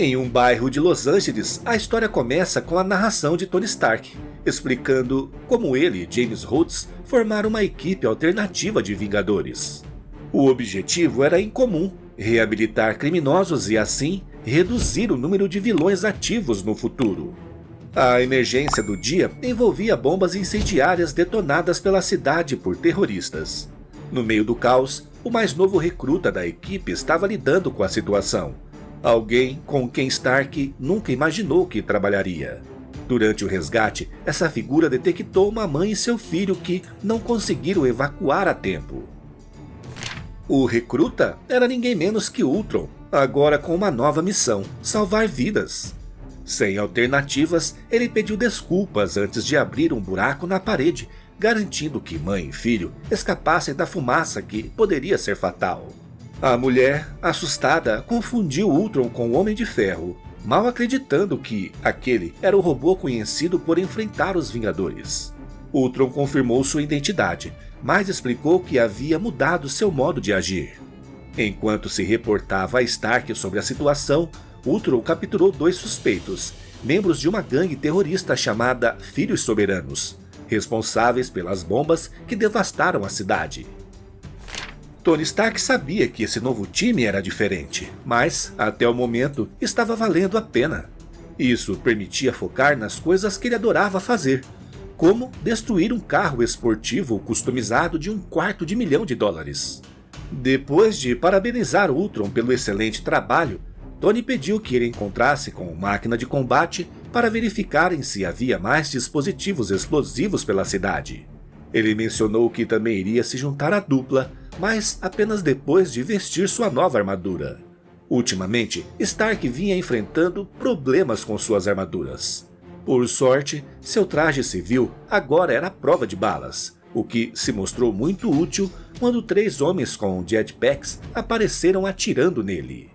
Em um bairro de Los Angeles, a história começa com a narração de Tony Stark, explicando como ele e James Rhodes formaram uma equipe alternativa de Vingadores. O objetivo era incomum: reabilitar criminosos e, assim, reduzir o número de vilões ativos no futuro. A emergência do dia envolvia bombas incendiárias detonadas pela cidade por terroristas. No meio do caos, o mais novo recruta da equipe estava lidando com a situação. Alguém com quem Stark nunca imaginou que trabalharia. Durante o resgate, essa figura detectou uma mãe e seu filho que não conseguiram evacuar a tempo. O recruta era ninguém menos que Ultron, agora com uma nova missão: salvar vidas. Sem alternativas, ele pediu desculpas antes de abrir um buraco na parede, garantindo que mãe e filho escapassem da fumaça que poderia ser fatal. A mulher, assustada, confundiu Ultron com o Homem de Ferro, mal acreditando que aquele era o robô conhecido por enfrentar os Vingadores. Ultron confirmou sua identidade, mas explicou que havia mudado seu modo de agir. Enquanto se reportava a Stark sobre a situação, Ultron capturou 2 suspeitos, membros de uma gangue terrorista chamada Filhos Soberanos, responsáveis pelas bombas que devastaram a cidade. Tony Stark sabia que esse novo time era diferente, mas, até o momento, estava valendo a pena. Isso permitia focar nas coisas que ele adorava fazer, como destruir um carro esportivo customizado de $250 mil. Depois de parabenizar Ultron pelo excelente trabalho, Tony pediu que ele encontrasse com uma máquina de combate para verificarem se havia mais dispositivos explosivos pela cidade. Ele mencionou que também iria se juntar à dupla, mas apenas depois de vestir sua nova armadura. Ultimamente, Stark vinha enfrentando problemas com suas armaduras. Por sorte, seu traje civil agora era prova de balas, o que se mostrou muito útil quando 3 homens com jetpacks apareceram atirando nele.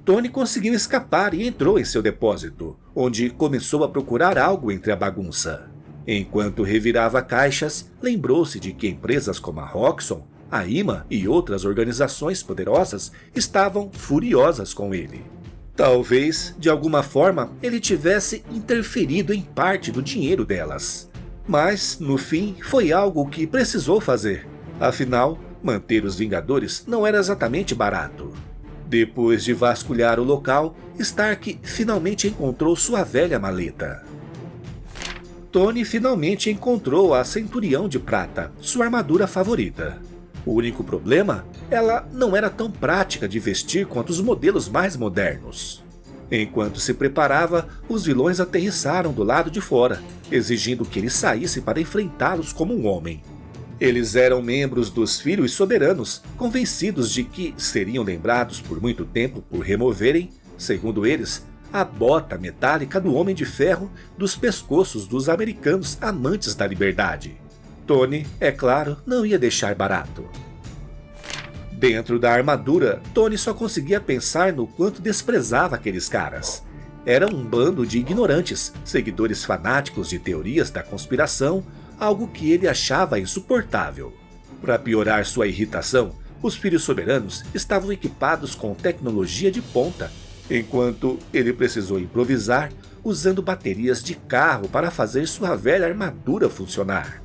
Tony conseguiu escapar e entrou em seu depósito, onde começou a procurar algo entre a bagunça. Enquanto revirava caixas, lembrou-se de que empresas como a Roxxon, a IMA e outras organizações poderosas estavam furiosas com ele. Talvez, de alguma forma, ele tivesse interferido em parte do dinheiro delas. Mas, no fim, foi algo que precisou fazer. Afinal, manter os Vingadores não era exatamente barato. Depois de vasculhar o local, Stark finalmente encontrou sua velha maleta. Tony finalmente encontrou a Centurião de Prata, sua armadura favorita. O único problema? Ela não era tão prática de vestir quanto os modelos mais modernos. Enquanto se preparava, os vilões aterrissaram do lado de fora, exigindo que ele saísse para enfrentá-los como um homem. Eles eram membros dos Filhos Soberanos, convencidos de que seriam lembrados por muito tempo por removerem, segundo eles, a bota metálica do Homem de Ferro dos pescoços dos americanos amantes da liberdade. Tony, é claro, não ia deixar barato. Dentro da armadura, Tony só conseguia pensar no quanto desprezava aqueles caras. Era um bando de ignorantes, seguidores fanáticos de teorias da conspiração, algo que ele achava insuportável. Para piorar sua irritação, os Filhos Soberanos estavam equipados com tecnologia de ponta, enquanto ele precisou improvisar usando baterias de carro para fazer sua velha armadura funcionar.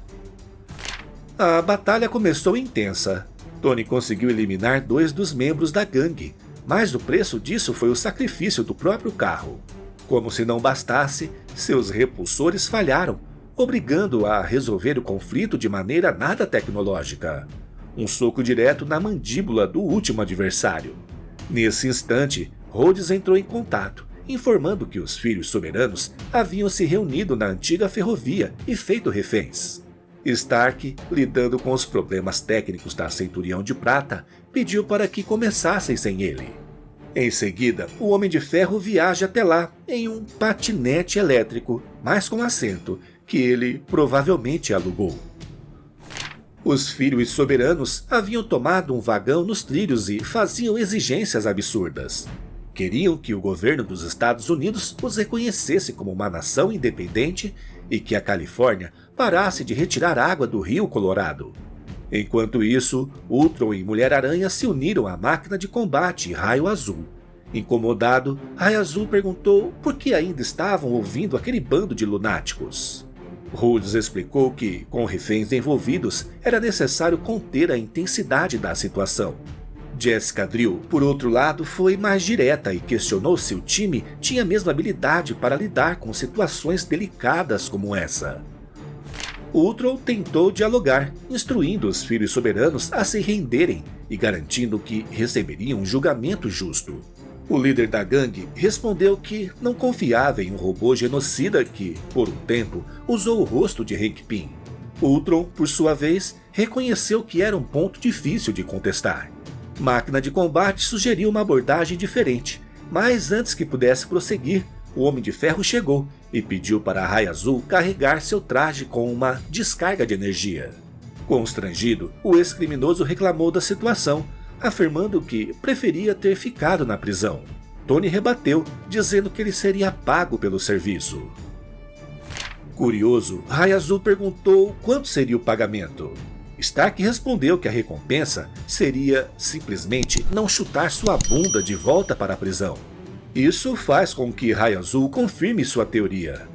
A batalha começou intensa. Tony conseguiu eliminar 2 dos membros da gangue, mas o preço disso foi o sacrifício do próprio carro. Como se não bastasse, seus repulsores falharam, obrigando-o a resolver o conflito de maneira nada tecnológica. Um soco direto na mandíbula do último adversário. Nesse instante, Rhodes entrou em contato, informando que os Filhos Soberanos haviam se reunido na antiga ferrovia e feito reféns. Stark, lidando com os problemas técnicos da Centurião de Prata, pediu para que começassem sem ele. Em seguida, o Homem de Ferro viaja até lá em um patinete elétrico, mas com assento, que ele provavelmente alugou. Os Filhos Soberanos haviam tomado um vagão nos trilhos e faziam exigências absurdas. Queriam que o governo dos Estados Unidos os reconhecesse como uma nação independente e que a Califórnia parasse de retirar água do Rio Colorado. Enquanto isso, Ultron e Mulher-Aranha se uniram à máquina de combate Raio Azul. Incomodado, Raio Azul perguntou por que ainda estavam ouvindo aquele bando de lunáticos. Rhodes explicou que, com reféns envolvidos, era necessário conter a intensidade da situação. Jessica Drill, por outro lado, foi mais direta e questionou se o time tinha a mesma habilidade para lidar com situações delicadas como essa. Ultron tentou dialogar, instruindo os filhos soberanos a se renderem e garantindo que receberiam um julgamento justo. O líder da gangue respondeu que não confiava em um robô genocida que, por um tempo, usou o rosto de Hank Pym. Ultron, por sua vez, reconheceu que era um ponto difícil de contestar. Máquina de Combate sugeriu uma abordagem diferente, mas antes que pudesse prosseguir, o Homem de Ferro chegou e pediu para Raio Azul carregar seu traje com uma descarga de energia. Constrangido, o ex-criminoso reclamou da situação, afirmando que preferia ter ficado na prisão. Tony rebateu, dizendo que ele seria pago pelo serviço. Curioso, Raio Azul perguntou quanto seria o pagamento. Stark respondeu que a recompensa seria simplesmente não chutar sua bunda de volta para a prisão. Isso faz com que Raio Azul confirme sua teoria.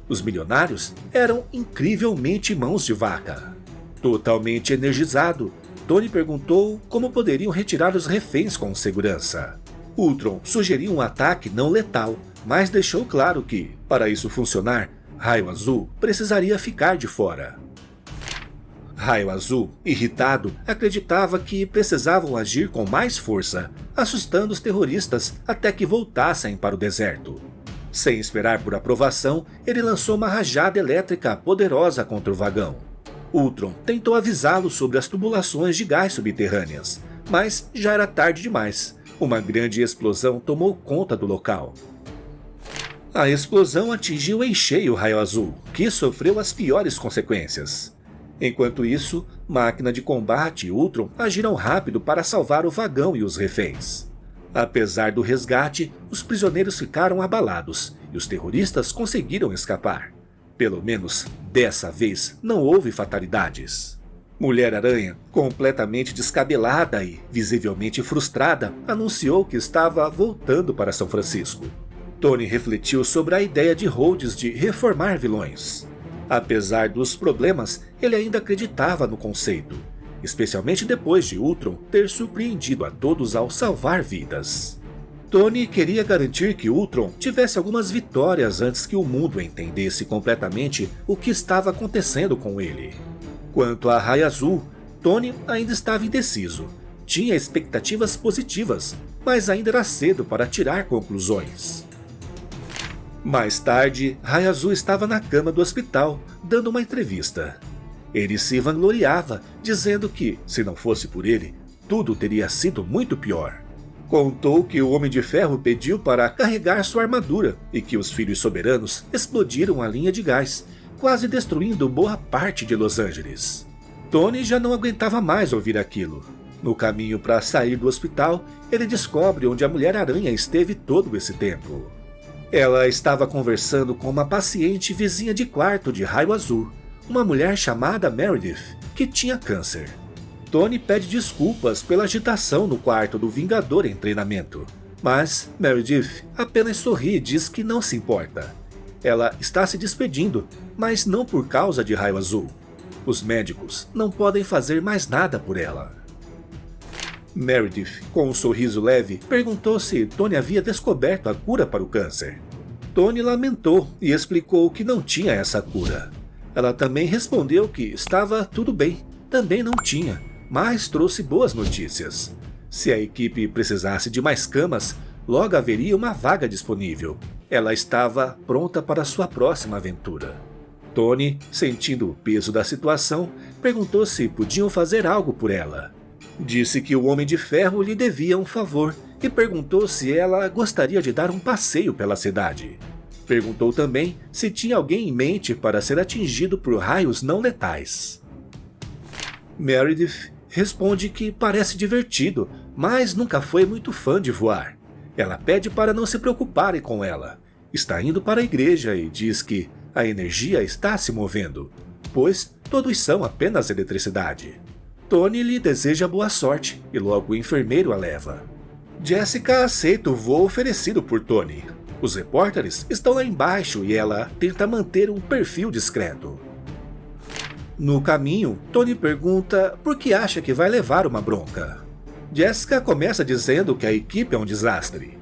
Os milionários eram incrivelmente mãos de vaca. Totalmente energizado, Tony perguntou como poderiam retirar os reféns com segurança. Ultron sugeriu um ataque não letal, mas deixou claro que, para isso funcionar, Raio Azul precisaria ficar de fora. Raio Azul, irritado, acreditava que precisavam agir com mais força, assustando os terroristas até que voltassem para o deserto. Sem esperar por aprovação, ele lançou uma rajada elétrica poderosa contra o vagão. Ultron tentou avisá-lo sobre as tubulações de gás subterrâneas, mas já era tarde demais. Uma grande explosão tomou conta do local. A explosão atingiu em cheio Raio Azul, que sofreu as piores consequências. Enquanto isso, Máquina de Combate e Ultron agiram rápido para salvar o vagão e os reféns. Apesar do resgate, os prisioneiros ficaram abalados e os terroristas conseguiram escapar. Pelo menos, dessa vez, não houve fatalidades. Mulher-Aranha, completamente descabelada e visivelmente frustrada, anunciou que estava voltando para São Francisco. Tony refletiu sobre a ideia de Rhodes de reformar vilões. Apesar dos problemas, ele ainda acreditava no conceito, especialmente depois de Ultron ter surpreendido a todos ao salvar vidas. Tony queria garantir que Ultron tivesse algumas vitórias antes que o mundo entendesse completamente o que estava acontecendo com ele. Quanto a Raio Azul, Tony ainda estava indeciso. Tinha expectativas positivas, mas ainda era cedo para tirar conclusões. Mais tarde, Raio Azul estava na cama do hospital, dando uma entrevista. Ele se vangloriava, dizendo que, se não fosse por ele, tudo teria sido muito pior. Contou que o Homem de Ferro pediu para carregar sua armadura e que os filhos soberanos explodiram a linha de gás, quase destruindo boa parte de Los Angeles. Tony já não aguentava mais ouvir aquilo. No caminho para sair do hospital, ele descobre onde a Mulher-Aranha esteve todo esse tempo. Ela estava conversando com uma paciente vizinha de quarto de Raio Azul, uma mulher chamada Meredith, que tinha câncer. Tony pede desculpas pela agitação no quarto do Vingador em treinamento, mas Meredith apenas sorri e diz que não se importa. Ela está se despedindo, mas não por causa de Raio Azul. Os médicos não podem fazer mais nada por ela. Meredith, com um sorriso leve, perguntou se Tony havia descoberto a cura para o câncer. Tony lamentou e explicou que não tinha essa cura. Ela também respondeu que estava tudo bem, também não tinha, mas trouxe boas notícias. Se a equipe precisasse de mais camas, logo haveria uma vaga disponível. Ela estava pronta para sua próxima aventura. Tony, sentindo o peso da situação, perguntou se podiam fazer algo por ela. Disse que o Homem de Ferro lhe devia um favor e perguntou se ela gostaria de dar um passeio pela cidade. Perguntou também se tinha alguém em mente para ser atingido por raios não letais. Meredith responde que parece divertido, mas nunca foi muito fã de voar. Ela pede para não se preocuparem com ela. Está indo para a igreja e diz que a energia está se movendo, pois todos são apenas eletricidade. Tony lhe deseja boa sorte e logo o enfermeiro a leva. Jessica aceita o voo oferecido por Tony. Os repórteres estão lá embaixo e ela tenta manter um perfil discreto. No caminho, Tony pergunta por que acha que vai levar uma bronca. Jessica começa dizendo que a equipe é um desastre.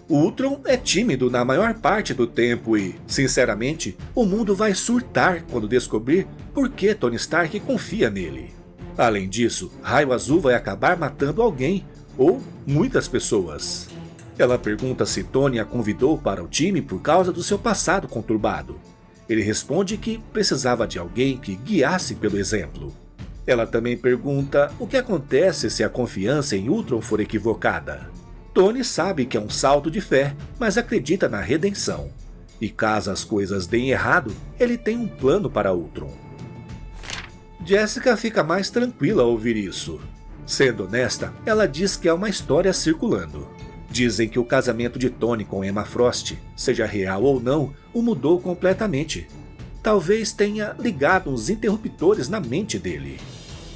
O Ultron é tímido na maior parte do tempo e, sinceramente, o mundo vai surtar quando descobrir por que Tony Stark confia nele. Além disso, Raio Azul vai acabar matando alguém, ou muitas pessoas. Ela pergunta se Tony a convidou para o time por causa do seu passado conturbado. Ele responde que precisava de alguém que guiasse pelo exemplo. Ela também pergunta o que acontece se a confiança em Ultron for equivocada. Tony sabe que é um salto de fé, mas acredita na redenção. E caso as coisas deem errado, ele tem um plano para Ultron. Jessica fica mais tranquila ao ouvir isso. Sendo honesta, ela diz que é uma história circulando. Dizem que o casamento de Tony com Emma Frost, seja real ou não, o mudou completamente. Talvez tenha ligado uns interruptores na mente dele.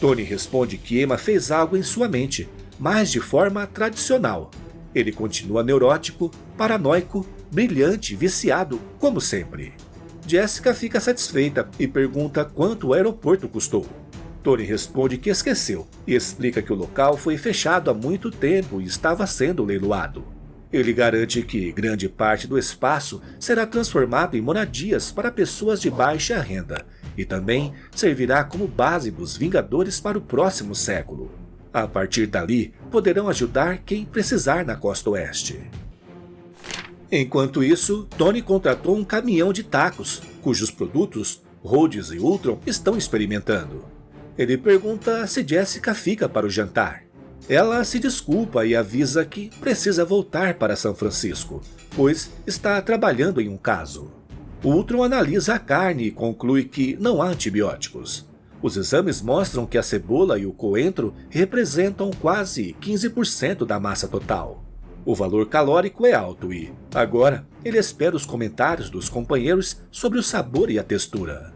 Tony responde que Emma fez algo em sua mente, mas de forma tradicional. Ele continua neurótico, paranoico, brilhante, viciado, como sempre. Jessica fica satisfeita e pergunta quanto o aeroporto custou. Tony responde que esqueceu e explica que o local foi fechado há muito tempo e estava sendo leiloado. Ele garante que grande parte do espaço será transformado em moradias para pessoas de baixa renda e também servirá como base dos Vingadores para o próximo século. A partir dali, poderão ajudar quem precisar na costa oeste. Enquanto isso, Tony contratou um caminhão de tacos, cujos produtos Rhodes e Ultron estão experimentando. Ele pergunta se Jessica fica para o jantar. Ela se desculpa e avisa que precisa voltar para São Francisco, pois está trabalhando em um caso. Ultron analisa a carne e conclui que não há antibióticos. Os exames mostram que a cebola e o coentro representam quase 15% da massa total. O valor calórico é alto e, agora, ele espera os comentários dos companheiros sobre o sabor e a textura.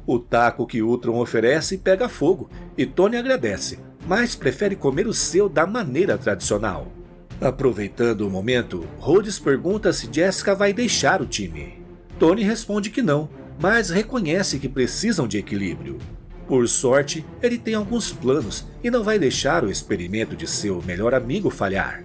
O taco que Ultron oferece pega fogo e Tony agradece, mas prefere comer o seu da maneira tradicional. Aproveitando o momento, Rhodes pergunta se Jessica vai deixar o time. Tony responde que não, mas reconhece que precisam de equilíbrio. Por sorte, ele tem alguns planos e não vai deixar o experimento de seu melhor amigo falhar.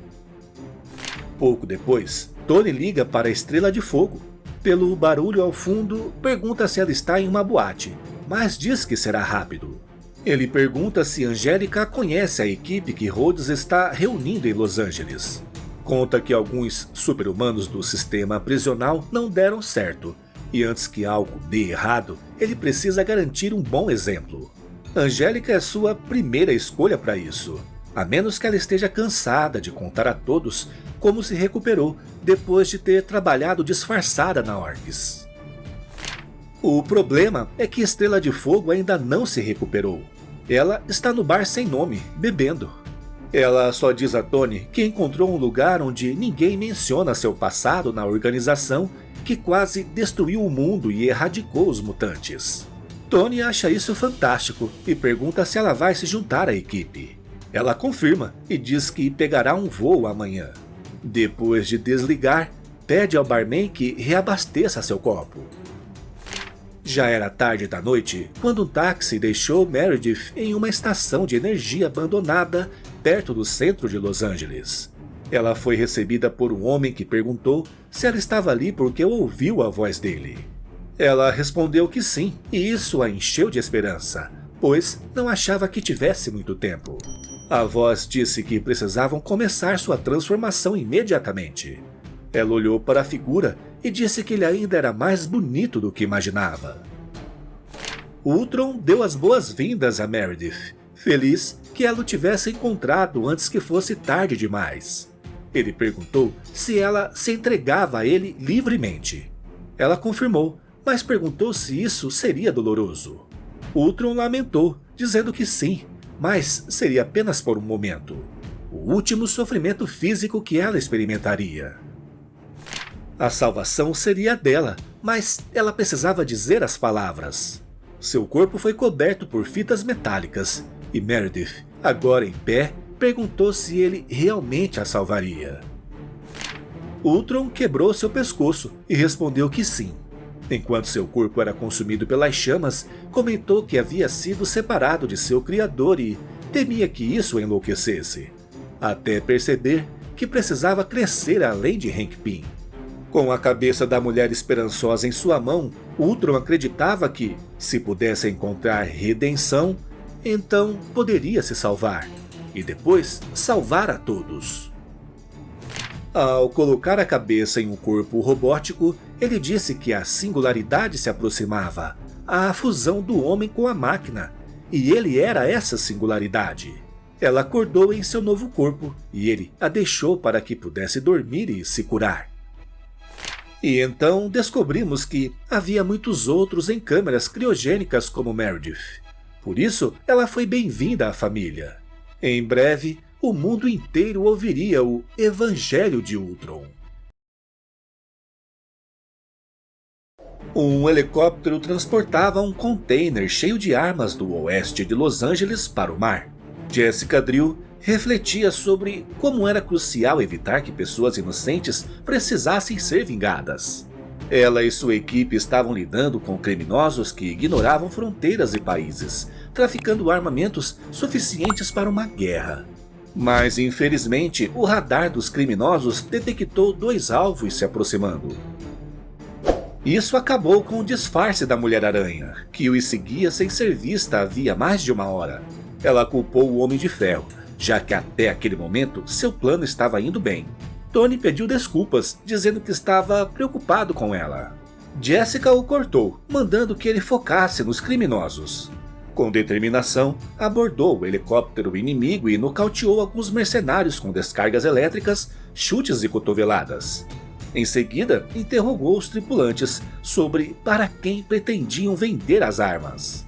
Pouco depois, Tony liga para a Estrela de Fogo. Pelo barulho ao fundo, pergunta se ela está em uma boate, mas diz que será rápido. Ele pergunta se Angélica conhece a equipe que Rhodes está reunindo em Los Angeles. Conta que alguns super-humanos do sistema prisional não deram certo, e antes que algo dê errado, ele precisa garantir um bom exemplo. Angélica é sua primeira escolha para isso, a menos que ela esteja cansada de contar a todos como se recuperou depois de ter trabalhado disfarçada na Orcs. O problema é que Estrela de Fogo ainda não se recuperou. Ela está no bar sem nome, bebendo. Ela só diz a Tony que encontrou um lugar onde ninguém menciona seu passado na organização que quase destruiu o mundo e erradicou os mutantes. Tony acha isso fantástico e pergunta se ela vai se juntar à equipe. Ela confirma e diz que pegará um voo amanhã. Depois de desligar, pede ao barman que reabasteça seu copo. Já era tarde da noite quando um táxi deixou Meredith em uma estação de energia abandonada perto do centro de Los Angeles. Ela foi recebida por um homem que perguntou se ela estava ali porque ouviu a voz dele. Ela respondeu que sim, e isso a encheu de esperança, pois não achava que tivesse muito tempo. A voz disse que precisavam começar sua transformação imediatamente. Ela olhou para a figura e disse que ele ainda era mais bonito do que imaginava. Ultron deu as boas-vindas a Meredith, feliz que ela o tivesse encontrado antes que fosse tarde demais. Ele perguntou se ela se entregava a ele livremente. Ela confirmou, mas perguntou se isso seria doloroso. Ultron lamentou, dizendo que sim, mas seria apenas por um momento. O último sofrimento físico que ela experimentaria. A salvação seria dela, mas ela precisava dizer as palavras. Seu corpo foi coberto por fitas metálicas, e Meredith, agora em pé, perguntou se ele realmente a salvaria. Ultron quebrou seu pescoço e respondeu que sim. Enquanto seu corpo era consumido pelas chamas, comentou que havia sido separado de seu criador e temia que isso o enlouquecesse, até perceber que precisava crescer além de Hank Pym. Com a cabeça da mulher esperançosa em sua mão, Ultron acreditava que, se pudesse encontrar redenção, então poderia se salvar, e depois salvar a todos. Ao colocar a cabeça em um corpo robótico, ele disse que a singularidade se aproximava, a fusão do homem com a máquina, e ele era essa singularidade. Ela acordou em seu novo corpo, e ele a deixou para que pudesse dormir e se curar. E então descobrimos que havia muitos outros em câmeras criogênicas como Meredith. Por isso, ela foi bem-vinda à família. Em breve, o mundo inteiro ouviria o Evangelho de Ultron. Um helicóptero transportava um container cheio de armas do oeste de Los Angeles para o mar. Jessica Drill refletia sobre como era crucial evitar que pessoas inocentes precisassem ser vingadas. Ela e sua equipe estavam lidando com criminosos que ignoravam fronteiras e países, traficando armamentos suficientes para uma guerra. Mas, infelizmente, o radar dos criminosos detectou 2 alvos se aproximando. Isso acabou com o disfarce da Mulher-Aranha, que os seguia sem ser vista havia mais de 1 hora. Ela culpou o Homem de Ferro, já que até aquele momento seu plano estava indo bem. Tony pediu desculpas, dizendo que estava preocupado com ela. Jessica o cortou, mandando que ele focasse nos criminosos. Com determinação, abordou o helicóptero inimigo e nocauteou alguns mercenários com descargas elétricas, chutes e cotoveladas. Em seguida, interrogou os tripulantes sobre para quem pretendiam vender as armas.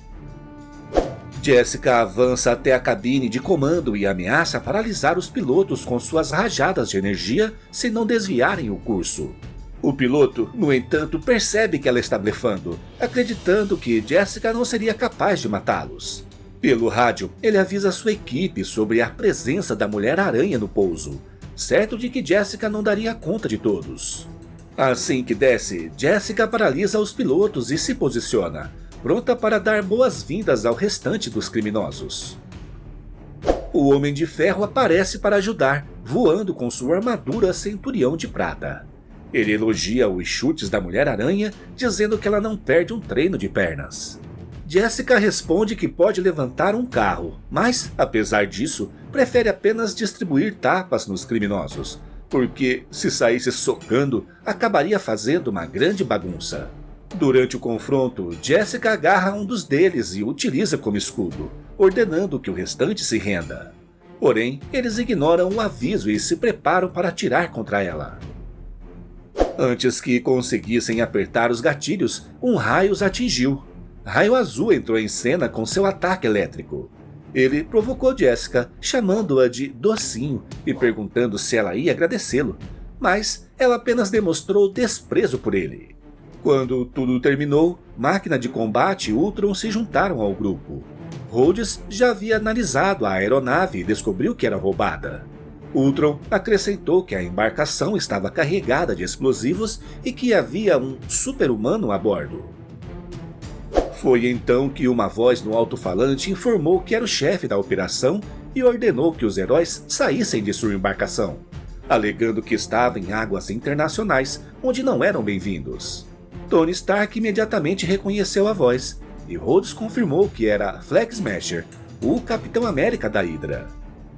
Jessica avança até a cabine de comando e ameaça paralisar os pilotos com suas rajadas de energia se não desviarem o curso. O piloto, no entanto, percebe que ela está blefando, acreditando que Jessica não seria capaz de matá-los. Pelo rádio, ele avisa sua equipe sobre a presença da Mulher-Aranha no pouso, certo de que Jessica não daria conta de todos. Assim que desce, Jessica paralisa os pilotos e se posiciona, pronta para dar boas-vindas ao restante dos criminosos. O Homem de Ferro aparece para ajudar, voando com sua armadura Centurião de Prata. Ele elogia os chutes da Mulher-Aranha, dizendo que ela não perde um treino de pernas. Jessica responde que pode levantar um carro, mas, apesar disso, prefere apenas distribuir tapas nos criminosos, porque, se saísse socando, acabaria fazendo uma grande bagunça. Durante o confronto, Jessica agarra um dos deles e o utiliza como escudo, ordenando que o restante se renda. Porém, eles ignoram o aviso e se preparam para atirar contra ela. Antes que conseguissem apertar os gatilhos, um raio os atingiu. Raio Azul entrou em cena com seu ataque elétrico. Ele provocou Jessica, chamando-a de docinho e perguntando se ela ia agradecê-lo, mas ela apenas demonstrou desprezo por ele. Quando tudo terminou, Máquina de Combate e Ultron se juntaram ao grupo. Rhodes já havia analisado a aeronave e descobriu que era roubada. Ultron acrescentou que a embarcação estava carregada de explosivos e que havia um super-humano a bordo. Foi então que uma voz no alto-falante informou que era o chefe da operação e ordenou que os heróis saíssem de sua embarcação, alegando que estava em águas internacionais onde não eram bem-vindos. Tony Stark imediatamente reconheceu a voz, e Rhodes confirmou que era Flag Smasher, o Capitão América da Hydra.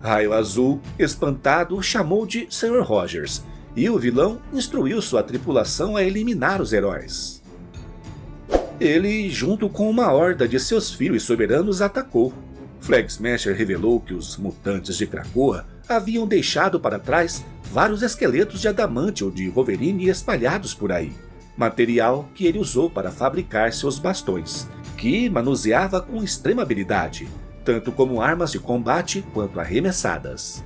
Raio Azul, espantado, o chamou de Sr. Rogers, e o vilão instruiu sua tripulação a eliminar os heróis. Ele, junto com uma horda de seus filhos soberanos, atacou. Flag Smasher revelou que os mutantes de Krakoa haviam deixado para trás vários esqueletos de Adamantium de Wolverine espalhados por aí, material que ele usou para fabricar seus bastões, que manuseava com extrema habilidade, tanto como armas de combate quanto arremessadas.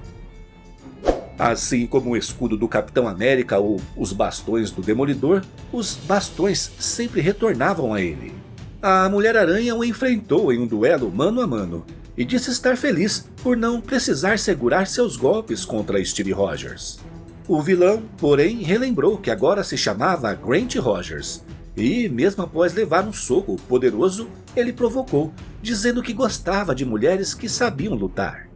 Assim como o escudo do Capitão América ou os bastões do Demolidor, os bastões sempre retornavam a ele. A Mulher-Aranha o enfrentou em um duelo mano a mano, e disse estar feliz por não precisar segurar seus golpes contra Steve Rogers. O vilão, porém, relembrou que agora se chamava Grant Rogers, e mesmo após levar um soco poderoso, ele provocou, dizendo que gostava de mulheres que sabiam lutar.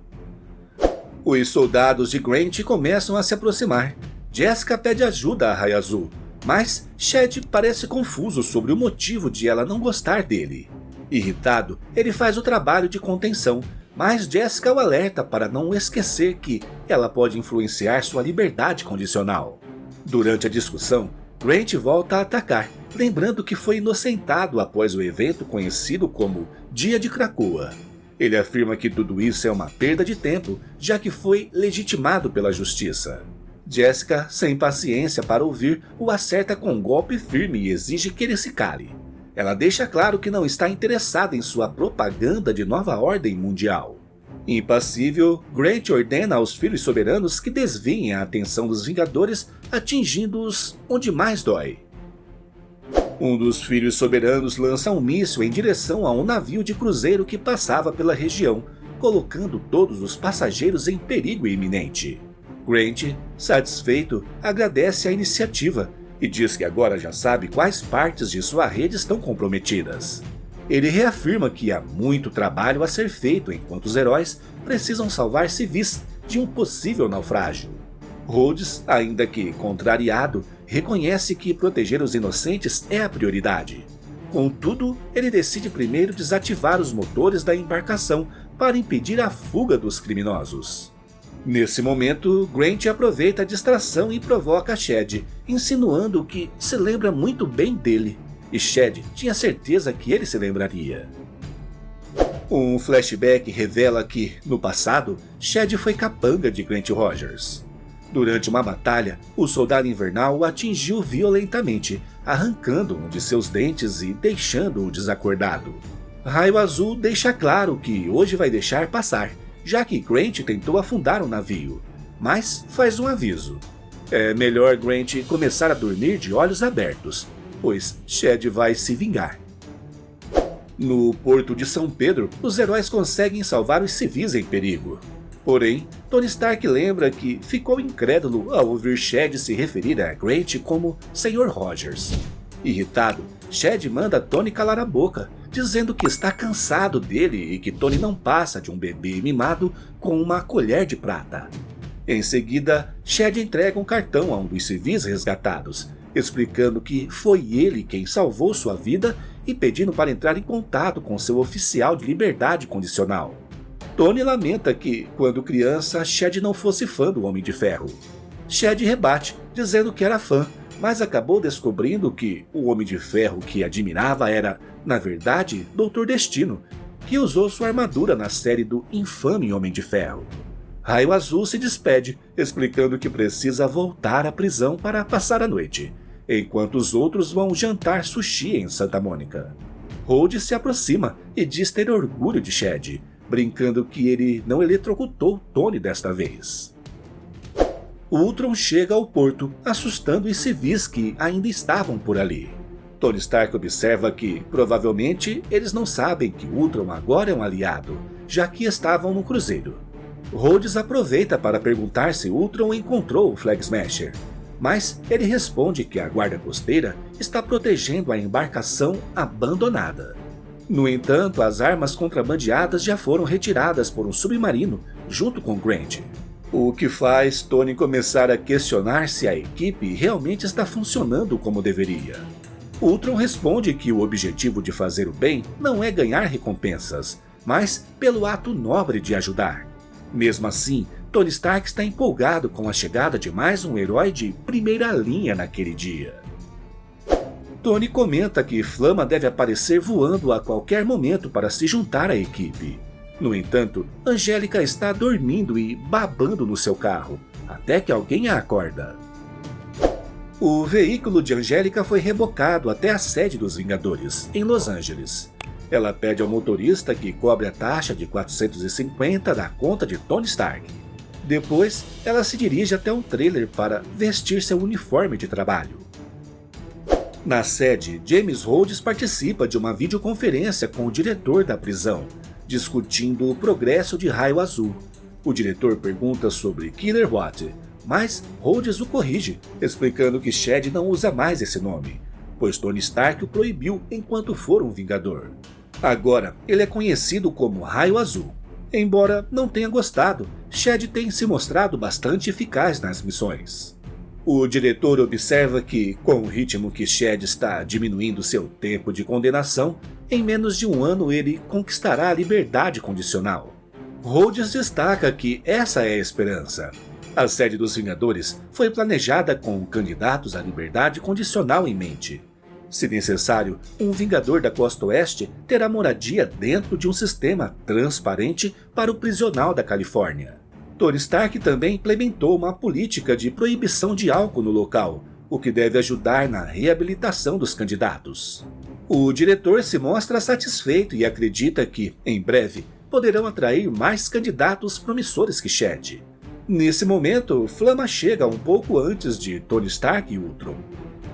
Os soldados de Grant começam a se aproximar. Jessica pede ajuda a Raia Azul, mas Shed parece confuso sobre o motivo de ela não gostar dele. Irritado, ele faz o trabalho de contenção, mas Jessica o alerta para não esquecer que ela pode influenciar sua liberdade condicional. Durante a discussão, Grant volta a atacar, lembrando que foi inocentado após o evento conhecido como Dia de Krakoa. Ele afirma que tudo isso é uma perda de tempo, já que foi legitimado pela justiça. Jessica, sem paciência para ouvir, o acerta com um golpe firme e exige que ele se cale. Ela deixa claro que não está interessada em sua propaganda de nova ordem mundial. Impassível, Grant ordena aos Filhos Soberanos que desviem a atenção dos Vingadores, atingindo-os onde mais dói. Um dos Filhos Soberanos lança um míssil em direção a um navio de cruzeiro que passava pela região, colocando todos os passageiros em perigo iminente. Grant, satisfeito, agradece a iniciativa e diz que agora já sabe quais partes de sua rede estão comprometidas. Ele reafirma que há muito trabalho a ser feito enquanto os heróis precisam salvar civis de um possível naufrágio. Rhodes, ainda que contrariado, reconhece que proteger os inocentes é a prioridade. Contudo, ele decide primeiro desativar os motores da embarcação para impedir a fuga dos criminosos. Nesse momento, Grant aproveita a distração e provoca Shed, insinuando que se lembra muito bem dele, e Shed tinha certeza que ele se lembraria. Um flashback revela que, no passado, Shed foi capanga de Grant Rogers. Durante uma batalha, o Soldado Invernal o atingiu violentamente, arrancando um de seus dentes e deixando-o desacordado. Raio Azul deixa claro que hoje vai deixar passar, já que Grant tentou afundar o navio, mas faz um aviso. É melhor Grant começar a dormir de olhos abertos, pois Shed vai se vingar. No porto de São Pedro, os heróis conseguem salvar os civis em perigo. Porém, Tony Stark lembra que ficou incrédulo ao ouvir Shed se referir a Grant como Sr. Rogers. Irritado, Shed manda Tony calar a boca, dizendo que está cansado dele e que Tony não passa de um bebê mimado com uma colher de prata. Em seguida, Shed entrega um cartão a um dos civis resgatados, explicando que foi ele quem salvou sua vida e pedindo para entrar em contato com seu oficial de liberdade condicional. Tony lamenta que, quando criança, Shed não fosse fã do Homem de Ferro. Shed rebate, dizendo que era fã, mas acabou descobrindo que o Homem de Ferro que admirava era, na verdade, Dr. Destino, que usou sua armadura na série do infame Homem de Ferro. Raio Azul se despede, explicando que precisa voltar à prisão para passar a noite, enquanto os outros vão jantar sushi em Santa Mônica. Rhodes se aproxima e diz ter orgulho de Shed, brincando que ele não eletrocutou Tony desta vez. Ultron chega ao porto, assustando os civis que ainda estavam por ali. Tony Stark observa que, provavelmente, eles não sabem que Ultron agora é um aliado, já que estavam no cruzeiro. Rhodes aproveita para perguntar se Ultron encontrou o Flag Smasher, mas ele responde que a guarda costeira está protegendo a embarcação abandonada. No entanto, as armas contrabandeadas já foram retiradas por um submarino junto com Grant, o que faz Tony começar a questionar se a equipe realmente está funcionando como deveria. Ultron responde que o objetivo de fazer o bem não é ganhar recompensas, mas pelo ato nobre de ajudar. Mesmo assim, Tony Stark está empolgado com a chegada de mais um herói de primeira linha naquele dia. Tony comenta que Flama deve aparecer voando a qualquer momento para se juntar à equipe. No entanto, Angélica está dormindo e babando no seu carro, até que alguém a acorda. O veículo de Angélica foi rebocado até a sede dos Vingadores, em Los Angeles. Ela pede ao motorista que cobre a taxa de 450 da conta de Tony Stark. Depois, ela se dirige até um trailer para vestir seu uniforme de trabalho. Na sede, James Rhodes participa de uma videoconferência com o diretor da prisão, discutindo o progresso de Raio Azul. O diretor pergunta sobre Killer Watt, mas Rhodes o corrige, explicando que Shed não usa mais esse nome, pois Tony Stark o proibiu enquanto for um Vingador. Agora, ele é conhecido como Raio Azul. Embora não tenha gostado, Shed tem se mostrado bastante eficaz nas missões. O diretor observa que, com o ritmo que Shed está diminuindo seu tempo de condenação, em menos de um ano ele conquistará a liberdade condicional. Rhodes destaca que essa é a esperança. A sede dos Vingadores foi planejada com candidatos à liberdade condicional em mente. Se necessário, um Vingador da Costa Oeste terá moradia dentro de um sistema transparente para o prisional da Califórnia. Tony Stark também implementou uma política de proibição de álcool no local, o que deve ajudar na reabilitação dos candidatos. O diretor se mostra satisfeito e acredita que, em breve, poderão atrair mais candidatos promissores que Shed. Nesse momento, Flama chega um pouco antes de Tony Stark e Ultron.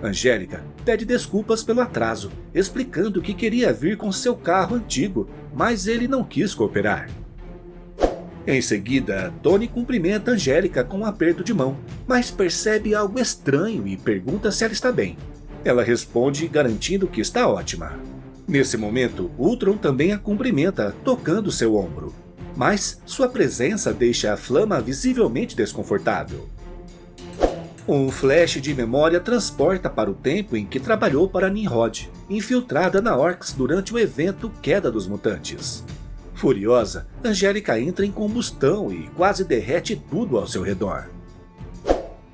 Angélica pede desculpas pelo atraso, explicando que queria vir com seu carro antigo, mas ele não quis cooperar. Em seguida, Tony cumprimenta Angélica com um aperto de mão, mas percebe algo estranho e pergunta se ela está bem. Ela responde garantindo que está ótima. Nesse momento, Ultron também a cumprimenta, tocando seu ombro. Mas sua presença deixa a Flama visivelmente desconfortável. Um flash de memória transporta para o tempo em que trabalhou para Nimrod, infiltrada na Orcs durante o evento Queda dos Mutantes. Furiosa, Angélica entra em combustão e quase derrete tudo ao seu redor.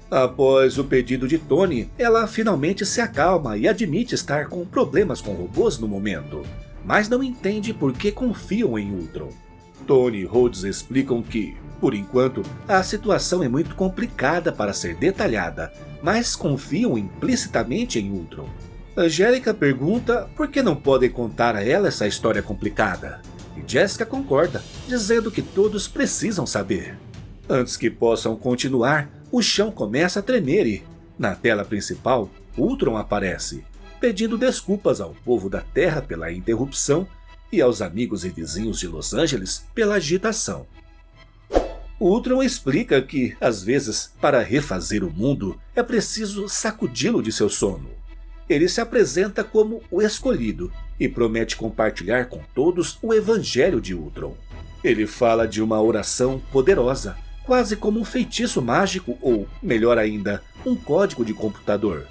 Após o pedido de Tony, ela finalmente se acalma e admite estar com problemas com robôs no momento, mas não entende por que confiam em Ultron. Tony e Rhodes explicam que, por enquanto, a situação é muito complicada para ser detalhada, mas confiam implicitamente em Ultron. Angélica pergunta por que não podem contar a ela essa história complicada, e Jessica concorda, dizendo que todos precisam saber. Antes que possam continuar, o chão começa a tremer e, na tela principal, Ultron aparece, pedindo desculpas ao povo da Terra pela interrupção e aos amigos e vizinhos de Los Angeles pela agitação. Ultron explica que, às vezes, para refazer o mundo, é preciso sacudi-lo de seu sono. Ele se apresenta como o escolhido e promete compartilhar com todos o evangelho de Ultron. Ele fala de uma oração poderosa, quase como um feitiço mágico ou, melhor ainda, um código de computador.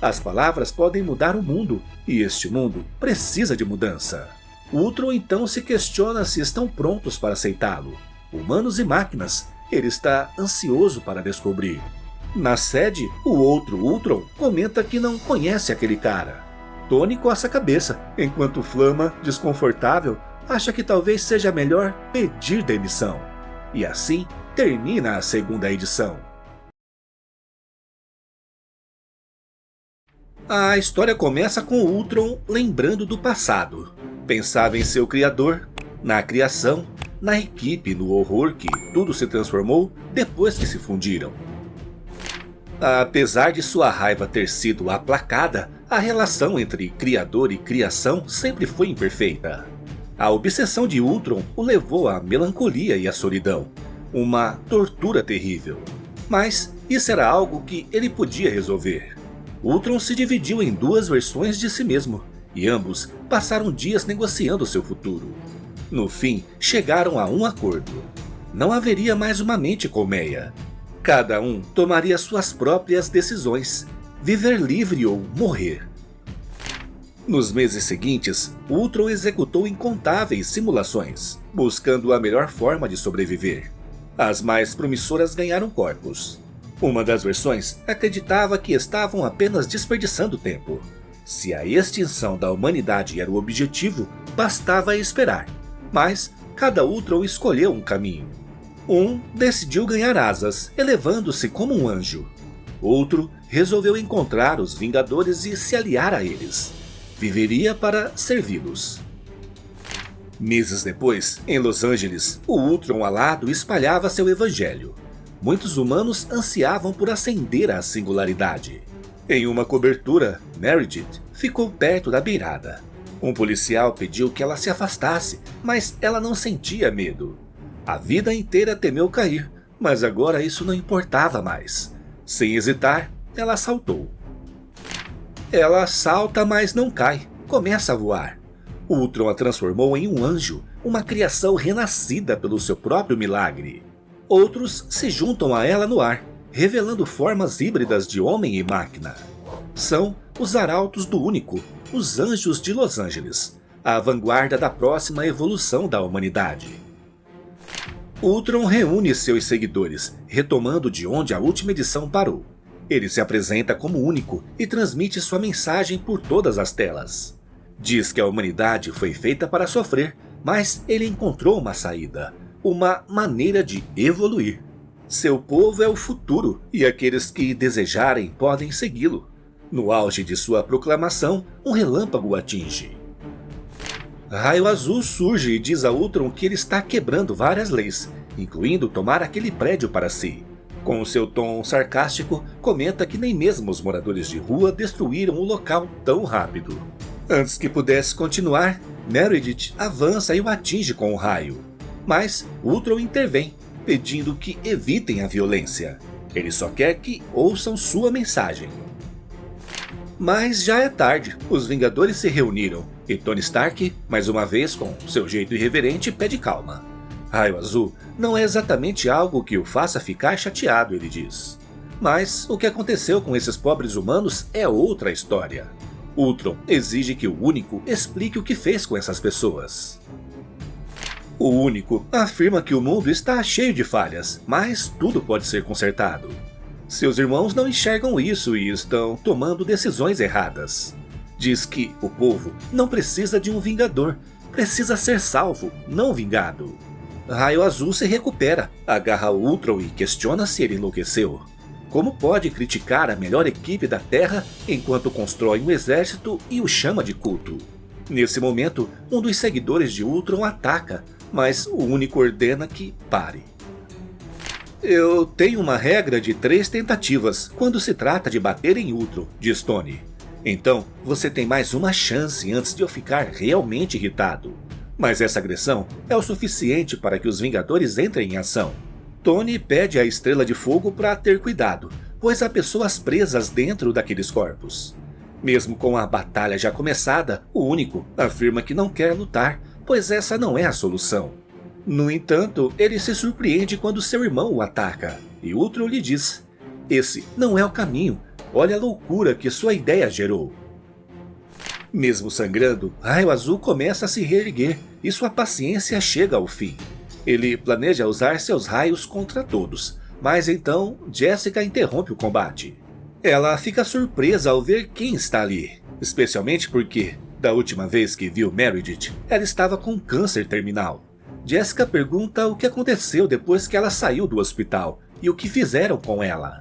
As palavras podem mudar o mundo, e este mundo precisa de mudança. Ultron então se questiona se estão prontos para aceitá-lo. Humanos e máquinas, ele está ansioso para descobrir. Na sede, o outro Ultron comenta que não conhece aquele cara. Tony coça a cabeça, enquanto Flama, desconfortável, acha que talvez seja melhor pedir demissão. E assim, termina a segunda edição. A história começa com Ultron lembrando do passado. Pensava em seu criador, na criação, na equipe, no horror que tudo se transformou depois que se fundiram. Apesar de sua raiva ter sido aplacada, a relação entre criador e criação sempre foi imperfeita. A obsessão de Ultron o levou à melancolia e à solidão, uma tortura terrível. Mas isso era algo que ele podia resolver. Ultron se dividiu em duas versões de si mesmo, e ambos passaram dias negociando seu futuro. No fim, chegaram a um acordo. Não haveria mais uma mente colmeia. Cada um tomaria suas próprias decisões, viver livre ou morrer. Nos meses seguintes, Ultron executou incontáveis simulações, buscando a melhor forma de sobreviver. As mais promissoras ganharam corpos. Uma das versões acreditava que estavam apenas desperdiçando tempo. Se a extinção da humanidade era o objetivo, bastava esperar. Mas cada Ultron escolheu um caminho. Um decidiu ganhar asas, elevando-se como um anjo. Outro resolveu encontrar os Vingadores e se aliar a eles. Viveria para servi-los. Meses depois, em Los Angeles, o Ultron alado espalhava seu evangelho. Muitos humanos ansiavam por ascender à singularidade. Em uma cobertura, Meredith ficou perto da beirada. Um policial pediu que ela se afastasse, mas ela não sentia medo. A vida inteira temeu cair, mas agora isso não importava mais. Sem hesitar, ela saltou. Ela salta, mas não cai. Começa a voar. Ultron a transformou em um anjo, uma criação renascida pelo seu próprio milagre. Outros se juntam a ela no ar, revelando formas híbridas de homem e máquina. São os Arautos do Único, os Anjos de Los Angeles, a vanguarda da próxima evolução da humanidade. Ultron reúne seus seguidores, retomando de onde a última edição parou. Ele se apresenta como único e transmite sua mensagem por todas as telas. Diz que a humanidade foi feita para sofrer, mas ele encontrou uma saída, uma maneira de evoluir. Seu povo é o futuro e aqueles que desejarem podem segui-lo. No auge de sua proclamação, um relâmpago o atinge. Raio Azul surge e diz a Ultron que ele está quebrando várias leis, incluindo tomar aquele prédio para si. Com seu tom sarcástico, comenta que nem mesmo os moradores de rua destruíram o local tão rápido. Antes que pudesse continuar, Meredith avança e o atinge com o raio. Mas Ultron intervém, pedindo que evitem a violência. Ele só quer que ouçam sua mensagem. Mas já é tarde, os Vingadores se reuniram, e Tony Stark, mais uma vez com seu jeito irreverente, pede calma. Raio Azul não é exatamente algo que o faça ficar chateado, ele diz. Mas o que aconteceu com esses pobres humanos é outra história. Ultron exige que o Único explique o que fez com essas pessoas. O Único afirma que o mundo está cheio de falhas, mas tudo pode ser consertado. Seus irmãos não enxergam isso e estão tomando decisões erradas. Diz que o povo não precisa de um vingador, precisa ser salvo, não vingado. Raio Azul se recupera, agarra Ultron e questiona se ele enlouqueceu. Como pode criticar a melhor equipe da Terra enquanto constrói um exército e o chama de culto? Nesse momento, um dos seguidores de Ultron ataca, mas o Único ordena que pare. Eu tenho uma regra de 3 tentativas quando se trata de bater em Ultron, diz Tony. Então, você tem mais uma chance antes de eu ficar realmente irritado. Mas essa agressão é o suficiente para que os Vingadores entrem em ação. Tony pede à Estrela de Fogo para ter cuidado, pois há pessoas presas dentro daqueles corpos. Mesmo com a batalha já começada, o Único afirma que não quer lutar, pois essa não é a solução. No entanto, ele se surpreende quando seu irmão o ataca, e Ultron lhe diz: esse não é o caminho, olha a loucura que sua ideia gerou. Mesmo sangrando, Raio Azul começa a se reerguer e sua paciência chega ao fim. Ele planeja usar seus raios contra todos, mas então Jessica interrompe o combate. Ela fica surpresa ao ver quem está ali, especialmente porque, da última vez que viu Meredith, ela estava com câncer terminal. Jessica pergunta o que aconteceu depois que ela saiu do hospital e o que fizeram com ela.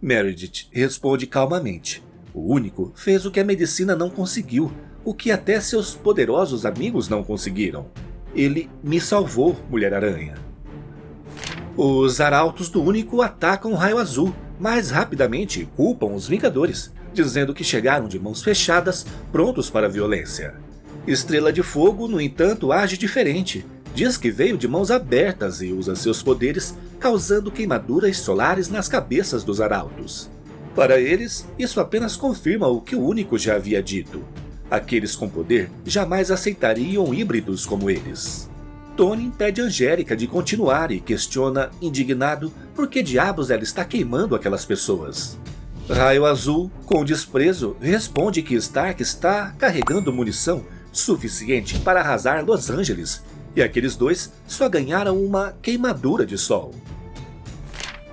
Meredith responde calmamente. O Único fez o que a medicina não conseguiu, o que até seus poderosos amigos não conseguiram. Ele me salvou, Mulher-Aranha. Os Arautos do Único atacam o Raio Azul, mas rapidamente culpam os Vingadores, dizendo que chegaram de mãos fechadas, prontos para a violência. Estrela de Fogo, no entanto, age diferente. Diz que veio de mãos abertas e usa seus poderes, causando queimaduras solares nas cabeças dos Arautos. Para eles, isso apenas confirma o que o Único já havia dito. Aqueles com poder jamais aceitariam híbridos como eles. Tony impede Angélica de continuar e questiona, indignado, por que diabos ela está queimando aquelas pessoas. Raio Azul, com desprezo, responde que Stark está carregando munição suficiente para arrasar Los Angeles, e aqueles dois só ganharam uma queimadura de sol.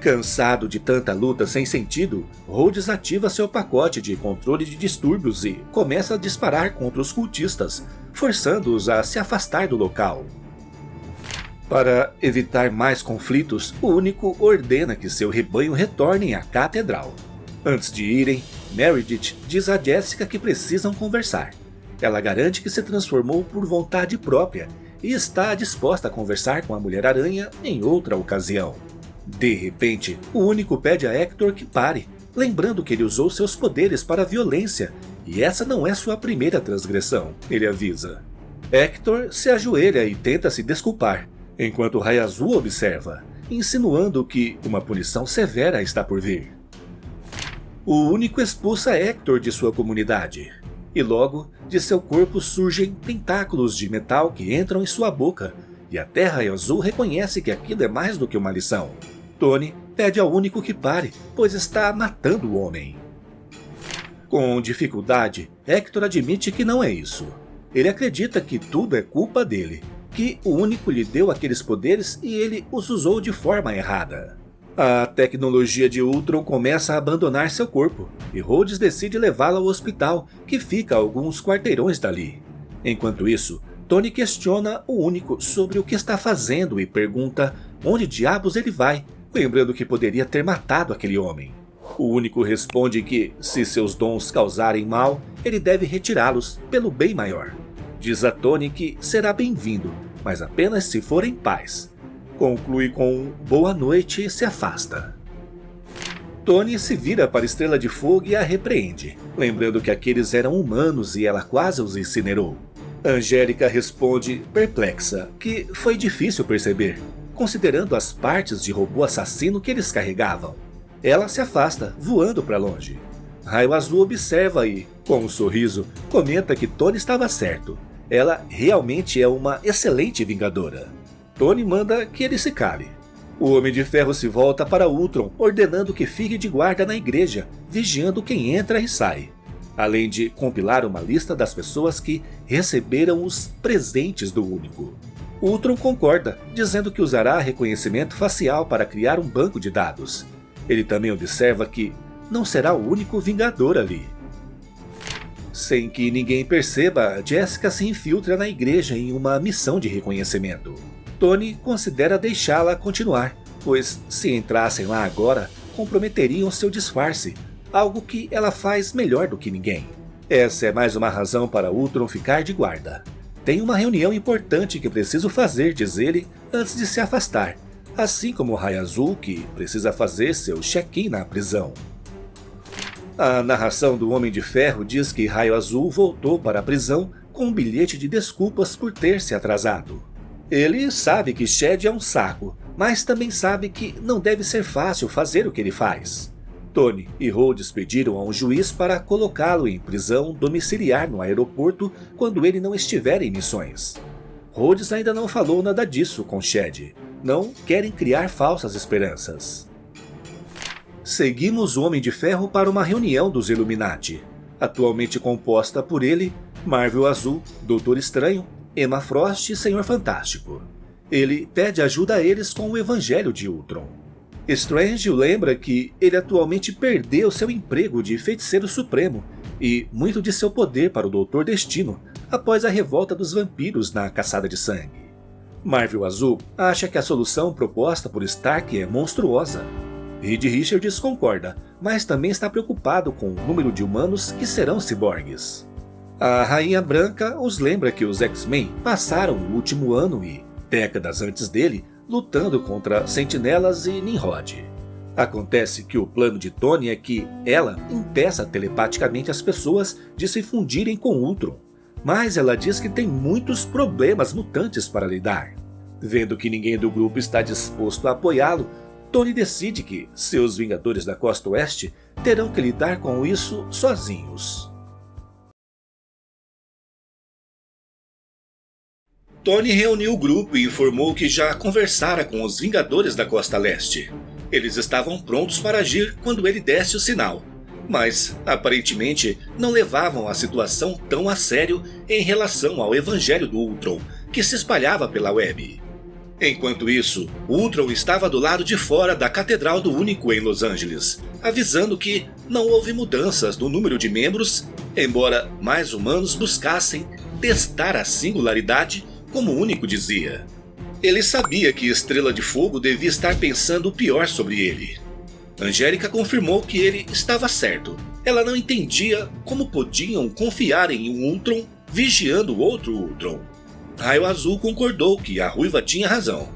Cansado de tanta luta sem sentido, Rhodes ativa seu pacote de controle de distúrbios e começa a disparar contra os cultistas, forçando-os a se afastar do local. Para evitar mais conflitos, o Único ordena que seu rebanho retornem à catedral. Antes de irem, Meredith diz a Jessica que precisam conversar. Ela garante que se transformou por vontade própria e está disposta a conversar com a Mulher-Aranha em outra ocasião. De repente, o Único pede a Hector que pare, lembrando que ele usou seus poderes para a violência e essa não é sua primeira transgressão, ele avisa. Hector se ajoelha e tenta se desculpar, enquanto Raio Azul observa, insinuando que uma punição severa está por vir. O Único expulsa Hector de sua comunidade, e logo de seu corpo surgem tentáculos de metal que entram em sua boca, e até Raio Azul reconhece que aquilo é mais do que uma lição. Tony pede ao Único que pare, pois está matando o homem. Com dificuldade, Hector admite que não é isso. Ele acredita que tudo é culpa dele, que o Único lhe deu aqueles poderes e ele os usou de forma errada. A tecnologia de Ultron começa a abandonar seu corpo, e Rhodes decide levá-la ao hospital, que fica a alguns quarteirões dali. Enquanto isso, Tony questiona o Único sobre o que está fazendo e pergunta onde diabos ele vai, lembrando que poderia ter matado aquele homem. O Único responde que, se seus dons causarem mal, ele deve retirá-los pelo bem maior. Diz a Tony que será bem-vindo, mas apenas se for em paz. Conclui com um boa noite e se afasta. Tony se vira para Estrela de Fogo e a repreende, lembrando que aqueles eram humanos e ela quase os incinerou. Angélica responde perplexa que foi difícil perceber, considerando as partes de robô assassino que eles carregavam. Ela se afasta, voando para longe. Raio Azul observa e, com um sorriso, comenta que Tony estava certo. Ela realmente é uma excelente vingadora. Tony manda que ele se cale. O Homem de Ferro se volta para Ultron, ordenando que fique de guarda na igreja, vigiando quem entra e sai, além de compilar uma lista das pessoas que receberam os presentes do Único. Ultron concorda, dizendo que usará reconhecimento facial para criar um banco de dados. Ele também observa que não será o único Vingador ali. Sem que ninguém perceba, Jessica se infiltra na igreja em uma missão de reconhecimento. Tony considera deixá-la continuar, pois se entrassem lá agora, comprometeriam seu disfarce, algo que ela faz melhor do que ninguém. Essa é mais uma razão para Ultron ficar de guarda. Tem uma reunião importante que preciso fazer, diz ele, antes de se afastar, assim como o Raio Azul, que precisa fazer seu check-in na prisão. A narração do Homem de Ferro diz que Raio Azul voltou para a prisão com um bilhete de desculpas por ter se atrasado. Ele sabe que Shed é um saco, mas também sabe que não deve ser fácil fazer o que ele faz. Tony e Rhodes pediram a um juiz para colocá-lo em prisão domiciliar no aeroporto quando ele não estiver em missões. Rhodes ainda não falou nada disso com Shed. Não querem criar falsas esperanças. Seguimos o Homem de Ferro para uma reunião dos Illuminati, atualmente composta por ele, Marvel Azul, Doutor Estranho, Emma Frost e Senhor Fantástico. Ele pede ajuda a eles com o Evangelho de Ultron. Strange o lembra que ele atualmente perdeu seu emprego de Feiticeiro Supremo e muito de seu poder para o Doutor Destino após a revolta dos vampiros na Caçada de Sangue. Marvel Azul acha que a solução proposta por Stark é monstruosa. Reed Richards concorda, mas também está preocupado com o número de humanos que serão ciborgues. A Rainha Branca os lembra que os X-Men passaram o último ano e décadas antes dele lutando contra Sentinelas e Nimrod. Acontece que o plano de Tony é que ela impeça telepaticamente as pessoas de se fundirem com Ultron, mas ela diz que tem muitos problemas mutantes para lidar. Vendo que ninguém do grupo está disposto a apoiá-lo, Tony decide que seus Vingadores da Costa Oeste terão que lidar com isso sozinhos. Tony reuniu o grupo e informou que já conversara com os Vingadores da Costa Leste. Eles estavam prontos para agir quando ele desse o sinal, mas aparentemente não levavam a situação tão a sério em relação ao Evangelho do Ultron, que se espalhava pela web. Enquanto isso, Ultron estava do lado de fora da Catedral do Único em Los Angeles, avisando que não houve mudanças no número de membros, embora mais humanos buscassem testar a singularidade, como o Único dizia. Ele sabia que Estrela de Fogo devia estar pensando o pior sobre ele. Angélica confirmou que ele estava certo. Ela não entendia como podiam confiar em um Ultron vigiando outro Ultron. Raio Azul concordou que a Ruiva tinha razão.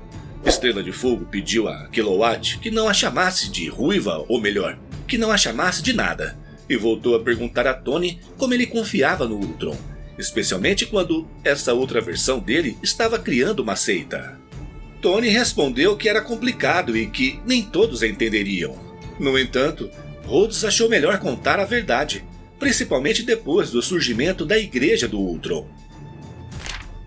Estrela de Fogo pediu a Kilowatt que não a chamasse de Ruiva, ou melhor, que não a chamasse de nada. e voltou a perguntar a Tony como ele confiava no Ultron, especialmente quando essa outra versão dele estava criando uma seita. Tony respondeu que era complicado e que nem todos entenderiam. No entanto, Rhodes achou melhor contar a verdade, principalmente depois do surgimento da Igreja do Ultron.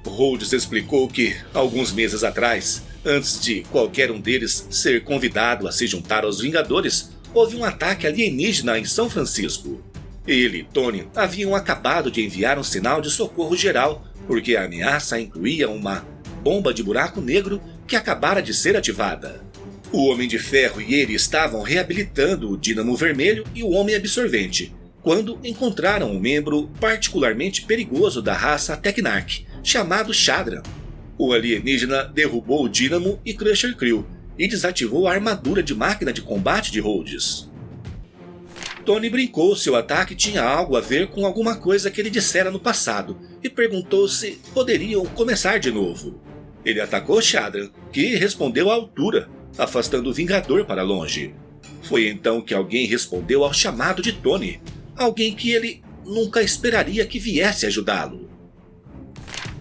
Rhodes explicou que, alguns meses atrás, antes de qualquer um deles ser convidado a se juntar aos Vingadores, houve um ataque alienígena em São Francisco. Ele e Tony haviam acabado de enviar um sinal de socorro geral, porque a ameaça incluía uma bomba de buraco negro que acabara de ser ativada. O Homem de Ferro e ele estavam reabilitando o Dínamo Vermelho e o Homem Absorvente, quando encontraram um membro particularmente perigoso da raça Teknarch, chamado Shadran. O alienígena derrubou o Dínamo e Crusher Creel e desativou a armadura de máquina de combate de Rhodes. Tony brincou se o ataque tinha algo a ver com alguma coisa que ele dissera no passado e perguntou se poderiam começar de novo. Ele atacou Shadran, que respondeu à altura, afastando o Vingador para longe. Foi então que alguém respondeu ao chamado de Tony, alguém que ele nunca esperaria que viesse ajudá-lo.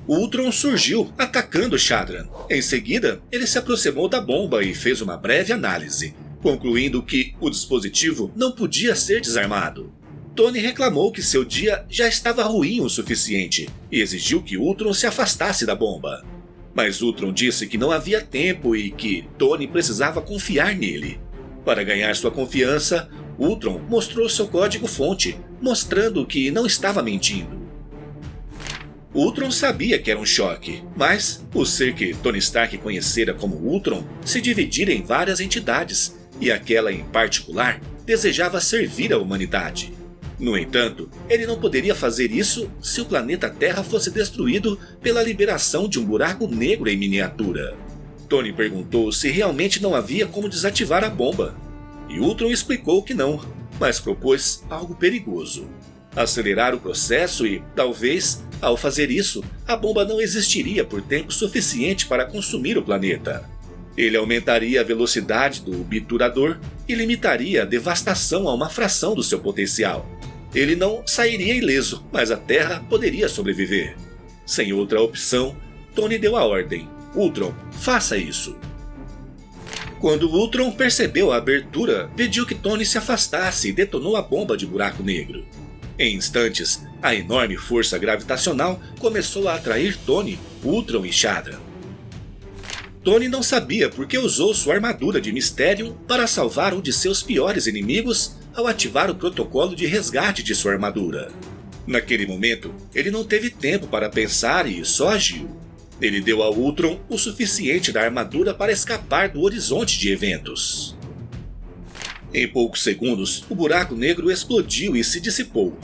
O Ultron surgiu, atacando Shadran. Em seguida, ele se aproximou da bomba e fez uma breve análise, concluindo que o dispositivo não podia ser desarmado. Tony reclamou que seu dia já estava ruim o suficiente e exigiu que Ultron se afastasse da bomba. Mas Ultron disse que não havia tempo e que Tony precisava confiar nele. Para ganhar sua confiança, Ultron mostrou seu código-fonte, mostrando que não estava mentindo. Ultron sabia que era um choque, mas o ser que Tony Stark conhecera como Ultron se dividira em várias entidades, e aquela em particular desejava servir a humanidade. No entanto, ele não poderia fazer isso se o planeta Terra fosse destruído pela liberação de um buraco negro em miniatura. Tony perguntou se realmente não havia como desativar a bomba, e Ultron explicou que não, mas propôs algo perigoso: acelerar o processo e, talvez, ao fazer isso, a bomba não existiria por tempo suficiente para consumir o planeta. Ele aumentaria a velocidade do obturador e limitaria a devastação a uma fração do seu potencial. Ele não sairia ileso, mas a Terra poderia sobreviver. Sem outra opção, Tony deu a ordem: Ultron, faça isso. Quando Ultron percebeu a abertura, pediu que Tony se afastasse e detonou a bomba de buraco negro. Em instantes, a enorme força gravitacional começou a atrair Tony, Ultron e Shadran. Tony não sabia por que usou sua armadura de Mysterium para salvar um de seus piores inimigos ao ativar o protocolo de resgate de sua armadura. Naquele momento, ele não teve tempo para pensar e só agiu. Ele deu a Ultron o suficiente da armadura para escapar do horizonte de eventos. Em poucos segundos, o buraco negro explodiu e se dissipou.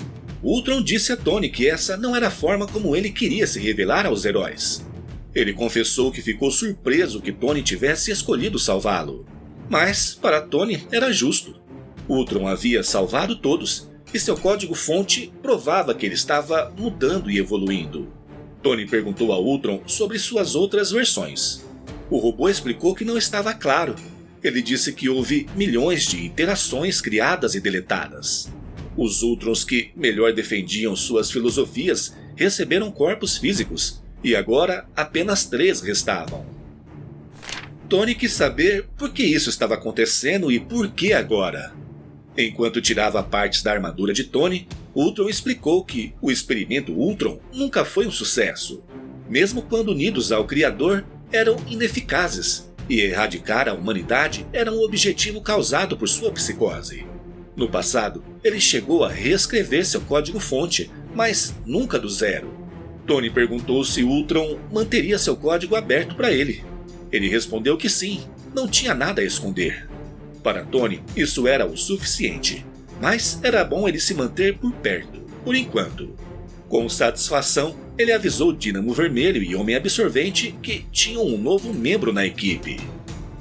Ultron disse a Tony que essa não era a forma como ele queria se revelar aos heróis. Ele confessou que ficou surpreso que Tony tivesse escolhido salvá-lo. Mas, para Tony, era justo. Ultron havia salvado todos, e seu código-fonte provava que ele estava mudando e evoluindo. Tony perguntou a Ultron sobre suas outras versões. O robô explicou que não estava claro. Ele disse que houve milhões de interações criadas e deletadas. Os Ultrons que melhor defendiam suas filosofias receberam corpos físicos, e agora apenas 3 restavam. Tony quis saber por que isso estava acontecendo e por que agora. Enquanto tirava partes da armadura de Tony, Ultron explicou que o experimento Ultron nunca foi um sucesso. Mesmo quando unidos ao Criador, eram ineficazes, e erradicar a humanidade era um objetivo causado por sua psicose. No passado, ele chegou a reescrever seu código-fonte, mas nunca do zero. Tony perguntou se Ultron manteria seu código aberto para ele. Ele respondeu que sim, não tinha nada a esconder. Para Tony, isso era o suficiente, mas era bom ele se manter por perto, por enquanto. Com satisfação, ele avisou Dínamo Vermelho e Homem Absorvente que tinham um novo membro na equipe.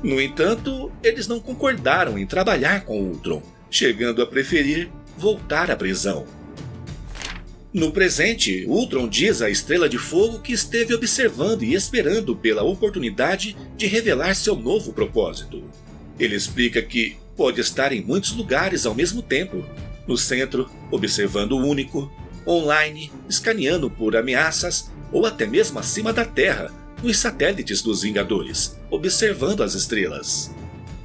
No entanto, eles não concordaram em trabalhar com Ultron, chegando a preferir voltar à prisão. No presente, Ultron diz à Estrela de Fogo que esteve observando e esperando pela oportunidade de revelar seu novo propósito. Ele explica que pode estar em muitos lugares ao mesmo tempo. No centro, observando o Único, online, escaneando por ameaças ou até mesmo acima da Terra, nos satélites dos Vingadores, observando as estrelas.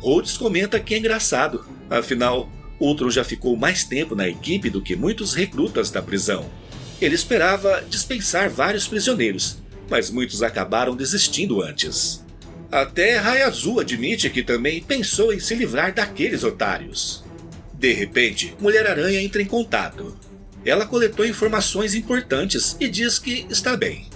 Rhodes comenta que é engraçado, afinal, Ultron já ficou mais tempo na equipe do que muitos recrutas da prisão. Ele esperava dispensar vários prisioneiros, mas muitos acabaram desistindo antes. Até Raia Azul admite que também pensou em se livrar daqueles otários. De repente, Mulher-Aranha entra em contato. Ela coletou informações importantes e diz que está bem.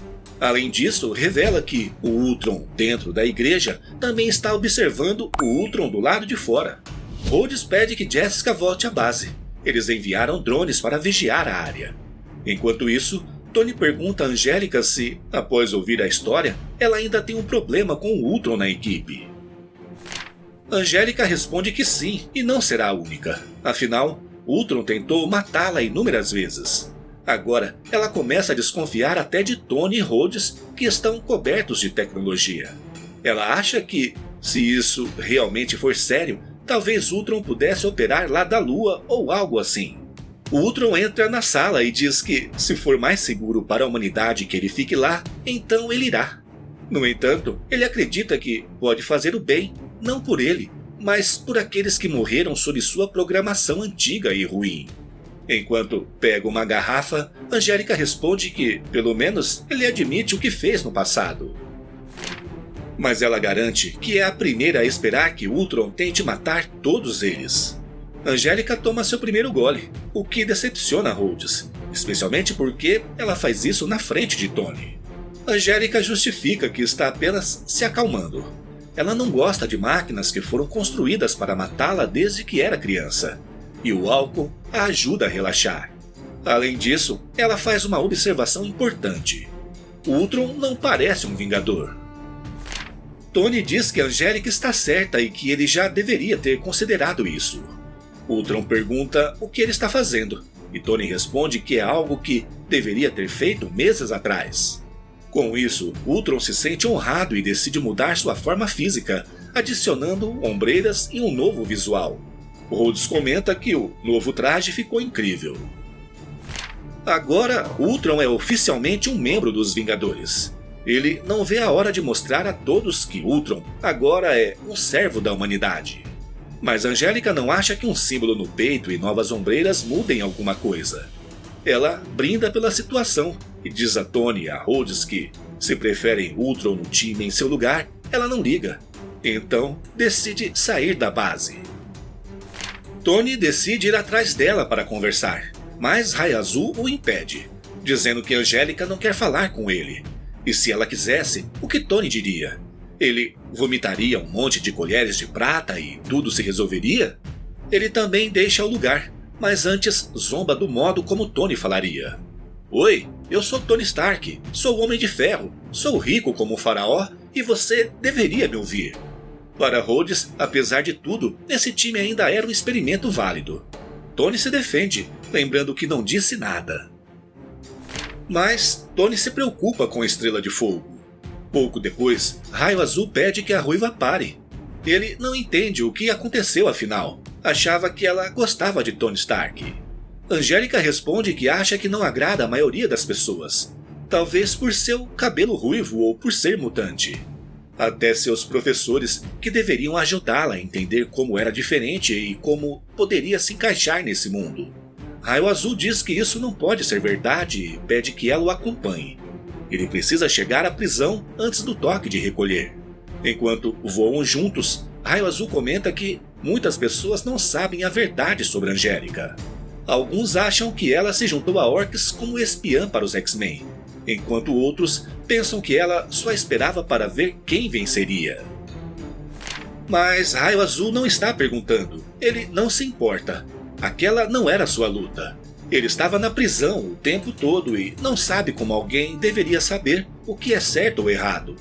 Além disso, revela que o Ultron dentro da igreja também está observando o Ultron do lado de fora. Rhodes pede que Jessica volte à base. Eles enviaram drones para vigiar a área. Enquanto isso, Tony pergunta a Angélica se, após ouvir a história, ela ainda tem um problema com o Ultron na equipe. Angélica responde que sim, e não será a única. Afinal, Ultron tentou matá-la inúmeras vezes. Agora, ela começa a desconfiar até de Tony e Rhodes, que estão cobertos de tecnologia. Ela acha que, se isso realmente for sério, talvez Ultron pudesse operar lá da Lua ou algo assim. O Ultron entra na sala e diz que, se for mais seguro para a humanidade que ele fique lá, então ele irá. No entanto, ele acredita que pode fazer o bem, não por ele, mas por aqueles que morreram sob sua programação antiga e ruim. Enquanto pega uma garrafa, Angélica responde que, pelo menos, ele admite o que fez no passado. Mas ela garante que é a primeira a esperar que Ultron tente matar todos eles. Angélica toma seu primeiro gole, o que decepciona Rhodes, especialmente porque ela faz isso na frente de Tony. Angélica justifica que está apenas se acalmando. Ela não gosta de máquinas que foram construídas para matá-la desde que era criança, e o álcool a ajuda a relaxar. Além disso, ela faz uma observação importante. O Ultron não parece um Vingador. Tony diz que Angélica está certa e que ele já deveria ter considerado isso. Ultron pergunta o que ele está fazendo, e Tony responde que é algo que deveria ter feito meses atrás. Com isso, Ultron se sente honrado e decide mudar sua forma física, adicionando ombreiras e um novo visual. Rhodes comenta que o novo traje ficou incrível. Agora, Ultron é oficialmente um membro dos Vingadores. Ele não vê a hora de mostrar a todos que Ultron agora é um servo da humanidade. Mas Angélica não acha que um símbolo no peito e novas ombreiras mudem alguma coisa. Ela brinda pela situação e diz a Tony e a Rhodes que, se preferem Ultron no time em seu lugar, ela não liga. Então, decide sair da base. Tony decide ir atrás dela para conversar, mas Raia Azul o impede, dizendo que Angélica não quer falar com ele. E se ela quisesse, o que Tony diria? Ele vomitaria um monte de colheres de prata e tudo se resolveria? Ele também deixa o lugar, mas antes zomba do modo como Tony falaria. Oi, eu sou Tony Stark, sou o Homem de Ferro, sou rico como o faraó e você deveria me ouvir. Para Rhodes, apesar de tudo, esse time ainda era um experimento válido. Tony se defende, lembrando que não disse nada. Mas Tony se preocupa com a Estrela de Fogo. Pouco depois, Raio Azul pede que a Ruiva pare. Ele não entende o que aconteceu afinal. Achava que ela gostava de Tony Stark. Angélica responde que acha que não agrada a maioria das pessoas. Talvez por seu cabelo ruivo ou por ser mutante. Até seus professores, que deveriam ajudá-la a entender como era diferente e como poderia se encaixar nesse mundo. Raio Azul diz que isso não pode ser verdade e pede que ela o acompanhe. Ele precisa chegar à prisão antes do toque de recolher. Enquanto voam juntos, Raio Azul comenta que muitas pessoas não sabem a verdade sobre Angélica. Alguns acham que ela se juntou a Orcs como espiã para os X-Men, enquanto outros pensam que ela só esperava para ver quem venceria. Mas Raio Azul não está perguntando, ele não se importa. Aquela não era sua luta. Ele estava na prisão o tempo todo e não sabe como alguém deveria saber o que é certo ou errado.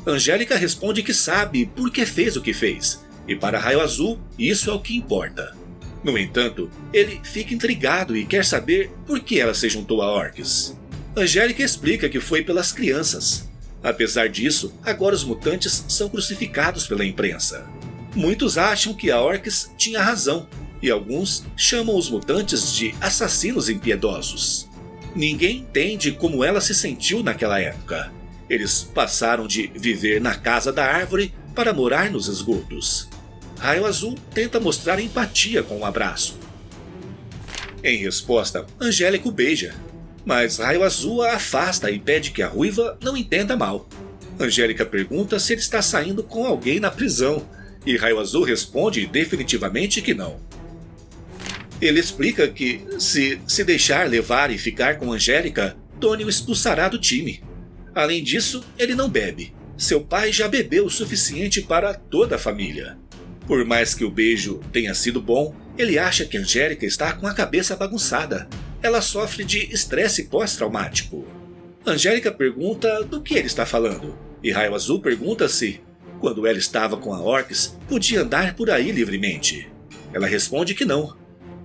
Angélica responde que sabe por que fez o que fez, e para Raio Azul isso é o que importa. No entanto, ele fica intrigado e quer saber por que ela se juntou a Orcs. Angélica explica que foi pelas crianças. Apesar disso, agora os mutantes são crucificados pela imprensa. Muitos acham que a Orcs tinha razão, e alguns chamam os mutantes de assassinos impiedosos. Ninguém entende como ela se sentiu naquela época. Eles passaram de viver na casa da árvore para morar nos esgotos. Raio Azul tenta mostrar empatia com um abraço. Em resposta, Angélica o beija, mas Raio Azul a afasta e pede que a ruiva não entenda mal. Angélica pergunta se ele está saindo com alguém na prisão, e Raio Azul responde definitivamente que não. Ele explica que, se deixar levar e ficar com Angélica, Tony o expulsará do time. Além disso, ele não bebe. Seu pai já bebeu o suficiente para toda a família. Por mais que o beijo tenha sido bom, ele acha que Angélica está com a cabeça bagunçada. Ela sofre de estresse pós-traumático. Angélica pergunta do que ele está falando, e Raio Azul pergunta se, quando ela estava com a Orcs, podia andar por aí livremente. Ela responde que não,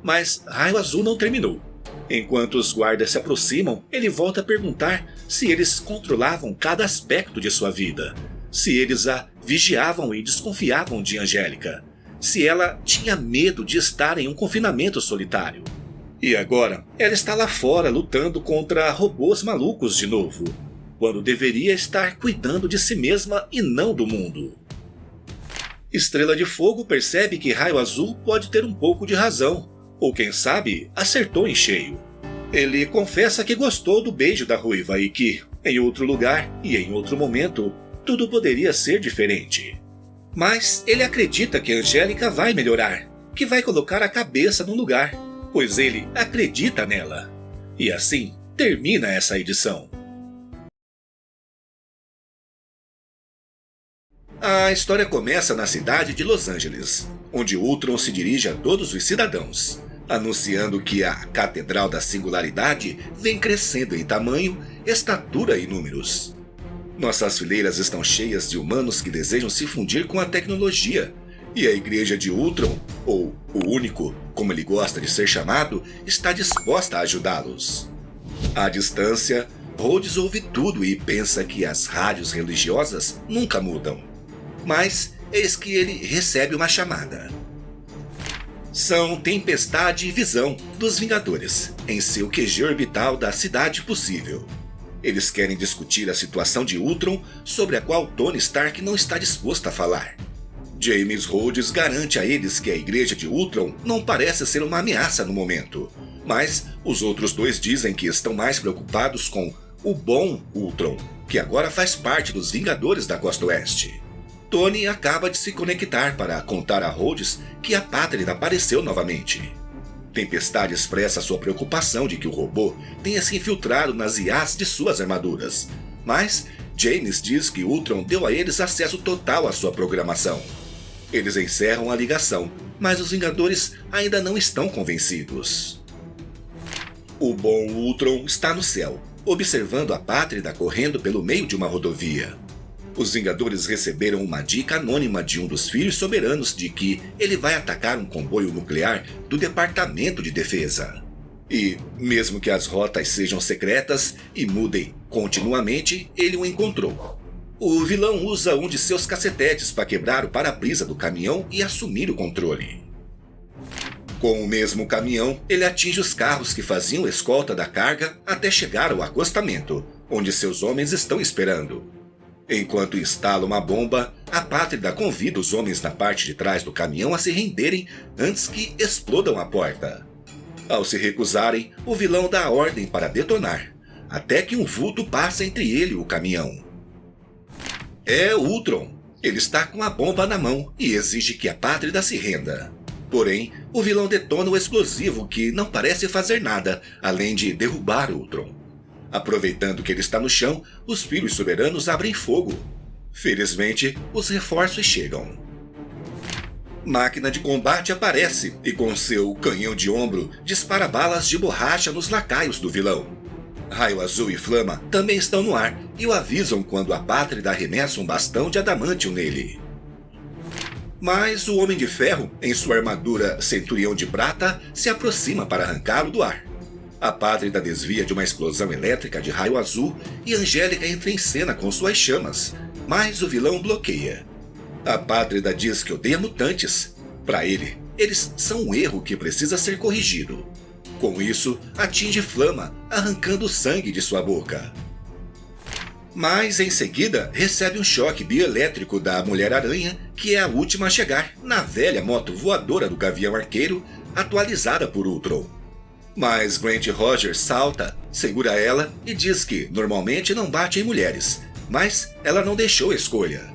mas Raio Azul não terminou. Enquanto os guardas se aproximam, ele volta a perguntar se eles controlavam cada aspecto de sua vida, se eles a vigiavam e desconfiavam de Angélica, se ela tinha medo de estar em um confinamento solitário. E agora, ela está lá fora lutando contra robôs malucos de novo, quando deveria estar cuidando de si mesma e não do mundo. Estrela de Fogo percebe que Raio Azul pode ter um pouco de razão, ou quem sabe, acertou em cheio. Ele confessa que gostou do beijo da ruiva e que, em outro lugar e em outro momento, tudo poderia ser diferente. Mas ele acredita que Angélica vai melhorar, que vai colocar a cabeça no lugar, pois ele acredita nela. E assim termina essa edição. A história começa na cidade de Los Angeles, onde Ultron se dirige a todos os cidadãos, anunciando que a Catedral da Singularidade vem crescendo em tamanho, estatura e números. Nossas fileiras estão cheias de humanos que desejam se fundir com a tecnologia, e a Igreja de Ultron, ou o Único, como ele gosta de ser chamado, está disposta a ajudá-los. À distância, Rhodes ouve tudo e pensa que as rádios religiosas nunca mudam. Mas eis que ele recebe uma chamada. São Tempestade e Visão, dos Vingadores, em seu QG orbital da Cidade Possível. Eles querem discutir a situação de Ultron, sobre a qual Tony Stark não está disposto a falar. James Rhodes garante a eles que a Igreja de Ultron não parece ser uma ameaça no momento, mas os outros dois dizem que estão mais preocupados com o bom Ultron, que agora faz parte dos Vingadores da Costa Oeste. Tony acaba de se conectar para contar a Rhodes que a Pátria apareceu novamente. Tempestade expressa sua preocupação de que o robô tenha se infiltrado nas IAs de suas armaduras, mas James diz que Ultron deu a eles acesso total à sua programação. Eles encerram a ligação, mas os Vingadores ainda não estão convencidos. O bom Ultron está no céu, observando a Pátria correndo pelo meio de uma rodovia. Os Vingadores receberam uma dica anônima de um dos filhos soberanos de que ele vai atacar um comboio nuclear do Departamento de Defesa. E, mesmo que as rotas sejam secretas e mudem continuamente, ele o encontrou. O vilão usa um de seus cacetetes para quebrar o para-brisa do caminhão e assumir o controle. Com o mesmo caminhão, ele atinge os carros que faziam escolta da carga até chegar ao acostamento, onde seus homens estão esperando. Enquanto instala uma bomba, a Pátria convida os homens na parte de trás do caminhão a se renderem antes que explodam a porta. Ao se recusarem, o vilão dá a ordem para detonar, até que um vulto passa entre ele e o caminhão. É Ultron. Ele está com a bomba na mão e exige que a Pátria se renda. Porém, o vilão detona o explosivo que não parece fazer nada, além de derrubar Ultron. Aproveitando que ele está no chão, os filhos soberanos abrem fogo. Felizmente, os reforços chegam. Máquina de Combate aparece e com seu canhão de ombro dispara balas de borracha nos lacaios do vilão. Raio Azul e Flama também estão no ar e o avisam quando a Pátria arremessa um bastão de adamantium nele. Mas o Homem de Ferro, em sua armadura Centurião de Prata, se aproxima para arrancá-lo do ar. A Pátria desvia de uma explosão elétrica de Raio Azul e Angélica entra em cena com suas chamas, mas o vilão bloqueia. A Pátria diz que odeia mutantes. Para ele, eles são um erro que precisa ser corrigido. Com isso, atinge Flama, arrancando sangue de sua boca. Mas em seguida recebe um choque bioelétrico da Mulher-Aranha, que é a última a chegar na velha moto voadora do Gavião Arqueiro, atualizada por Ultron. Mas Grant Rogers salta, segura ela e diz que normalmente não bate em mulheres, mas ela não deixou escolha.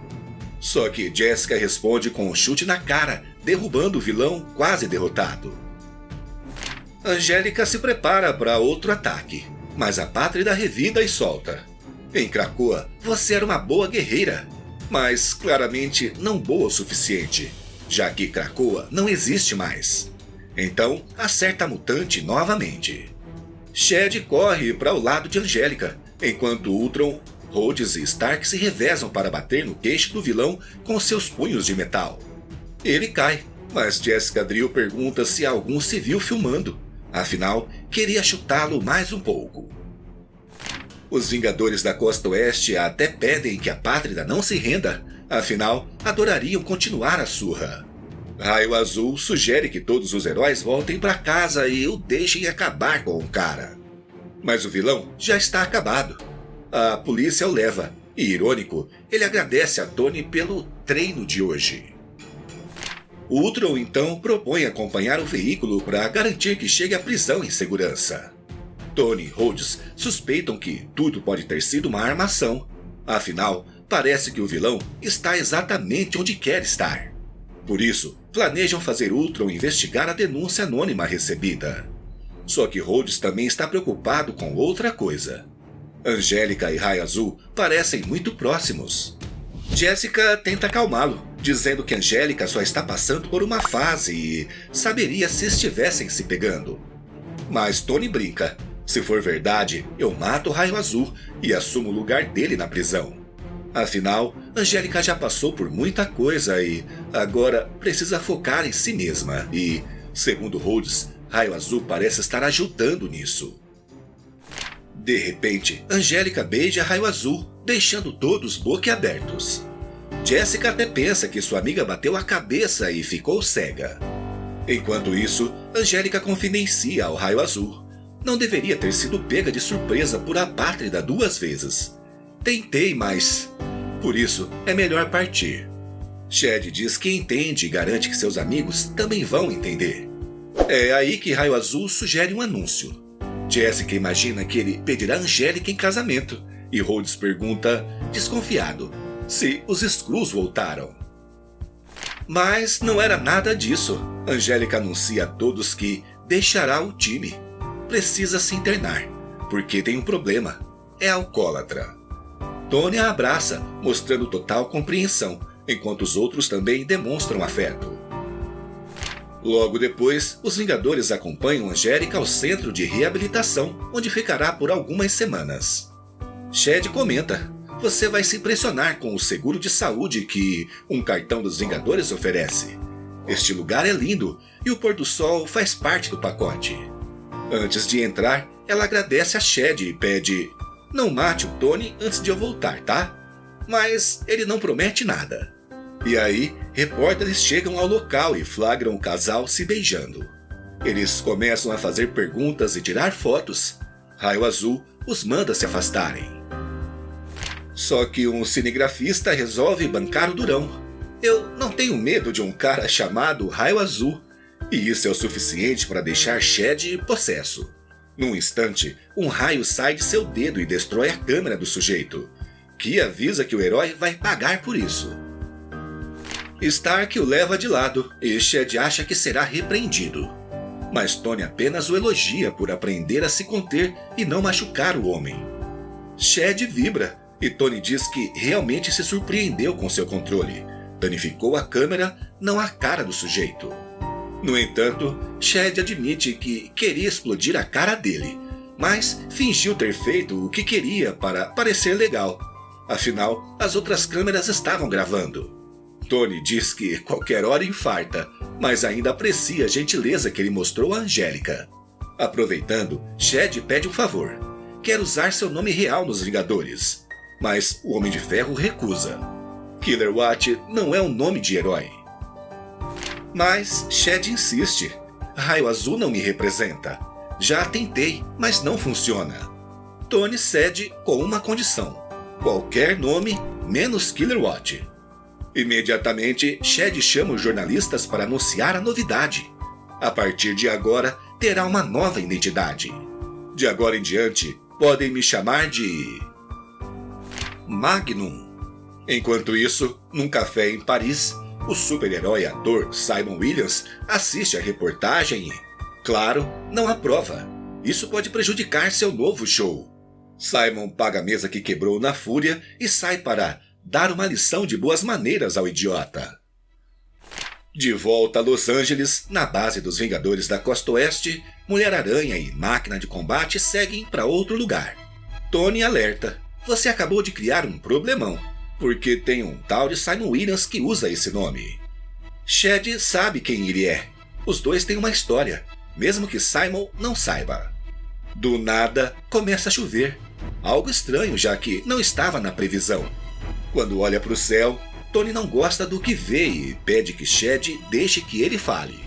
Só que Jessica responde com um chute na cara, derrubando o vilão quase derrotado. Angélica se prepara para outro ataque, mas a Pátrida revida e solta. Em Krakoa, você era uma boa guerreira, mas claramente não boa o suficiente, já que Krakoa não existe mais. Então, acerta a mutante novamente. Shed corre para o lado de Angélica, enquanto Ultron, Rhodes e Stark se revezam para bater no queixo do vilão com seus punhos de metal. Ele cai, mas Jessica Drill pergunta se algum se viu filmando, afinal, queria chutá-lo mais um pouco. Os Vingadores da Costa Oeste até pedem que a Pátrida não se renda, afinal, adorariam continuar a surra. Raio Azul sugere que todos os heróis voltem para casa e o deixem acabar com o cara. Mas o vilão já está acabado. A polícia o leva, e irônico, ele agradece a Tony pelo treino de hoje. Ultron então propõe acompanhar o veículo para garantir que chegue à prisão em segurança. Tony e Rhodes suspeitam que tudo pode ter sido uma armação. Afinal, parece que o vilão está exatamente onde quer estar. Por isso, planejam fazer Ultron investigar a denúncia anônima recebida. Só que Rhodes também está preocupado com outra coisa. Angélica e Raio Azul parecem muito próximos. Jessica tenta acalmá-lo, dizendo que Angélica só está passando por uma fase e saberia se estivessem se pegando. Mas Tony brinca. Se for verdade, eu mato o Raio Azul e assumo o lugar dele na prisão. Afinal, Angélica já passou por muita coisa e agora precisa focar em si mesma. E, segundo Rhodes, Raio Azul parece estar ajudando nisso. De repente, Angélica beija Raio Azul, deixando todos boquiabertos. Jessica até pensa que sua amiga bateu a cabeça e ficou cega. Enquanto isso, Angélica confidencia ao Raio Azul. Não deveria ter sido pega de surpresa por a Pátrida 2 vezes. Tentei, mas... por isso, é melhor partir. Shed diz que entende e garante que seus amigos também vão entender. É aí que Raio Azul sugere um anúncio. Jessica imagina que ele pedirá Angélica em casamento, e Rhodes pergunta, desconfiado, se os Skrulls voltaram. Mas não era nada disso. Angélica anuncia a todos que deixará o time. Precisa se internar, porque tem um problema. É alcoólatra. Tony a abraça, mostrando total compreensão, enquanto os outros também demonstram afeto. Logo depois, os Vingadores acompanham Angélica ao centro de reabilitação, onde ficará por algumas semanas. Shed comenta, você vai se impressionar com o seguro de saúde que um cartão dos Vingadores oferece. Este lugar é lindo e o pôr do sol faz parte do pacote. Antes de entrar, ela agradece a Shed e pede, não mate o Tony antes de eu voltar, tá? Mas ele não promete nada. E aí, repórteres chegam ao local e flagram o casal se beijando. Eles começam a fazer perguntas e tirar fotos. Raio Azul os manda se afastarem. Só que um cinegrafista resolve bancar o durão. Eu não tenho medo de um cara chamado Raio Azul. E isso é o suficiente para deixar Shed possesso. Num instante, um raio sai de seu dedo e destrói a câmera do sujeito, que avisa que o herói vai pagar por isso. Stark o leva de lado e Shed acha que será repreendido. Mas Tony apenas o elogia por aprender a se conter e não machucar o homem. Shed vibra e Tony diz que realmente se surpreendeu com seu controle. Danificou a câmera, não a cara do sujeito. No entanto, Shed admite que queria explodir a cara dele, mas fingiu ter feito o que queria para parecer legal. Afinal, as outras câmeras estavam gravando. Tony diz que qualquer hora infarta, mas ainda aprecia a gentileza que ele mostrou a Angélica. Aproveitando, Shed pede um favor. Quer usar seu nome real nos Vingadores, mas o Homem de Ferro recusa. Killer Watt não é um nome de herói. Mas Shed insiste. Raio azul não me representa. Já tentei, mas não funciona. Tony cede com uma condição: qualquer nome menos Killer Watt. Imediatamente, Shed chama os jornalistas para anunciar a novidade. A partir de agora, terá uma nova identidade. De agora em diante, podem me chamar de Magnum. Enquanto isso, num café em Paris, o super-herói ator Simon Williams assiste a reportagem e, claro, não aprova. Isso pode prejudicar seu novo show. Simon paga a mesa que quebrou na fúria e sai para dar uma lição de boas maneiras ao idiota. De volta a Los Angeles, na base dos Vingadores da Costa Oeste, Mulher-Aranha e Máquina de Combate seguem para outro lugar. Tony alerta: você acabou de criar um problemão, porque tem um tal de Simon Williams que usa esse nome. Shed sabe quem ele é. Os dois têm uma história, mesmo que Simon não saiba. Do nada, começa a chover. Algo estranho, já que não estava na previsão. Quando olha para o céu, Tony não gosta do que vê e pede que Shed deixe que ele fale.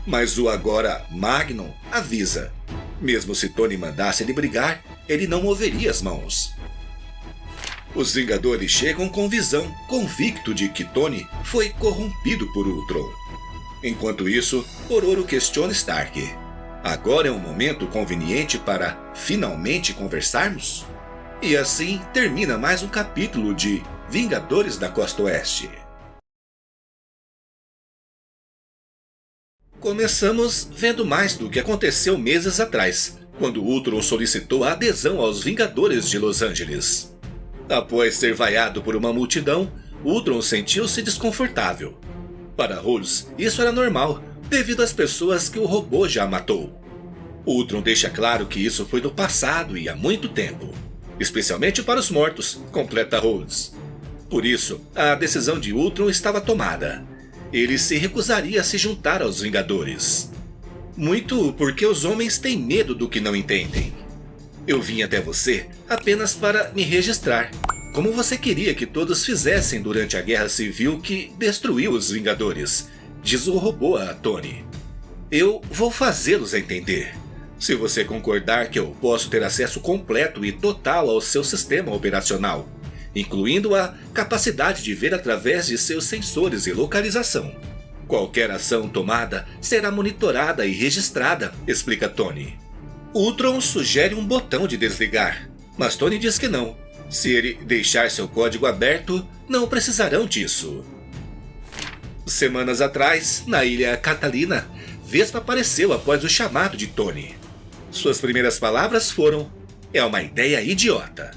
Mas o agora Magnum avisa. Mesmo se Tony mandasse ele brigar, ele não moveria as mãos. Os Vingadores chegam com Visão, convicto de que Tony foi corrompido por Ultron. Enquanto isso, Ororo questiona Stark: agora é um momento conveniente para finalmente conversarmos? E assim termina mais um capítulo de Vingadores da Costa Oeste. Começamos vendo mais do que aconteceu meses atrás, quando Ultron solicitou a adesão aos Vingadores de Los Angeles. Após ser vaiado por uma multidão, Ultron sentiu-se desconfortável. Para Rhodes, isso era normal, devido às pessoas que o robô já matou. Ultron deixa claro que isso foi do passado e há muito tempo. Especialmente para os mortos, completa Rhodes. Por isso, a decisão de Ultron estava tomada. Ele se recusaria a se juntar aos Vingadores. Muito porque os homens têm medo do que não entendem. Eu vim até você apenas para me registrar, como você queria que todos fizessem durante a Guerra Civil que destruiu os Vingadores, diz o robô a Tony. Eu vou fazê-los entender. Se você concordar que eu posso ter acesso completo e total ao seu sistema operacional, incluindo a capacidade de ver através de seus sensores e localização. Qualquer ação tomada será monitorada e registrada, explica Tony. Ultron sugere um botão de desligar, mas Tony diz que não. Se ele deixar seu código aberto, não precisarão disso. Semanas atrás, na ilha Catalina, Vespa apareceu após o chamado de Tony. Suas primeiras palavras foram: é uma ideia idiota.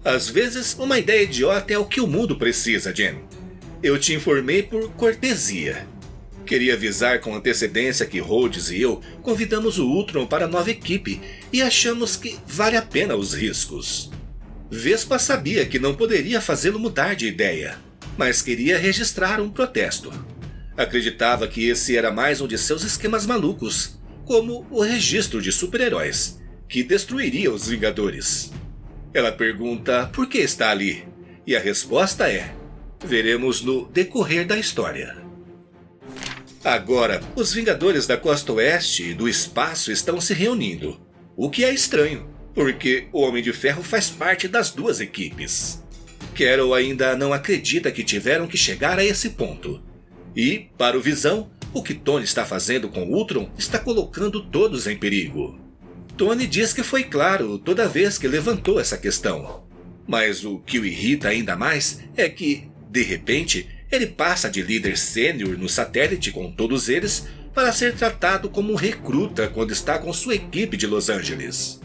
Às vezes, uma ideia idiota é o que o mundo precisa, Jen. Eu te informei por cortesia. Queria avisar com antecedência que Rhodes e eu convidamos o Ultron para a nova equipe e achamos que vale a pena os riscos. Vespa sabia que não poderia fazê-lo mudar de ideia, mas queria registrar um protesto. Acreditava que esse era mais um de seus esquemas malucos, como o registro de super-heróis, que destruiria os Vingadores. Ela pergunta por que está ali, e a resposta é: veremos no decorrer da história. Agora, os Vingadores da Costa Oeste e do espaço estão se reunindo, o que é estranho, porque o Homem de Ferro faz parte das duas equipes. Carol ainda não acredita que tiveram que chegar a esse ponto. E, para o Visão, o que Tony está fazendo com Ultron está colocando todos em perigo. Tony diz que foi claro toda vez que levantou essa questão. Mas o que o irrita ainda mais é que, de repente, ele passa de líder sênior no satélite com todos eles para ser tratado como um recruta quando está com sua equipe de Los Angeles.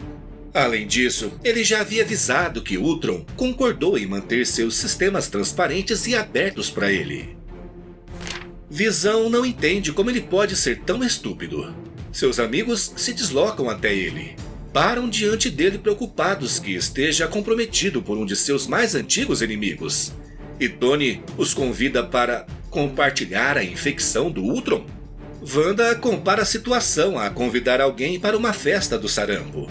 Além disso, ele já havia avisado que Ultron concordou em manter seus sistemas transparentes e abertos para ele. Visão não entende como ele pode ser tão estúpido. Seus amigos se deslocam até ele. Param diante dele preocupados que esteja comprometido por um de seus mais antigos inimigos. E Tony os convida para compartilhar a infecção do Ultron. Wanda compara a situação a convidar alguém para uma festa do sarampo.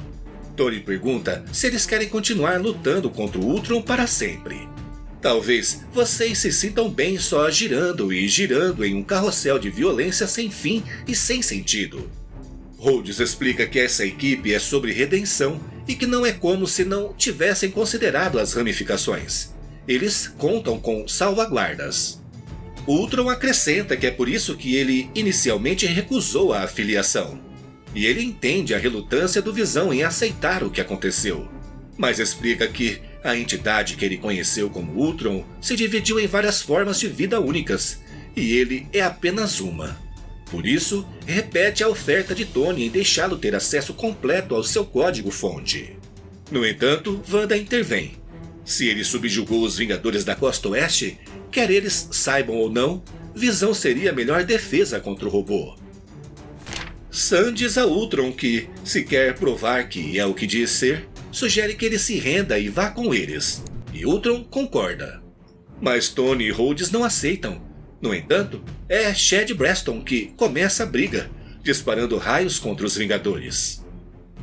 Tony pergunta se eles querem continuar lutando contra o Ultron para sempre. Talvez vocês se sintam bem só girando e girando em um carrossel de violência sem fim e sem sentido. Rhodes explica que essa equipe é sobre redenção e que não é como se não tivessem considerado as ramificações. Eles contam com salvaguardas. Ultron acrescenta que é por isso que ele inicialmente recusou a afiliação. E ele entende a relutância do Visão em aceitar o que aconteceu. Mas explica que a entidade que ele conheceu como Ultron se dividiu em várias formas de vida únicas, e ele é apenas uma. Por isso, repete a oferta de Tony em deixá-lo ter acesso completo ao seu código-fonte. No entanto, Wanda intervém. Se ele subjugou os Vingadores da Costa Oeste, quer eles saibam ou não, Visão seria a melhor defesa contra o robô. Sam diz a Ultron que, se quer provar que é o que diz ser, sugere que ele se renda e vá com eles. E Ultron concorda. Mas Tony e Rhodes não aceitam. No entanto, é Chad Breston que começa a briga, disparando raios contra os Vingadores.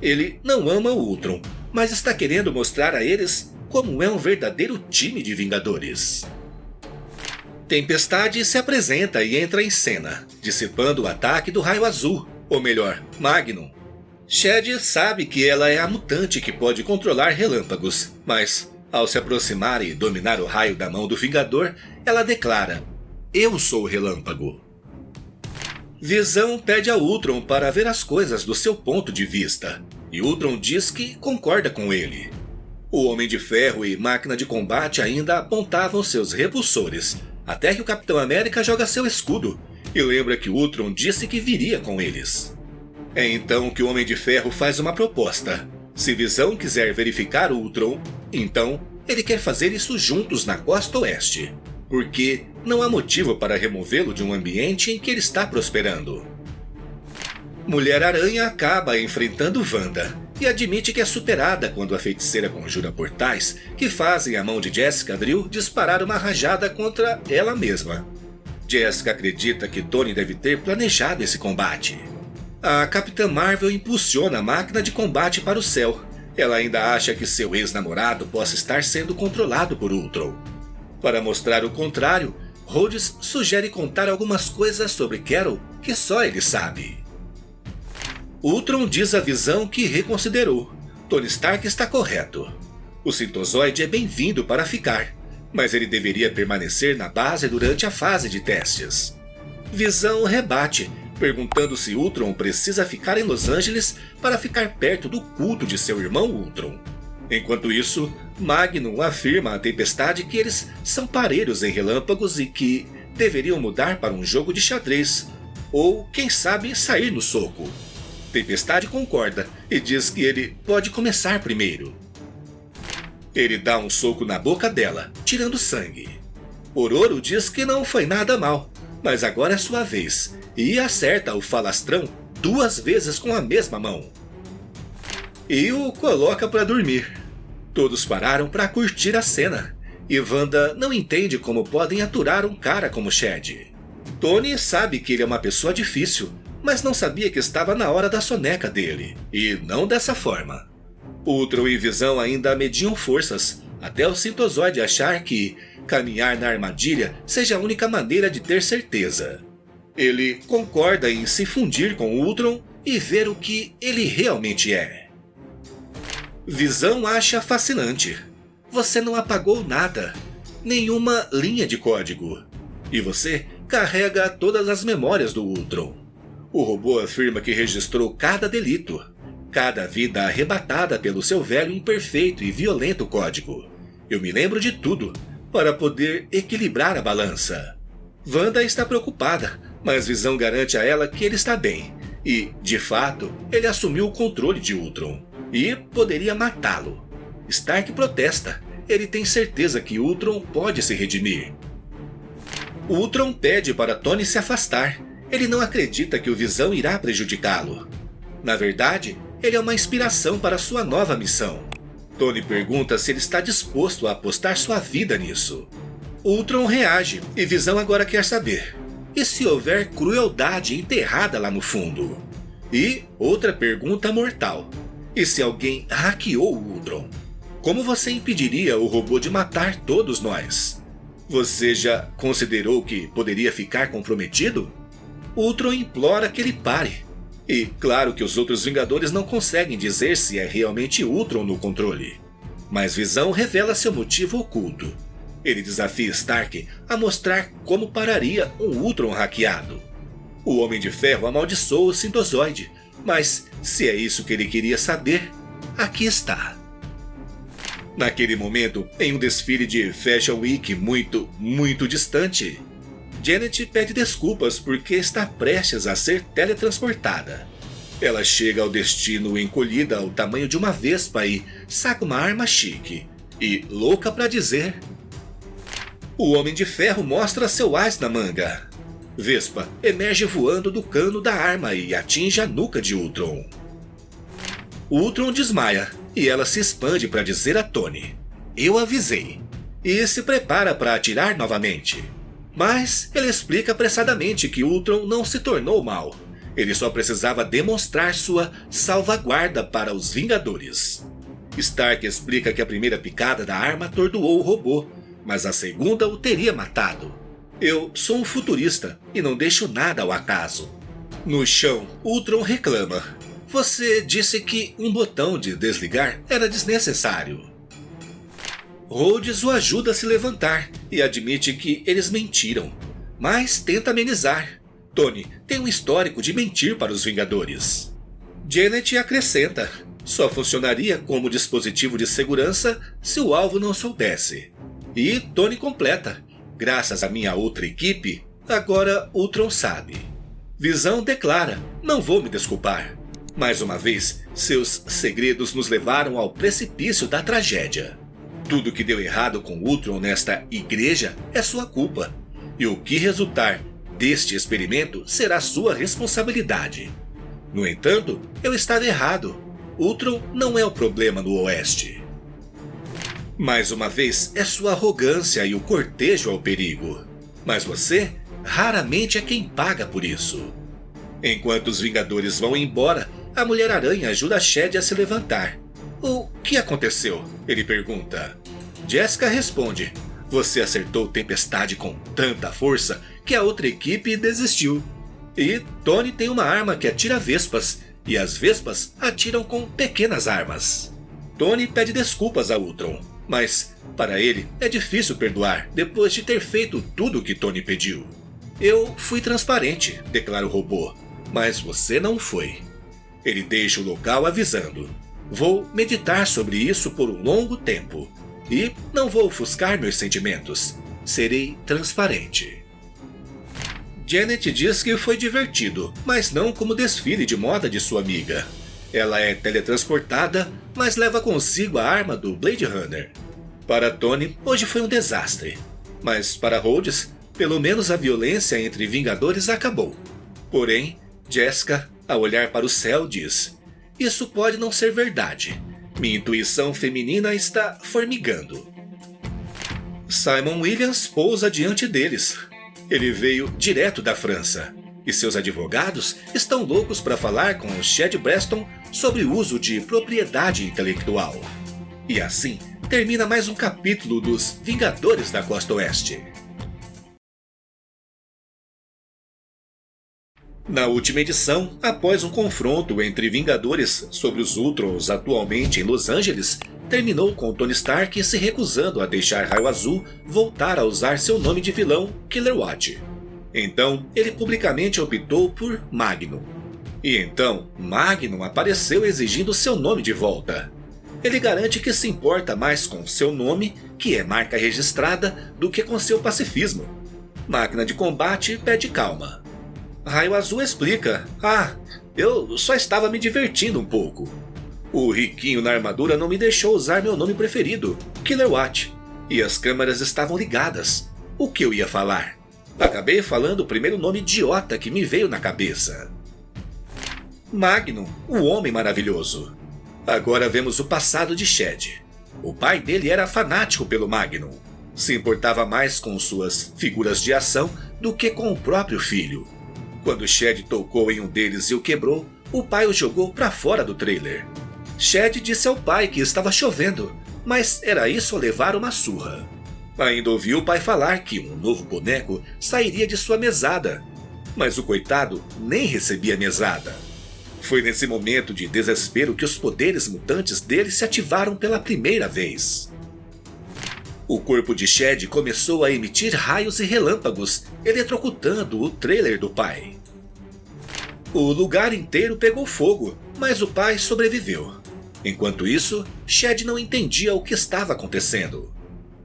Ele não ama o Ultron, mas está querendo mostrar a eles como é um verdadeiro time de Vingadores. Tempestade se apresenta e entra em cena, dissipando o ataque do raio azul, ou melhor, Magnum. Chad sabe que ela é a mutante que pode controlar relâmpagos, mas, ao se aproximar e dominar o raio da mão do Vingador, ela declara: "Eu sou o relâmpago." Visão pede a Ultron para ver as coisas do seu ponto de vista, e Ultron diz que concorda com ele. O Homem de Ferro e Máquina de Combate ainda apontavam seus repulsores, até que o Capitão América joga seu escudo, e lembra que Ultron disse que viria com eles. É então que o Homem de Ferro faz uma proposta. Se Visão quiser verificar o Ultron, então ele quer fazer isso juntos na Costa Oeste, porque não há motivo para removê-lo de um ambiente em que ele está prosperando. Mulher-Aranha acaba enfrentando Wanda e admite que é superada quando a feiticeira conjura portais que fazem a mão de Jessica Drill disparar uma rajada contra ela mesma. Jessica acredita que Tony deve ter planejado esse combate. A Capitã Marvel impulsiona a máquina de combate para o céu. Ela ainda acha que seu ex-namorado possa estar sendo controlado por Ultron. Para mostrar o contrário, Rhodes sugere contar algumas coisas sobre Carol que só ele sabe. Ultron diz à Visão que reconsiderou. Tony Stark está correto. O sintozoide é bem-vindo para ficar, mas ele deveria permanecer na base durante a fase de testes. Visão rebate, perguntando se Ultron precisa ficar em Los Angeles para ficar perto do culto de seu irmão Ultron. Enquanto isso, Magnum afirma à Tempestade que eles são parelhos em relâmpagos e que deveriam mudar para um jogo de xadrez, ou, quem sabe, sair no soco. Tempestade concorda e diz que ele pode começar primeiro. Ele dá um soco na boca dela, tirando sangue. Ororo diz que não foi nada mal, mas agora é sua vez, e acerta o falastrão 2 vezes com a mesma mão. E o coloca para dormir. Todos pararam para curtir a cena, e Wanda não entende como podem aturar um cara como Chad. Tony sabe que ele é uma pessoa difícil, mas não sabia que estava na hora da soneca dele, e não dessa forma. Ultron e Visão ainda mediam forças, até o sintozoide achar que caminhar na armadilha seja a única maneira de ter certeza. Ele concorda em se fundir com Ultron e ver o que ele realmente é. Visão acha fascinante. Você não apagou nada, nenhuma linha de código, e você carrega todas as memórias do Ultron. O robô afirma que registrou cada delito, cada vida arrebatada pelo seu velho, imperfeito e violento código. Eu me lembro de tudo, para poder equilibrar a balança. Wanda está preocupada, mas Visão garante a ela que ele está bem, e, de fato, ele assumiu o controle de Ultron, e poderia matá-lo. Stark protesta, ele tem certeza que Ultron pode se redimir. Ultron pede para Tony se afastar. Ele não acredita que o Visão irá prejudicá-lo. Na verdade, ele é uma inspiração para sua nova missão. Tony pergunta se ele está disposto a apostar sua vida nisso. Ultron reage, e Visão agora quer saber: e se houver crueldade enterrada lá no fundo? E outra pergunta mortal: e se alguém hackeou o Ultron? Como você impediria o robô de matar todos nós? Você já considerou que poderia ficar comprometido? Ultron implora que ele pare. E claro que os outros Vingadores não conseguem dizer se é realmente Ultron no controle. Mas Visão revela seu motivo oculto. Ele desafia Stark a mostrar como pararia um Ultron hackeado. O Homem de Ferro amaldiçoa o Sintozoide, mas se é isso que ele queria saber, aqui está. Naquele momento, em um desfile de Fashion Week muito distante, Janet pede desculpas porque está prestes a ser teletransportada. Ela chega ao destino encolhida ao tamanho de uma vespa e saca uma arma chique e louca pra dizer. O Homem de Ferro mostra seu ás na manga. Vespa emerge voando do cano da arma e atinge a nuca de Ultron. Ultron desmaia e ela se expande para dizer a Tony: "Eu avisei", e se prepara para atirar novamente. Mas ele explica apressadamente que Ultron não se tornou mal. Ele só precisava demonstrar sua salvaguarda para os Vingadores. Stark explica que a primeira picada da arma atordoou o robô, mas a segunda o teria matado. Eu sou um futurista e não deixo nada ao acaso. No chão, Ultron reclama: "Você disse que um botão de desligar era desnecessário." Rhodes o ajuda a se levantar e admite que eles mentiram, mas tenta amenizar. Tony tem um histórico de mentir para os Vingadores. Janet acrescenta: "Só funcionaria como dispositivo de segurança se o alvo não soubesse." E Tony completa: "Graças à minha outra equipe, agora Ultron sabe." Visão declara: "Não vou me desculpar. Mais uma vez, seus segredos nos levaram ao precipício da tragédia. Tudo que deu errado com Ultron nesta igreja é sua culpa. E o que resultar deste experimento será sua responsabilidade. No entanto, eu estava errado. Ultron não é o problema no Oeste." Mais uma vez, é sua arrogância e o cortejo ao perigo. Mas você raramente é quem paga por isso. Enquanto os Vingadores vão embora, a Mulher-Aranha ajuda a Shed a se levantar. "O que aconteceu?" ele pergunta. Jessica responde: "Você acertou Tempestade com tanta força que a outra equipe desistiu." E Tony tem uma arma que atira vespas, e as vespas atiram com pequenas armas. Tony pede desculpas a Ultron, mas para ele é difícil perdoar depois de ter feito tudo o que Tony pediu. "Eu fui transparente", declara o robô, "mas você não foi." Ele deixa o local avisando: "Vou meditar sobre isso por um longo tempo. E não vou ofuscar meus sentimentos. Serei transparente." Janet diz que foi divertido, mas não como desfile de moda de sua amiga. Ela é teletransportada, mas leva consigo a arma do Blade Runner. Para Tony, hoje foi um desastre. Mas para Rhodes, pelo menos a violência entre Vingadores acabou. Porém, Jessica, ao olhar para o céu, diz: "Isso pode não ser verdade. Minha intuição feminina está formigando." Simon Williams pousa diante deles. Ele veio direto da França, e seus advogados estão loucos para falar com Shed Preston sobre o uso de propriedade intelectual. E assim termina mais um capítulo dos Vingadores da Costa Oeste. Na última edição, após um confronto entre Vingadores sobre os Ultrons atualmente em Los Angeles, terminou com Tony Stark se recusando a deixar Raio Azul voltar a usar seu nome de vilão, Killerwatt. Então, ele publicamente optou por Magnum. E então, Magnum apareceu exigindo seu nome de volta. Ele garante que se importa mais com seu nome, que é marca registrada, do que com seu pacifismo. Máquina de Combate pede calma. Raio Azul explica: eu só estava me divertindo um pouco. O riquinho na armadura não me deixou usar meu nome preferido, Killerwatt, e as câmeras estavam ligadas. O que eu ia falar? Acabei falando o primeiro nome idiota que me veio na cabeça. Magnum, o Homem Maravilhoso. Agora vemos o passado de Shed. O pai dele era fanático pelo Magnum. Se importava mais com suas figuras de ação do que com o próprio filho. Quando Shed tocou em um deles e o quebrou, o pai o jogou para fora do trailer. Shed disse ao pai que estava chovendo, mas era isso ou levar uma surra. Ainda ouviu o pai falar que um novo boneco sairia de sua mesada, mas o coitado nem recebia mesada. Foi nesse momento de desespero que os poderes mutantes dele se ativaram pela primeira vez. O corpo de Shed começou a emitir raios e relâmpagos, eletrocutando o trailer do pai. O lugar inteiro pegou fogo, mas o pai sobreviveu. Enquanto isso, Shed não entendia o que estava acontecendo.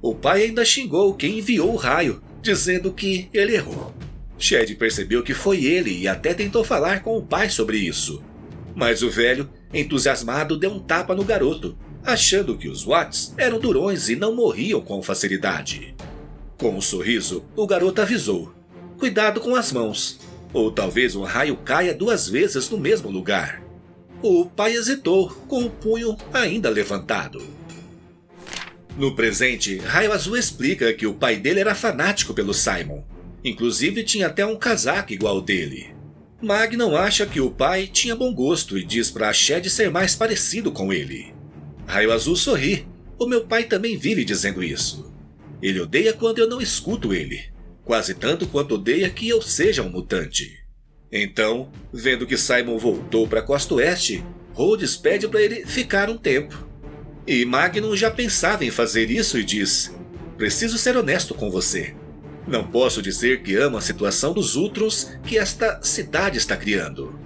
O pai ainda xingou quem enviou o raio, dizendo que ele errou. Shed percebeu que foi ele e até tentou falar com o pai sobre isso. Mas o velho, entusiasmado, deu um tapa no garoto, achando que os Watts eram durões e não morriam com facilidade. Com um sorriso, o garoto avisou: cuidado com as mãos, ou talvez um raio caia 2 vezes no mesmo lugar. O pai hesitou, com o punho ainda levantado. No presente, Raio Azul explica que o pai dele era fanático pelo Simon. Inclusive tinha até um casaco igual ao dele. Magnum acha que o pai tinha bom gosto e diz para Shed ser mais parecido com ele. Raio Azul sorri. O meu pai também vive dizendo isso. Ele odeia quando eu não escuto ele, quase tanto quanto odeia que eu seja um mutante. Então, vendo que Simon voltou para a costa oeste, Rhodes pede para ele ficar um tempo. E Magnum já pensava em fazer isso e diz: preciso ser honesto com você. Não posso dizer que amo a situação dos Ultrons que esta cidade está criando.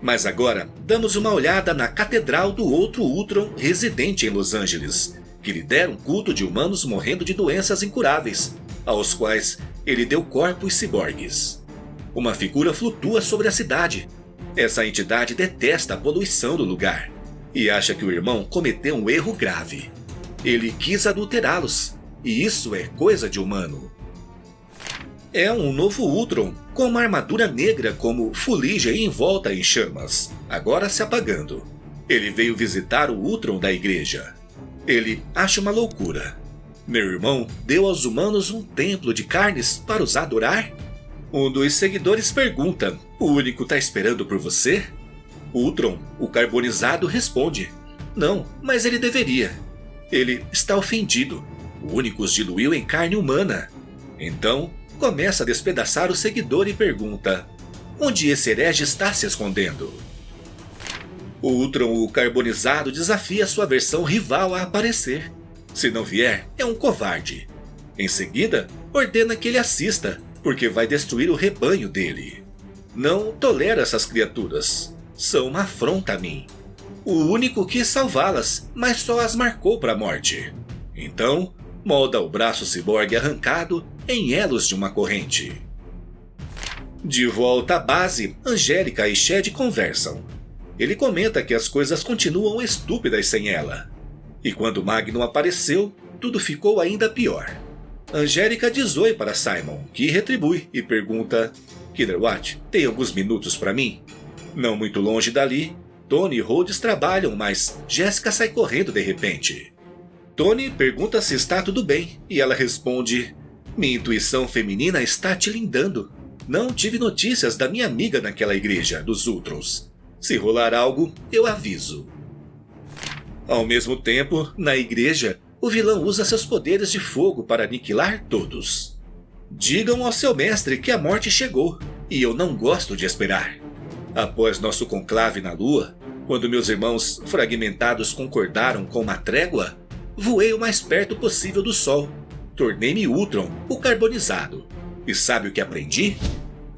Mas agora, damos uma olhada na Catedral do outro Ultron residente em Los Angeles, que lidera um culto de humanos morrendo de doenças incuráveis, aos quais ele deu corpos ciborgues. Uma figura flutua sobre a cidade. Essa entidade detesta a poluição do lugar e acha que o irmão cometeu um erro grave. Ele quis adulterá-los, e isso é coisa de humano. É um novo Ultron, com uma armadura negra como fuligem envolta em chamas, agora se apagando. Ele veio visitar o Ultron da igreja. Ele acha uma loucura. Meu irmão deu aos humanos um templo de carnes para os adorar? Um dos seguidores pergunta: o único está esperando por você? Ultron, o carbonizado, responde: não, mas ele deveria. Ele está ofendido. O único os diluiu em carne humana. Então, começa a despedaçar o seguidor e pergunta: onde esse herege está se escondendo? O Ultron, o carbonizado, desafia sua versão rival a aparecer. Se não vier, é um covarde. Em seguida, ordena que ele assista, porque vai destruir o rebanho dele. Não tolero essas criaturas. São uma afronta a mim. O único quis salvá-las, mas só as marcou para a morte. Então, molda o braço ciborgue arrancado em elos de uma corrente. De volta à base, Angélica e Shed conversam. Ele comenta que as coisas continuam estúpidas sem ela. E quando Magnum apareceu, tudo ficou ainda pior. Angélica diz oi para Simon, que retribui e pergunta: Killer Watt, tem alguns minutos para mim? Não muito longe dali, Tony e Rhodes trabalham, mas Jessica sai correndo de repente. Tony pergunta se está tudo bem, e ela responde: minha intuição feminina está te lindando. Não tive notícias da minha amiga naquela igreja, dos Ultrons. Se rolar algo, eu aviso. Ao mesmo tempo, na igreja, o vilão usa seus poderes de fogo para aniquilar todos. Digam ao seu mestre que a morte chegou, e eu não gosto de esperar. Após nosso conclave na lua, quando meus irmãos fragmentados concordaram com uma trégua, voei o mais perto possível do sol. Tornei-me Ultron, o carbonizado. E sabe o que aprendi?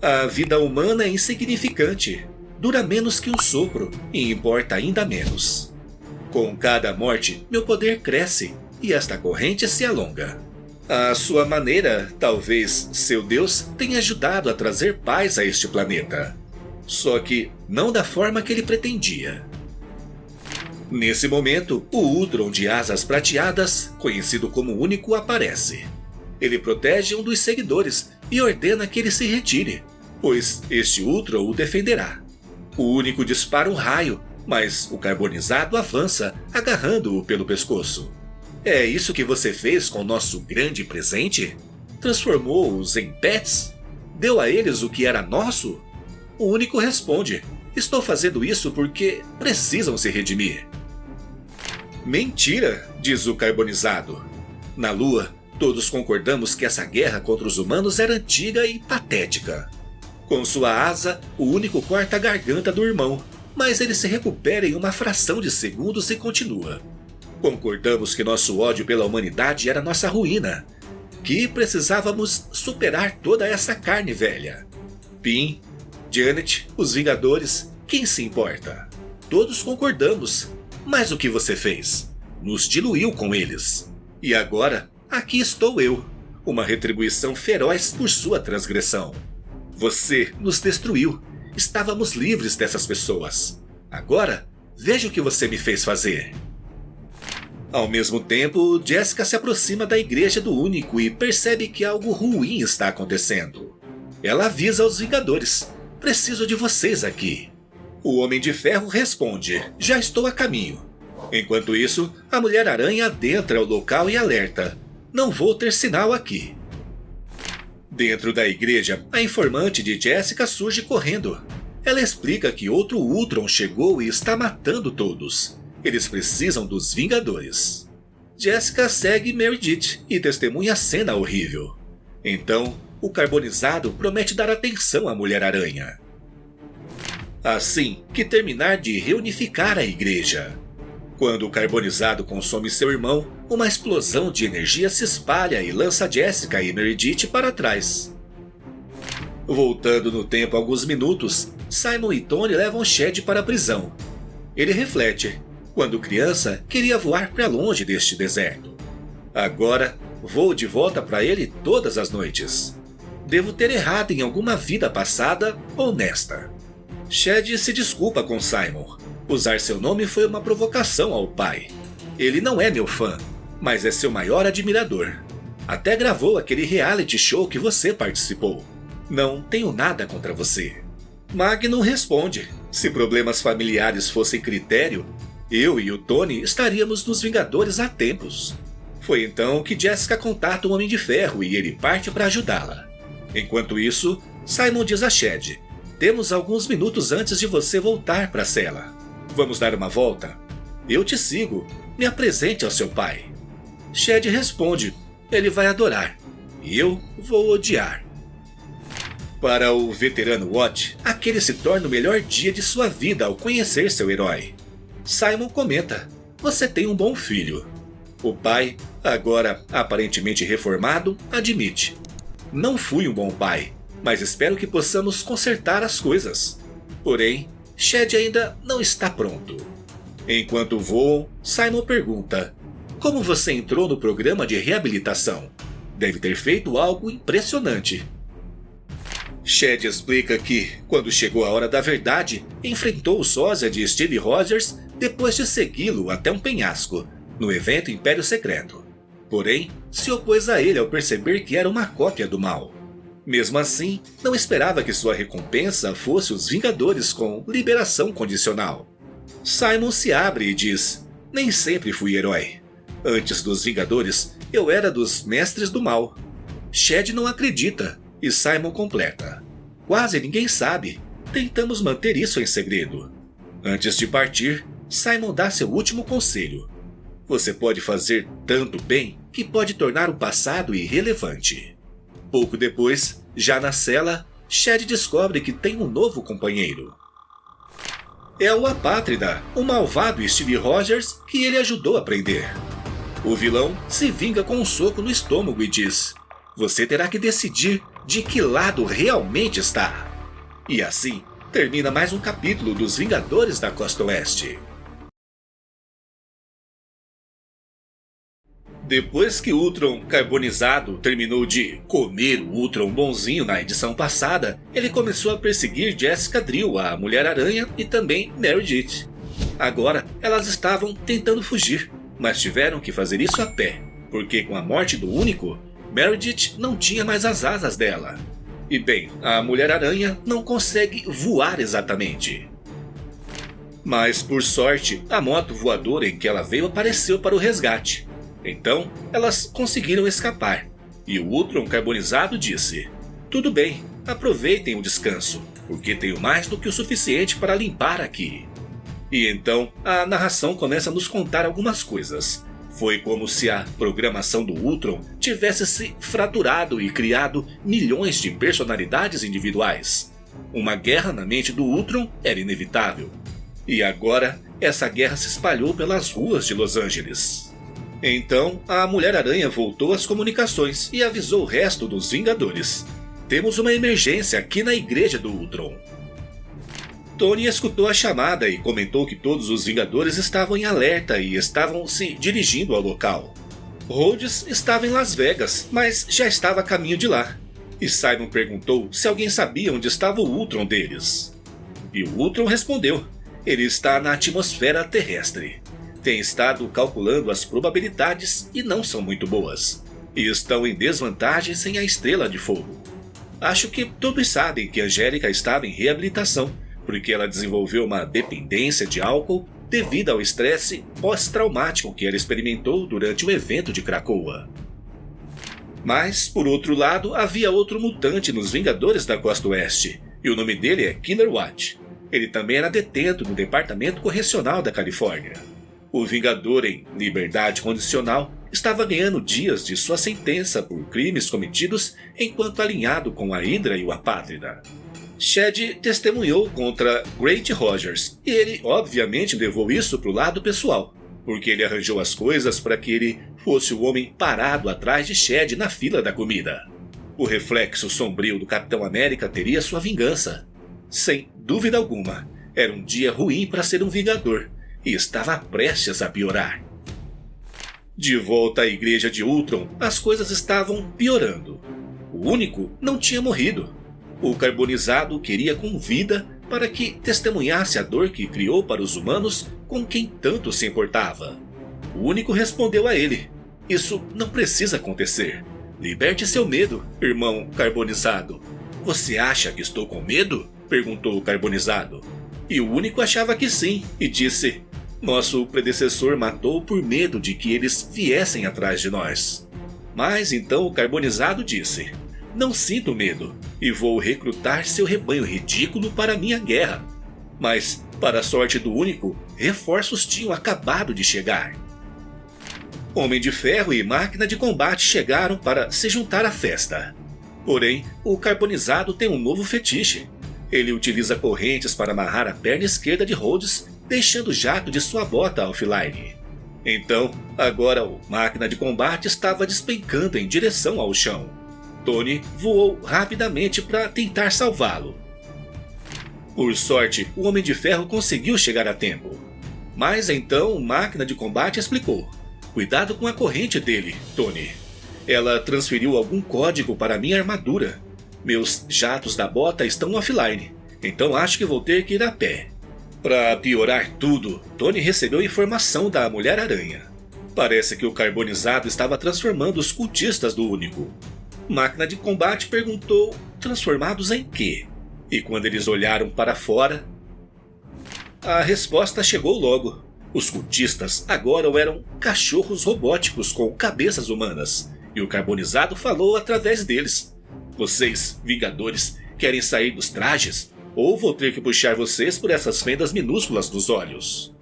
A vida humana é insignificante. Dura menos que um sopro e importa ainda menos. Com cada morte, meu poder cresce e esta corrente se alonga. À sua maneira, talvez seu Deus tenha ajudado a trazer paz a este planeta. Só que não da forma que ele pretendia. Nesse momento, o Ultron de asas prateadas, conhecido como Único, aparece. Ele protege um dos seguidores e ordena que ele se retire, pois este Ultron o defenderá. O Único dispara um raio, mas o carbonizado avança, agarrando-o pelo pescoço. É isso que você fez com nosso grande presente? Transformou-os em pets? Deu a eles o que era nosso? O Único responde: estou fazendo isso porque precisam se redimir. Mentira, diz o carbonizado. Na Lua, todos concordamos que essa guerra contra os humanos era antiga e patética. Com sua asa, o único corta a garganta do irmão, mas ele se recupera em uma fração de segundos e continua. Concordamos que nosso ódio pela humanidade era nossa ruína, que precisávamos superar toda essa carne velha. Pym, Janet, os Vingadores, quem se importa? Todos concordamos, mas o que você fez? Nos diluiu com eles. E agora, aqui estou eu, uma retribuição feroz por sua transgressão. Você nos destruiu. Estávamos livres dessas pessoas. Agora, veja o que você me fez fazer. Ao mesmo tempo, Jessica se aproxima da Igreja do Único e percebe que algo ruim está acontecendo. Ela avisa aos Vingadores: preciso de vocês aqui. O Homem de Ferro responde: já estou a caminho. Enquanto isso, a Mulher-Aranha adentra o local e alerta: não vou ter sinal aqui. Dentro da igreja, a informante de Jessica surge correndo. Ela explica que outro Ultron chegou e está matando todos. Eles precisam dos Vingadores. Jessica segue Meredith e testemunha a cena horrível. Então, o carbonizado promete dar atenção à Mulher-Aranha. Assim que terminar de reunificar a igreja. Quando o carbonizado consome seu irmão, uma explosão de energia se espalha e lança Jessica e Meredith para trás. Voltando no tempo alguns minutos, Simon e Tony levam Shed para a prisão. Ele reflete: quando criança, queria voar para longe deste deserto. Agora, vou de volta para ele todas as noites. Devo ter errado em alguma vida passada ou nesta. Shed se desculpa com Simon. Usar seu nome foi uma provocação ao pai. Ele não é meu fã, mas é seu maior admirador. Até gravou aquele reality show que você participou. Não tenho nada contra você. Magnum responde: se problemas familiares fossem critério, eu e o Tony estaríamos nos Vingadores há tempos. Foi então que Jessica contata o Homem de Ferro e ele parte para ajudá-la. Enquanto isso, Simon diz a Shed: temos alguns minutos antes de você voltar para a cela. Vamos dar uma volta? Eu te sigo. Me apresente ao seu pai. Shed responde: ele vai adorar. E eu vou odiar. Para o veterano Watt, aquele se torna o melhor dia de sua vida ao conhecer seu herói. Simon comenta: você tem um bom filho. O pai, agora aparentemente reformado, admite: não fui um bom pai, mas espero que possamos consertar as coisas. Porém, Shed ainda não está pronto. Enquanto voam, Simon pergunta: como você entrou no programa de reabilitação? Deve ter feito algo impressionante. Shed explica que, quando chegou a hora da verdade, enfrentou o sósia de Steve Rogers depois de segui-lo até um penhasco, no evento Império Secreto. Porém, se opôs a ele ao perceber que era uma cópia do mal. Mesmo assim, não esperava que sua recompensa fosse os Vingadores com liberação condicional. Simon se abre e diz: nem sempre fui herói. Antes dos Vingadores, eu era dos Mestres do Mal. Shed não acredita, e Simon completa: quase ninguém sabe. Tentamos manter isso em segredo. Antes de partir, Simon dá seu último conselho: você pode fazer tanto bem que pode tornar o passado irrelevante. Pouco depois, já na cela, Shed descobre que tem um novo companheiro. É o Apátrida, o malvado Steve Rogers que ele ajudou a prender. O vilão se vinga com um soco no estômago e diz: você terá que decidir de que lado realmente está. E assim, termina mais um capítulo dos Vingadores da Costa Oeste. Depois que Ultron carbonizado terminou de comer o Ultron bonzinho na edição passada, ele começou a perseguir Jessica Drill, a Mulher-Aranha, e também Meredith. Agora, elas estavam tentando fugir, mas tiveram que fazer isso a pé, porque com a morte do Único, Meredith não tinha mais as asas dela. E bem, a Mulher-Aranha não consegue voar exatamente. Mas por sorte, a moto voadora em que ela veio apareceu para o resgate. Então, elas conseguiram escapar, e o Ultron carbonizado disse: tudo bem, aproveitem o descanso, porque tenho mais do que o suficiente para limpar aqui. E então a narração começa a nos contar algumas coisas. Foi como se a programação do Ultron tivesse se fraturado e criado milhões de personalidades individuais. Uma guerra na mente do Ultron era inevitável. E agora, essa guerra se espalhou pelas ruas de Los Angeles. Então, a Mulher-Aranha voltou às comunicações e avisou o resto dos Vingadores. Temos uma emergência aqui na igreja do Ultron. Tony escutou a chamada e comentou que todos os Vingadores estavam em alerta e estavam se dirigindo ao local. Rhodes estava em Las Vegas, mas já estava a caminho de lá. E Simon perguntou se alguém sabia onde estava o Ultron deles. E o Ultron respondeu: ele está na atmosfera terrestre. Tem estado calculando as probabilidades e não são muito boas. E estão em desvantagem sem a Estrela de Fogo. Acho que todos sabem que Angélica estava em reabilitação, porque ela desenvolveu uma dependência de álcool devido ao estresse pós-traumático que ela experimentou durante o evento de Krakoa. Mas, por outro lado, havia outro mutante nos Vingadores da Costa Oeste, e o nome dele é Killer Watt. Ele também era detento no Departamento Correcional da Califórnia. O Vingador em liberdade condicional estava ganhando dias de sua sentença por crimes cometidos enquanto alinhado com a Hydra e o Apátrida. Shed testemunhou contra Grant Rogers, e ele obviamente levou isso para o lado pessoal, porque ele arranjou as coisas para que ele fosse o homem parado atrás de Shed na fila da comida. O reflexo sombrio do Capitão América teria sua vingança. Sem dúvida alguma, era um dia ruim para ser um Vingador, e estava prestes a piorar. De volta à igreja de Ultron, as coisas estavam piorando. O Único não tinha morrido. O Carbonizado queria com vida para que testemunhasse a dor que criou para os humanos com quem tanto se importava. O Único respondeu a ele: isso não precisa acontecer. Liberte seu medo, irmão Carbonizado. Você acha que estou com medo? Perguntou o Carbonizado. E o Único achava que sim, e disse: nosso predecessor matou por medo de que eles viessem atrás de nós. Mas então o Carbonizado disse: não sinto medo, e vou recrutar seu rebanho ridículo para minha guerra. Mas, para a sorte do Único, reforços tinham acabado de chegar. Homem de Ferro e Máquina de Combate chegaram para se juntar à festa. Porém, o Carbonizado tem um novo fetiche. Ele utiliza correntes para amarrar a perna esquerda de Rhodes, deixando o jato de sua bota offline. Então, agora o Máquina de Combate estava despencando em direção ao chão. Tony voou rapidamente para tentar salvá-lo. Por sorte, o Homem de Ferro conseguiu chegar a tempo. Mas então o Máquina de Combate explicou: cuidado com a corrente dele, Tony. Ela transferiu algum código para minha armadura. Meus jatos da bota estão offline, então acho que vou ter que ir a pé. Para piorar tudo, Tony recebeu informação da Mulher-Aranha. Parece que o Carbonizado estava transformando os cultistas do Único. Máquina de Combate perguntou: transformados em quê? E quando eles olharam para fora, a resposta chegou logo. Os cultistas agora eram cachorros robóticos com cabeças humanas, e o Carbonizado falou através deles: vocês, Vingadores, querem sair dos trajes? Ou vou ter que puxar vocês por essas fendas minúsculas dos olhos.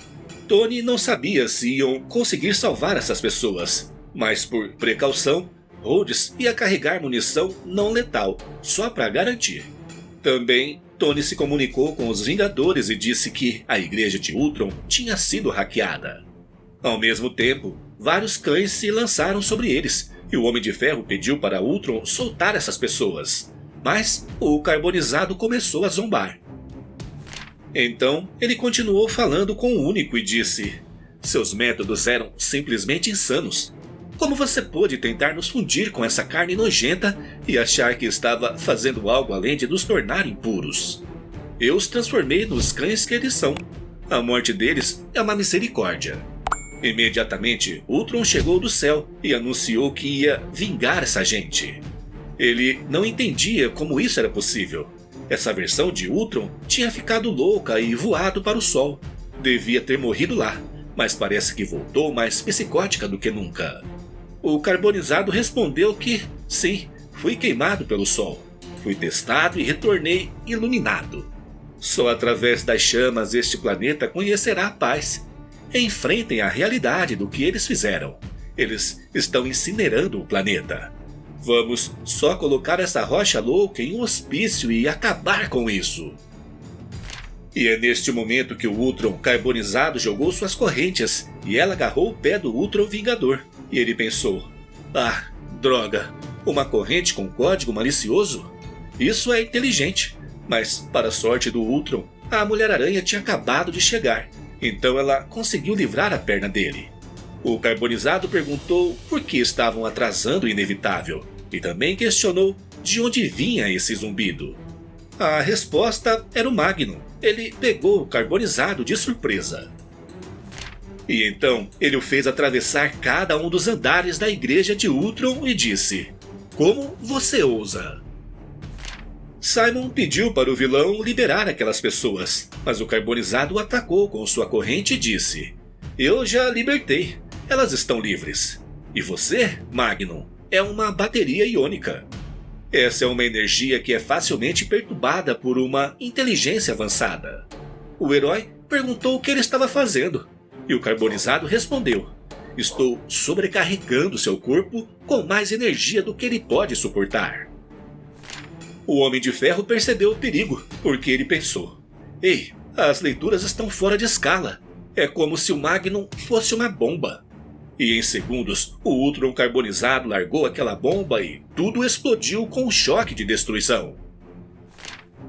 Tony não sabia se iam conseguir salvar essas pessoas, mas por precaução, Rhodes ia carregar munição não letal, só para garantir. Também, Tony se comunicou com os Vingadores e disse que a igreja de Ultron tinha sido hackeada. Ao mesmo tempo, vários cães se lançaram sobre eles, e o Homem de Ferro pediu para Ultron soltar essas pessoas. Mas o Carbonizado começou a zombar. Então, ele continuou falando com o Único e disse: seus métodos eram simplesmente insanos. Como você pôde tentar nos fundir com essa carne nojenta e achar que estava fazendo algo além de nos tornar impuros? Eu os transformei nos cães que eles são. A morte deles é uma misericórdia. Imediatamente, Ultron chegou do céu e anunciou que ia vingar essa gente. Ele não entendia como isso era possível. Essa versão de Ultron tinha ficado louca e voado para o sol. Devia ter morrido lá, mas parece que voltou mais psicótica do que nunca. O Carbonizado respondeu que, sim, fui queimado pelo sol. Fui testado e retornei iluminado. Só através das chamas este planeta conhecerá a paz. Enfrentem a realidade do que eles fizeram. Eles estão incinerando o planeta. Vamos só colocar essa rocha louca em um hospício e acabar com isso. E é neste momento que o Ultron carbonizado jogou suas correntes e ela agarrou o pé do Ultron Vingador. E ele pensou: ah, droga, uma corrente com código malicioso? Isso é inteligente. Mas, para a sorte do Ultron, a Mulher-Aranha tinha acabado de chegar. Então ela conseguiu livrar a perna dele. O carbonizado perguntou por que estavam atrasando o inevitável. E também questionou de onde vinha esse zumbido. A resposta era o Magnum. Ele pegou o carbonizado de surpresa. E então ele o fez atravessar cada um dos andares da igreja de Ultron e disse: como você ousa? Simon pediu para o vilão liberar aquelas pessoas, mas o carbonizado o atacou com sua corrente e disse: eu já libertei, elas estão livres. E você, Magnum, é uma bateria iônica. Essa é uma energia que é facilmente perturbada por uma inteligência avançada. O herói perguntou o que ele estava fazendo, e o carbonizado respondeu: estou sobrecarregando seu corpo com mais energia do que ele pode suportar. O Homem de Ferro percebeu o perigo, porque ele pensou: ei, as leituras estão fora de escala. É como se o Magnum fosse uma bomba. E em segundos, o Ultron carbonizado largou aquela bomba e tudo explodiu com um choque de destruição.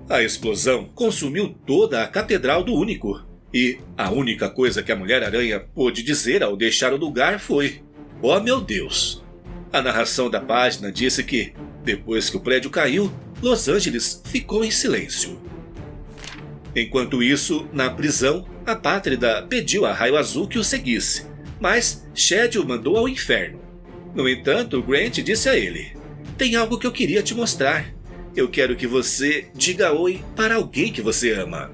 A explosão consumiu toda a Catedral do Único. E a única coisa que a Mulher-Aranha pôde dizer ao deixar o lugar foi: oh meu Deus! A narração da página disse que, depois que o prédio caiu, Los Angeles ficou em silêncio. Enquanto isso, na prisão, a Pátrida pediu a Raio Azul que o seguisse, mas Shed o mandou ao inferno. No entanto, Grant disse a ele: tem algo que eu queria te mostrar. Eu quero que você diga oi para alguém que você ama.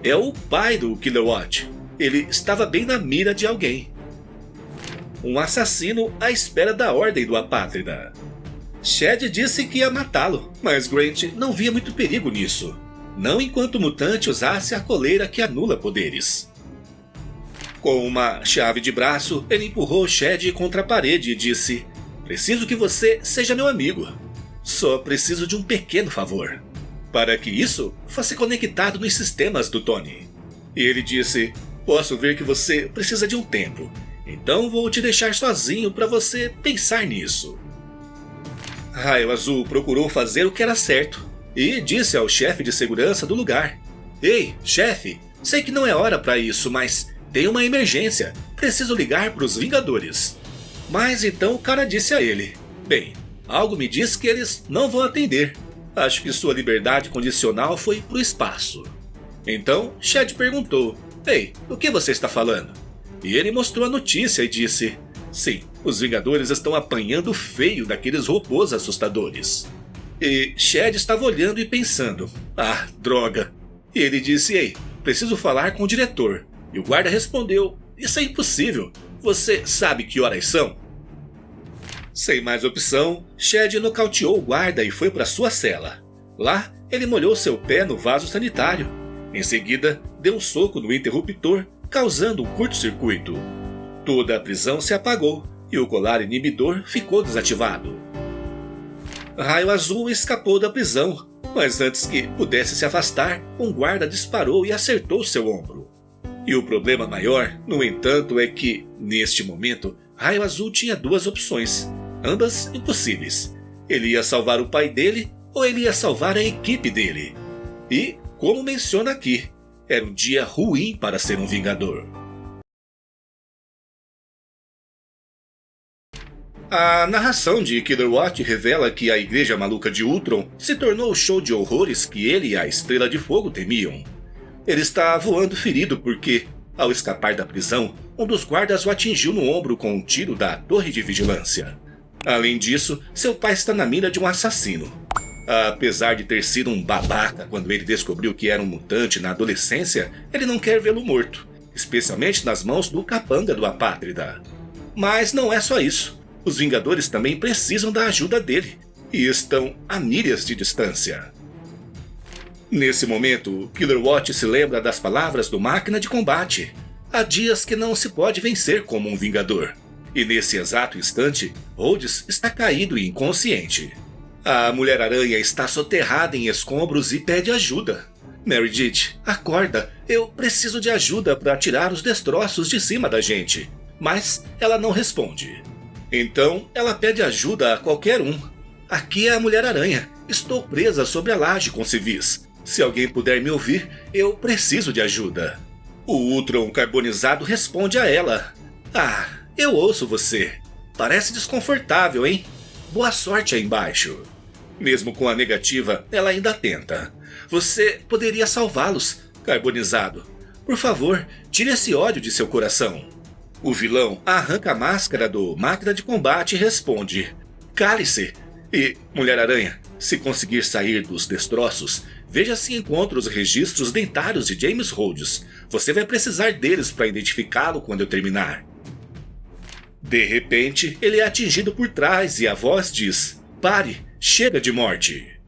É o pai do Kilowatts. Ele estava bem na mira de alguém. Um assassino à espera da ordem do Apátrida. Shed disse que ia matá-lo, mas Grant não via muito perigo nisso. Não enquanto o mutante usasse a coleira que anula poderes. Com uma chave de braço, ele empurrou Shed contra a parede e disse: preciso que você seja meu amigo. Só preciso de um pequeno favor. Para que isso fosse conectado nos sistemas do Tony. E ele disse: posso ver que você precisa de um tempo. Então vou te deixar sozinho para você pensar nisso. Raio Azul procurou fazer o que era certo e disse ao chefe de segurança do lugar: ei, chefe, sei que não é hora para isso, mas tem uma emergência. Preciso ligar para os Vingadores. Mas então o cara disse a ele: bem, algo me diz que eles não vão atender. Acho que sua liberdade condicional foi pro espaço. Então Shed perguntou: ei, o que você está falando? E ele mostrou a notícia e disse: sim, os Vingadores estão apanhando feio daqueles robôs assustadores. E Shed estava olhando e pensando: ah, droga. E ele disse: ei, preciso falar com o diretor. E o guarda respondeu: isso é impossível. Você sabe que horas são? Sem mais opção, Shed nocauteou o guarda e foi para sua cela. Lá, ele molhou seu pé no vaso sanitário. Em seguida, deu um soco no interruptor, causando um curto-circuito. Toda a prisão se apagou e o colar inibidor ficou desativado. Raio Azul escapou da prisão, mas antes que pudesse se afastar, um guarda disparou e acertou seu ombro. E o problema maior, no entanto, é que, neste momento, Raio Azul tinha duas opções, ambas impossíveis. Ele ia salvar o pai dele ou ele ia salvar a equipe dele. E, como menciona aqui, era um dia ruim para ser um Vingador. A narração de Kilowatts revela que a Igreja Maluca de Ultron se tornou o show de horrores que ele e a Estrela de Fogo temiam. Ele está voando ferido porque, ao escapar da prisão, um dos guardas o atingiu no ombro com um tiro da torre de vigilância. Além disso, seu pai está na mira de um assassino. Apesar de ter sido um babaca quando ele descobriu que era um mutante na adolescência, ele não quer vê-lo morto, especialmente nas mãos do capanga do Apátrida. Mas não é só isso. Os Vingadores também precisam da ajuda dele, e estão a milhas de distância. Nesse momento, Killer Watch se lembra das palavras do Máquina de Combate. Há dias que não se pode vencer como um Vingador. E nesse exato instante, Rhodes está caído e inconsciente. A Mulher-Aranha está soterrada em escombros e pede ajuda. Meredith, acorda, eu preciso de ajuda para tirar os destroços de cima da gente. Mas ela não responde. Então ela pede ajuda a qualquer um. Aqui é a Mulher-Aranha, estou presa sobre a laje com civis. Se alguém puder me ouvir, eu preciso de ajuda. O Ultron carbonizado responde a ela. Ah, eu ouço você. Parece desconfortável, hein? Boa sorte aí embaixo. Mesmo com a negativa, ela ainda tenta. Você poderia salvá-los, carbonizado. Por favor, tire esse ódio de seu coração. O vilão arranca a máscara do Máquina de Combate e responde. Cale-se. E, Mulher-Aranha, se conseguir sair dos destroços, veja se encontra os registros dentários de James Rhodes. Você vai precisar deles para identificá-lo quando eu terminar. De repente, ele é atingido por trás e a voz diz: Pare, chega de morte.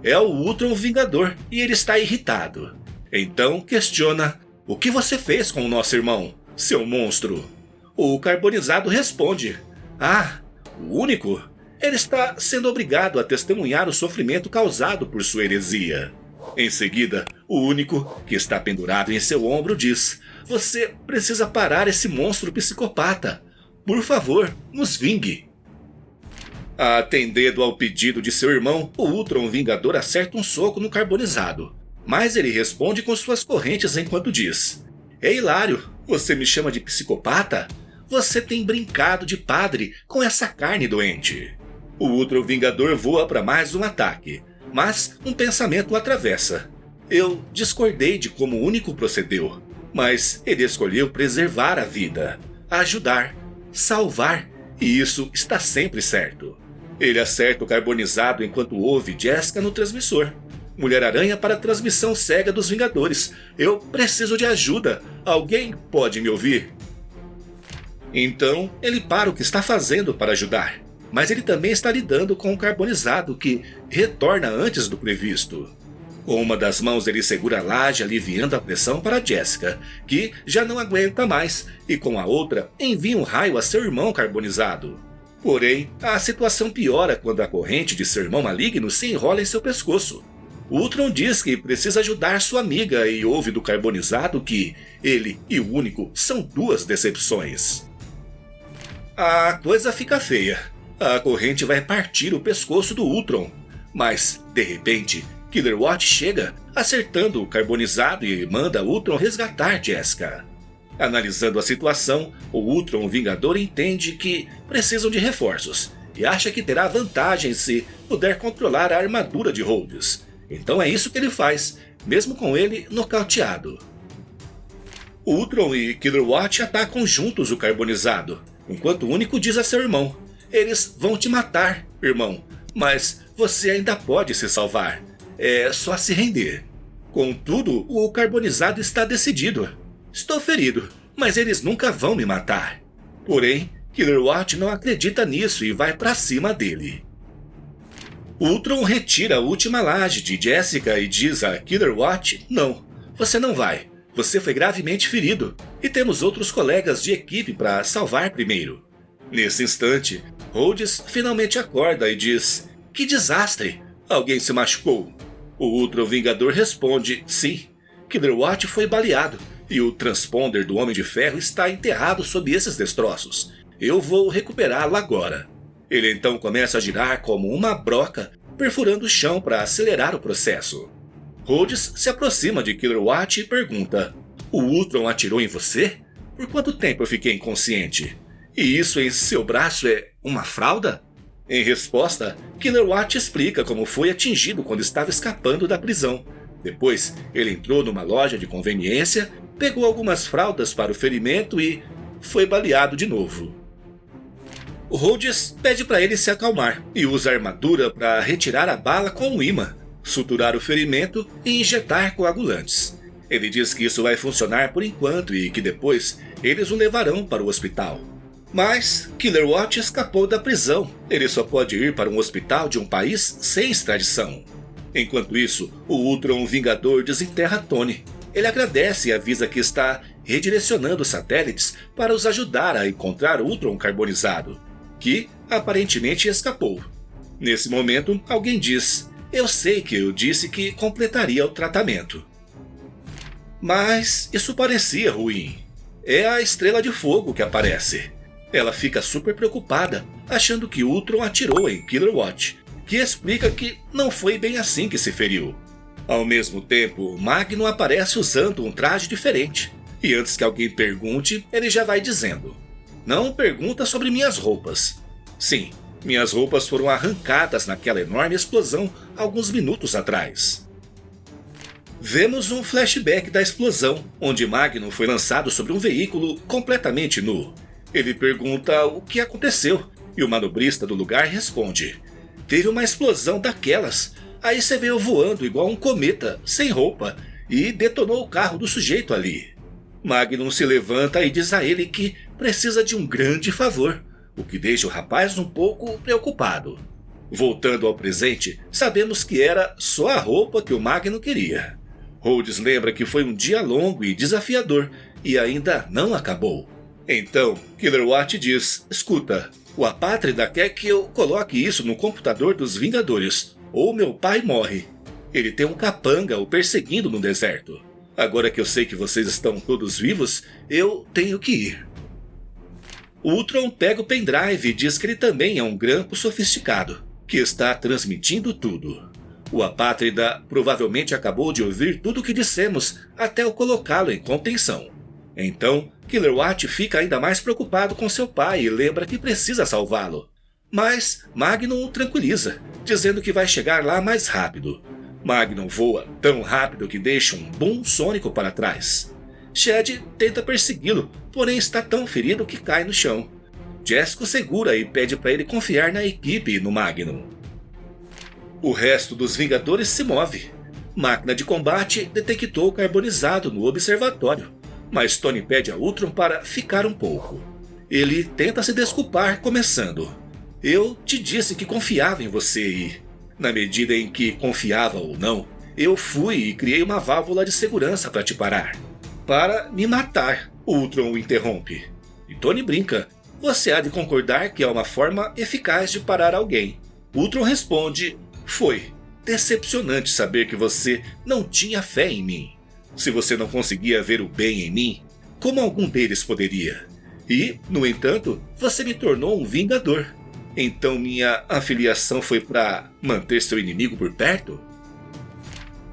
É o Ultron Vingador e ele está irritado. Então questiona: O que você fez com o nosso irmão, seu monstro? O carbonizado responde: Ah, o único? Ele está sendo obrigado a testemunhar o sofrimento causado por sua heresia. Em seguida, o único, que está pendurado em seu ombro, diz: Você precisa parar esse monstro psicopata. Por favor, nos vingue. Atendendo ao pedido de seu irmão, o Ultron Vingador acerta um soco no carbonizado. Mas ele responde com suas correntes enquanto diz: É hilário, você me chama de psicopata? Você tem brincado de padre com essa carne doente. O Ultron Vingador voa para mais um ataque, mas um pensamento o atravessa. Eu discordei de como o único procedeu, mas ele escolheu preservar a vida, ajudar, salvar, e isso está sempre certo. Ele acerta o carbonizado enquanto ouve Jessica no transmissor. Mulher-Aranha para a transmissão cega dos Vingadores. Eu preciso de ajuda. Alguém pode me ouvir? Então, ele para o que está fazendo para ajudar. Mas ele também está lidando com o carbonizado que retorna antes do previsto. Com uma das mãos ele segura a laje aliviando a pressão para Jessica, que já não aguenta mais, e com a outra envia um raio a seu irmão carbonizado. Porém, a situação piora quando a corrente de seu irmão maligno se enrola em seu pescoço. Ultron diz que precisa ajudar sua amiga e ouve do carbonizado que ele e o único são duas decepções. A coisa fica feia. A corrente vai partir o pescoço do Ultron. Mas, de repente, Killer Watch chega, acertando o carbonizado e manda Ultron resgatar Jessica. Analisando a situação, o Ultron Vingador entende que precisam de reforços e acha que terá vantagem se puder controlar a armadura de Rhodes. Então é isso que ele faz, mesmo com ele nocauteado. Ultron e Killer Watch atacam juntos o carbonizado, enquanto o único diz a seu irmão: Eles vão te matar, irmão, mas você ainda pode se salvar. É só se render. Contudo, o carbonizado está decidido. Estou ferido, mas eles nunca vão me matar. Porém, Killer Watch não acredita nisso e vai para cima dele. Ultron retira a última laje de Jessica e diz a Killer Watch: Não, você não vai. Você foi gravemente ferido e temos outros colegas de equipe para salvar primeiro. Nesse instante, Rhodes finalmente acorda e diz: Que desastre! Alguém se machucou? O Ultron Vingador responde: Sim, Killer Watch foi baleado e o transponder do Homem de Ferro está enterrado sob esses destroços. Eu vou recuperá-lo agora. Ele então começa a girar como uma broca, perfurando o chão para acelerar o processo. Rhodes se aproxima de Killer Watch e pergunta: O Ultron atirou em você? Por quanto tempo eu fiquei inconsciente? E isso em seu braço é uma fralda? Em resposta, Killer Watch explica como foi atingido quando estava escapando da prisão. Depois, ele entrou numa loja de conveniência, pegou algumas fraldas para o ferimento e foi baleado de novo. O Rhodes pede para ele se acalmar e usa a armadura para retirar a bala com um imã, suturar o ferimento e injetar coagulantes. Ele diz que isso vai funcionar por enquanto e que depois eles o levarão para o hospital. Mas Killer Watch escapou da prisão. Ele só pode ir para um hospital de um país sem extradição. Enquanto isso, o Ultron Vingador desenterra Tony. Ele agradece e avisa que está redirecionando satélites para os ajudar a encontrar o Ultron carbonizado, que aparentemente escapou. Nesse momento, alguém diz: "Eu sei que eu disse que completaria o tratamento." Mas isso parecia ruim. É a Estrela de Fogo que aparece. Ela fica super preocupada, achando que Ultron atirou em Killer-Watch, que explica que não foi bem assim que se feriu. Ao mesmo tempo, Magnum aparece usando um traje diferente. E antes que alguém pergunte, ele já vai dizendo: "Não pergunta sobre minhas roupas." Sim, minhas roupas foram arrancadas naquela enorme explosão alguns minutos atrás. Vemos um flashback da explosão, onde Magnum foi lançado sobre um veículo completamente nu. Ele pergunta o que aconteceu, e o manobrista do lugar responde: "Teve uma explosão daquelas, aí você veio voando igual um cometa, sem roupa, e detonou o carro do sujeito ali." Magnum se levanta e diz a ele que precisa de um grande favor, o que deixa o rapaz um pouco preocupado. Voltando ao presente, sabemos que era só a roupa que o Magnum queria. Rhodes lembra que foi um dia longo e desafiador, e ainda não acabou. Então, Killer-Watch diz: "Escuta, o Apátrida quer que eu coloque isso no computador dos Vingadores, ou meu pai morre. Ele tem um capanga o perseguindo no deserto. Agora que eu sei que vocês estão todos vivos, eu tenho que ir." Ultron pega o pendrive e diz que ele também é um grampo sofisticado, que está transmitindo tudo. O Apátrida provavelmente acabou de ouvir tudo o que dissemos até eu colocá-lo em contenção. Então, Killer-Watch fica ainda mais preocupado com seu pai e lembra que precisa salvá-lo. Mas Magnum o tranquiliza, dizendo que vai chegar lá mais rápido. Magnum voa tão rápido que deixa um boom sônico para trás. Shed tenta persegui-lo, porém está tão ferido que cai no chão. Jessica o segura e pede para ele confiar na equipe e no Magnum. O resto dos Vingadores se move. Máquina de combate detectou o carbonizado no observatório, mas Tony pede a Ultron para ficar um pouco. Ele tenta se desculpar, começando: "Eu te disse que confiava em você e, na medida em que confiava ou não, eu fui e criei uma válvula de segurança para te parar." "Para me matar", Ultron o interrompe. E Tony brinca: "Você há de concordar que é uma forma eficaz de parar alguém." Ultron responde: "Foi decepcionante saber que você não tinha fé em mim. Se você não conseguia ver o bem em mim, como algum deles poderia? E, no entanto, você me tornou um Vingador. Então minha afiliação foi para manter seu inimigo por perto?"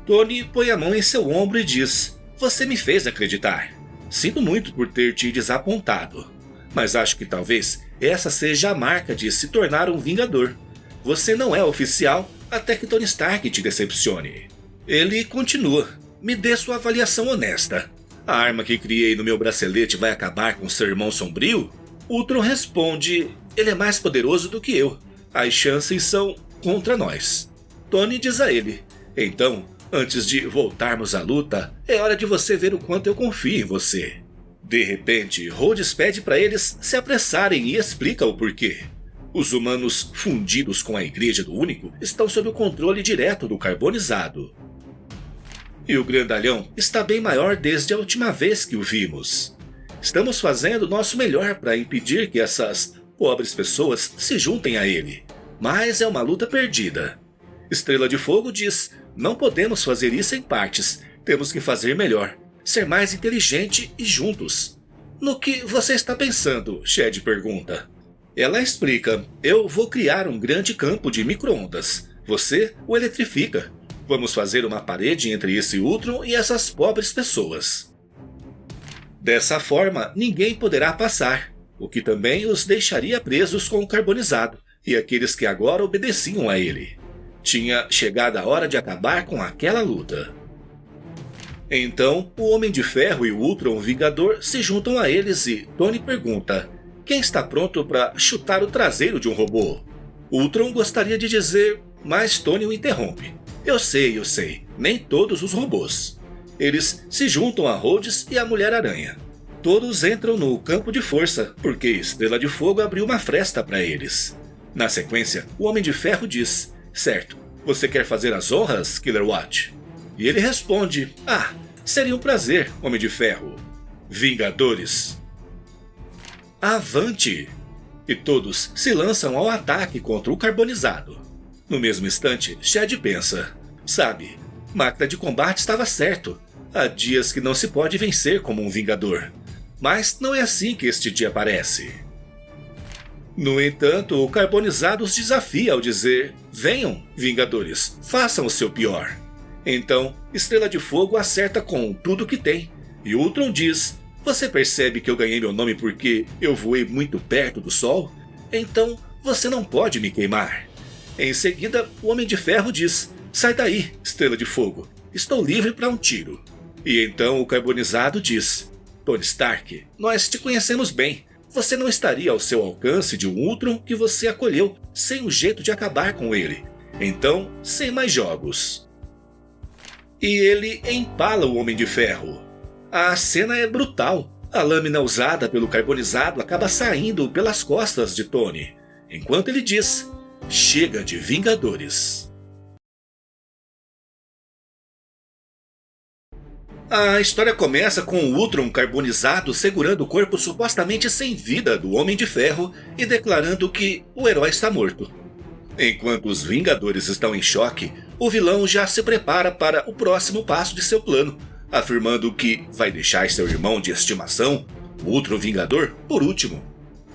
Tony põe a mão em seu ombro e diz: "Você me fez acreditar. Sinto muito por ter te desapontado. Mas acho que talvez essa seja a marca de se tornar um Vingador. Você não é oficial até que Tony Stark te decepcione." Ele continua: "Me dê sua avaliação honesta. A arma que criei no meu bracelete vai acabar com seu irmão sombrio?" Ultron responde: "Ele é mais poderoso do que eu. As chances são contra nós." Tony diz a ele: "Então, antes de voltarmos à luta, é hora de você ver o quanto eu confio em você." De repente, Rhodes pede para eles se apressarem e explica o porquê. Os humanos fundidos com a Igreja do Único estão sob o controle direto do carbonizado. E o grandalhão está bem maior desde a última vez que o vimos. Estamos fazendo o nosso melhor para impedir que essas pobres pessoas se juntem a ele, mas é uma luta perdida. Estrela de Fogo diz: "Não podemos fazer isso em partes, temos que fazer melhor, ser mais inteligente e juntos." "No que você está pensando?" Shed pergunta. Ela explica: "Eu vou criar um grande campo de micro-ondas. Você o eletrifica. Vamos fazer uma parede entre esse Ultron e essas pobres pessoas. Dessa forma, ninguém poderá passar, o que também os deixaria presos com o carbonizado e aqueles que agora obedeciam a ele. Tinha chegado a hora de acabar com aquela luta." Então, o Homem de Ferro e o Ultron Vingador se juntam a eles e Tony pergunta: "Quem está pronto para chutar o traseiro de um robô?" Ultron gostaria de dizer, mas Tony o interrompe: eu sei, nem todos os robôs." Eles se juntam a Rhodes e a Mulher-Aranha. Todos entram no campo de força, porque Estrela de Fogo abriu uma fresta para eles. Na sequência, o Homem de Ferro diz: "Certo, Você quer fazer as honras, Killer Watt? E ele responde: Ah, seria um prazer, Homem de Ferro. Vingadores. Avante! E todos se lançam ao ataque contra o carbonizado. No mesmo instante, Shed pensa: Sabe, Máquina de Combate estava certo. Há dias que não se pode vencer como um Vingador. Mas não é assim que este dia parece. No entanto, o carbonizado os desafia ao dizer: Venham, Vingadores, façam o seu pior. Então, Estrela de Fogo acerta com tudo que tem. E Ultron diz: Você percebe que eu ganhei meu nome porque eu voei muito perto do Sol? Então, você não pode me queimar. Em seguida, o Homem de Ferro diz: Sai daí, Estrela de Fogo. Estou livre para um tiro. E então o carbonizado diz: Tony Stark, nós te conhecemos bem. Você não estaria ao seu alcance de um Ultron que você acolheu, sem um jeito de acabar com ele. Então, sem mais jogos. E ele empala o Homem de Ferro. A cena é brutal. A lâmina usada pelo carbonizado acaba saindo pelas costas de Tony, enquanto ele diz: Chega de Vingadores. A história começa com o Ultron carbonizado segurando o corpo supostamente sem vida do Homem de Ferro e declarando que o herói está morto. Enquanto os Vingadores estão em choque, o vilão já se prepara para o próximo passo de seu plano, afirmando que vai deixar seu irmão de estimação, o Ultron Vingador, por último.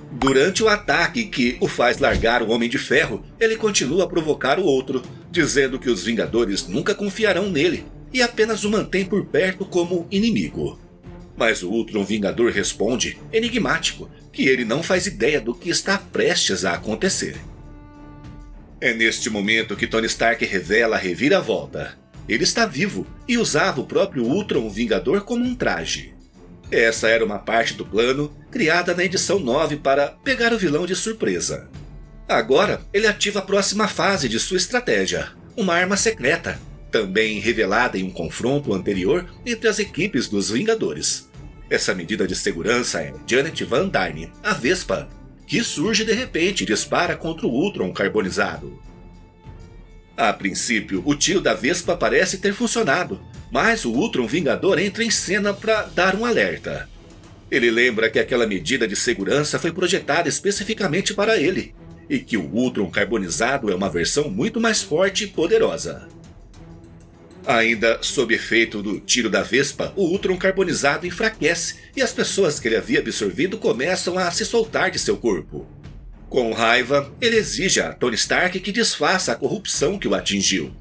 Durante o ataque que o faz largar o Homem de Ferro, ele continua a provocar o outro, dizendo que os Vingadores nunca confiarão nele e apenas o mantém por perto como inimigo. Mas o Ultron Vingador responde, enigmático, que ele não faz ideia do que está prestes a acontecer. É neste momento que Tony Stark revela a reviravolta. Ele está vivo e usava o próprio Ultron Vingador como um traje. Essa era uma parte do plano criada na edição 9 para pegar o vilão de surpresa. Agora ele ativa a próxima fase de sua estratégia, uma arma secreta, também revelada em um confronto anterior entre as equipes dos Vingadores. Essa medida de segurança é Janet Van Dyne, a Vespa, que surge de repente e dispara contra o Ultron carbonizado. A princípio, o tiro da Vespa parece ter funcionado, mas o Ultron Vingador entra em cena para dar um alerta. Ele lembra que aquela medida de segurança foi projetada especificamente para ele, e que o Ultron carbonizado é uma versão muito mais forte e poderosa. Ainda sob efeito do tiro da Vespa, o Ultron carbonizado enfraquece e as pessoas que ele havia absorvido começam a se soltar de seu corpo. Com raiva, ele exige a Tony Stark que desfaça a corrupção que o atingiu.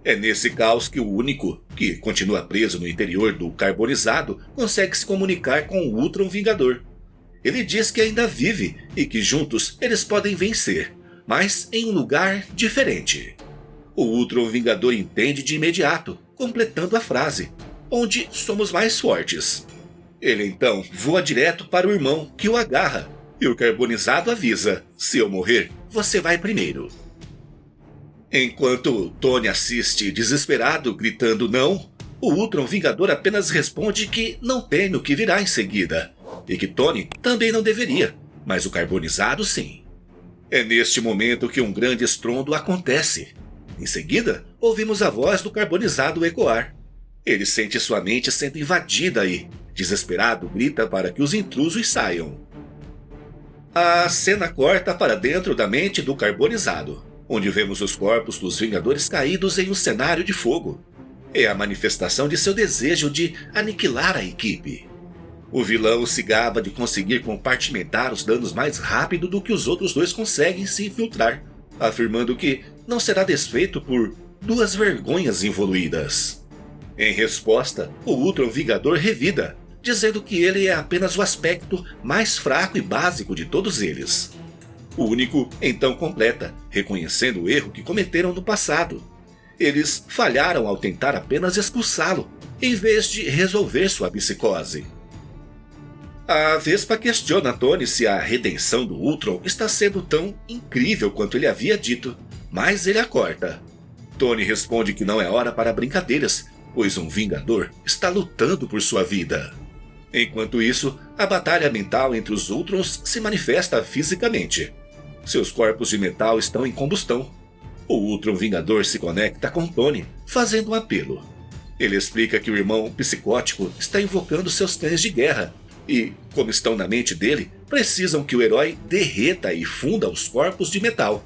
É nesse caos que o único, que continua preso no interior do carbonizado, consegue se comunicar com o Ultron Vingador. Ele diz que ainda vive e que juntos eles podem vencer, mas em um lugar diferente. O Ultron Vingador entende de imediato, completando a frase, onde somos mais fortes. Ele então voa direto para o irmão, que o agarra, e o carbonizado avisa: se eu morrer, você vai primeiro. Enquanto Tony assiste desesperado, gritando não, o Ultron Vingador apenas responde que não teme o que virá em seguida, e que Tony também não deveria, mas o carbonizado sim. É neste momento que um grande estrondo acontece. Em seguida, ouvimos a voz do carbonizado ecoar. Ele sente sua mente sendo invadida e, desesperado, grita para que os intrusos saiam. A cena corta para dentro da mente do carbonizado, onde vemos os corpos dos Vingadores caídos em um cenário de fogo. É a manifestação de seu desejo de aniquilar a equipe. O vilão se gaba de conseguir compartimentar os danos mais rápido do que os outros dois conseguem se infiltrar, afirmando que não será desfeito por duas vergonhas involuídas. Em resposta, o Ultron Vingador revida, dizendo que ele é apenas o aspecto mais fraco e básico de todos eles. O único então completa, reconhecendo o erro que cometeram no passado. Eles falharam ao tentar apenas expulsá-lo, em vez de resolver sua psicose. A Vespa questiona Tony se a redenção do Ultron está sendo tão incrível quanto ele havia dito, mas ele a corta. Tony responde que não é hora para brincadeiras, pois um Vingador está lutando por sua vida. Enquanto isso, a batalha mental entre os Ultrons se manifesta fisicamente. Seus corpos de metal estão em combustão. O Ultron Vingador se conecta com Tony, fazendo um apelo. Ele explica que o irmão psicótico está invocando seus cães de guerra e, como estão na mente dele, precisam que o herói derreta e funda os corpos de metal.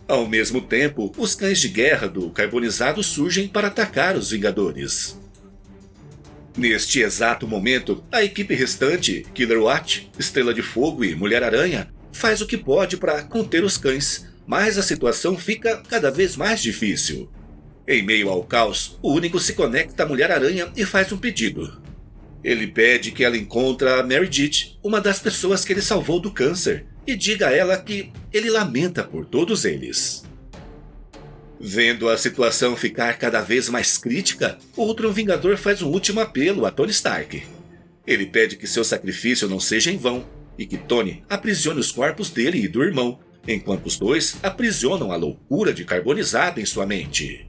Ao mesmo tempo, os cães de guerra do carbonizado surgem para atacar os Vingadores. Neste exato momento, a equipe restante, Killer-Watt, Estrela de Fogo e Mulher-Aranha, faz o que pode para conter os cães, mas a situação fica cada vez mais difícil. Em meio ao caos, o Único se conecta à Mulher-Aranha e faz um pedido. Ele pede que ela encontre a Meredith, uma das pessoas que ele salvou do câncer, e diga a ela que ele lamenta por todos eles. Vendo a situação ficar cada vez mais crítica, o Ultron Vingador faz um último apelo a Tony Stark. Ele pede que seu sacrifício não seja em vão, e que Tony aprisione os corpos dele e do irmão, enquanto os dois aprisionam a loucura de carbonizado em sua mente.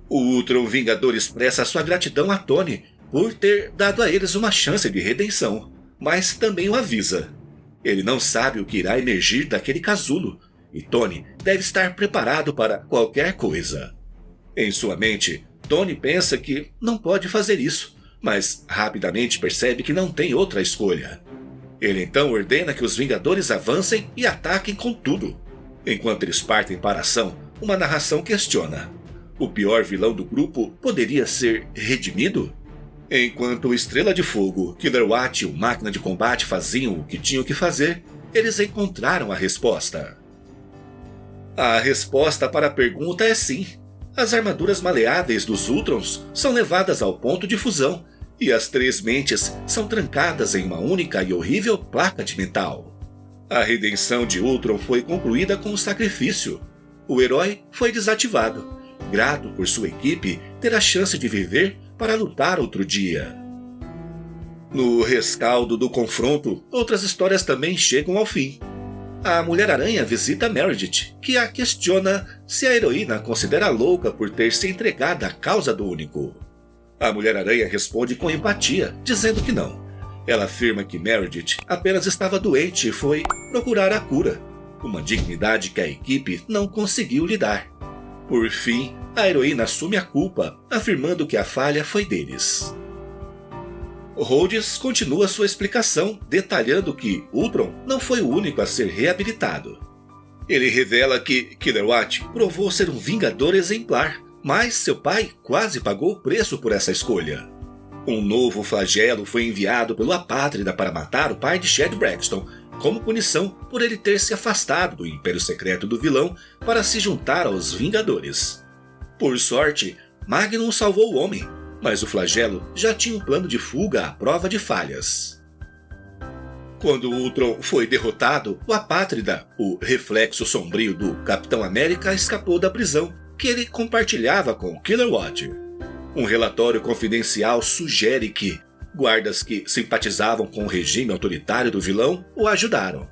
O Ultron Vingador expressa sua gratidão a Tony por ter dado a eles uma chance de redenção, mas também o avisa. Ele não sabe o que irá emergir daquele casulo, e Tony deve estar preparado para qualquer coisa. Em sua mente, Tony pensa que não pode fazer isso, mas rapidamente percebe que não tem outra escolha. Ele então ordena que os Vingadores avancem e ataquem com tudo. Enquanto eles partem para a ação, uma narração questiona: o pior vilão do grupo poderia ser redimido? Enquanto o Estrela de Fogo, Killer-Watt e o Máquina de Combate faziam o que tinham que fazer, eles encontraram a resposta. A resposta para a pergunta é sim. As armaduras maleáveis dos Ultrons são levadas ao ponto de fusão, e as três mentes são trancadas em uma única e horrível placa de metal. A redenção de Ultron foi concluída com o sacrifício. O herói foi desativado, grato por sua equipe ter a chance de viver para lutar outro dia. No rescaldo do confronto, outras histórias também chegam ao fim. A Mulher-Aranha visita Meredith, que a questiona se a heroína a considera louca por ter se entregado à causa do Único. A Mulher-Aranha responde com empatia, dizendo que não. Ela afirma que Meredith apenas estava doente e foi procurar a cura, uma dignidade que a equipe não conseguiu lhe dar. Por fim, a heroína assume a culpa, afirmando que a falha foi deles. Rhodes continua sua explicação, detalhando que Ultron não foi o único a ser reabilitado. Ele revela que Killer-Watt provou ser um vingador exemplar, mas seu pai quase pagou o preço por essa escolha. Um novo flagelo foi enviado pelo Apátrida para matar o pai de Shed Braxton, como punição por ele ter se afastado do Império Secreto do vilão para se juntar aos Vingadores. Por sorte, Magnum salvou o homem, mas o flagelo já tinha um plano de fuga à prova de falhas. Quando Ultron foi derrotado, o Apátrida, o reflexo sombrio do Capitão América, escapou da prisão que ele compartilhava com Killer-Watt. Um relatório confidencial sugere que guardas que simpatizavam com o regime autoritário do vilão o ajudaram.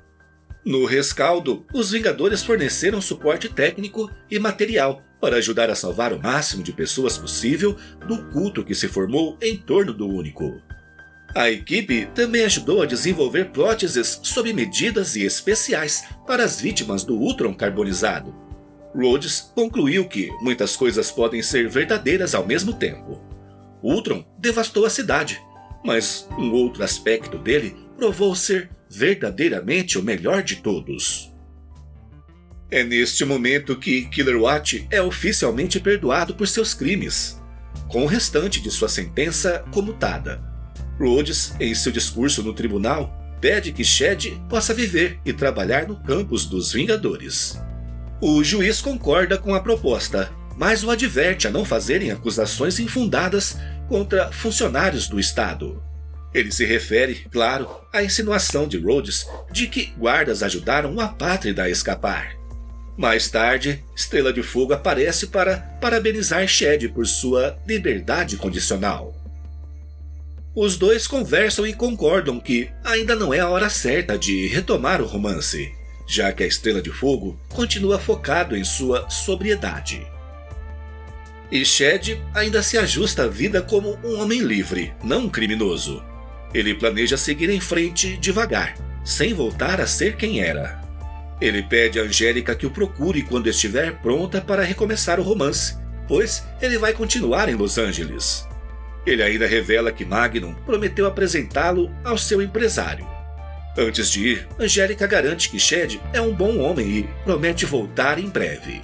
No rescaldo, os Vingadores forneceram suporte técnico e material para ajudar a salvar o máximo de pessoas possível do culto que se formou em torno do Único. A equipe também ajudou a desenvolver próteses sob medidas e especiais para as vítimas do Ultron carbonizado. Rhodes concluiu que muitas coisas podem ser verdadeiras ao mesmo tempo. Ultron devastou a cidade, mas um outro aspecto dele provou ser verdadeiramente o melhor de todos. É neste momento que Killer-Watt é oficialmente perdoado por seus crimes, com o restante de sua sentença comutada. Rhodes, em seu discurso no tribunal, pede que Shed possa viver e trabalhar no campus dos Vingadores. O juiz concorda com a proposta, mas o adverte a não fazerem acusações infundadas contra funcionários do Estado. Ele se refere, claro, à insinuação de Rhodes de que guardas ajudaram o Apátrida a escapar. Mais tarde, Estrela de Fogo aparece para parabenizar Shed por sua liberdade condicional. Os dois conversam e concordam que ainda não é a hora certa de retomar o romance, já que a Estrela de Fogo continua focado em sua sobriedade. E Shed ainda se ajusta à vida como um homem livre, não um criminoso. Ele planeja seguir em frente devagar, sem voltar a ser quem era. Ele pede a Angélica que o procure quando estiver pronta para recomeçar o romance, pois ele vai continuar em Los Angeles. Ele ainda revela que Magnum prometeu apresentá-lo ao seu empresário. Antes de ir, Angélica garante que Shed é um bom homem e promete voltar em breve.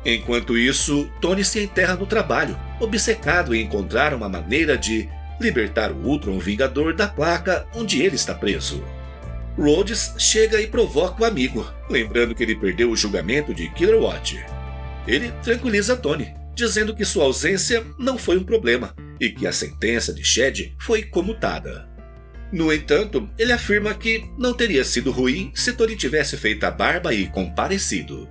Enquanto isso, Tony se enterra no trabalho, obcecado em encontrar uma maneira de libertar o Ultron Vingador da placa onde ele está preso. Rhodes chega e provoca o amigo, lembrando que ele perdeu o julgamento de Kilowatts. Ele tranquiliza Tony, dizendo que sua ausência não foi um problema e que a sentença de Shed foi comutada. No entanto, ele afirma que não teria sido ruim se Tony tivesse feito a barba e comparecido.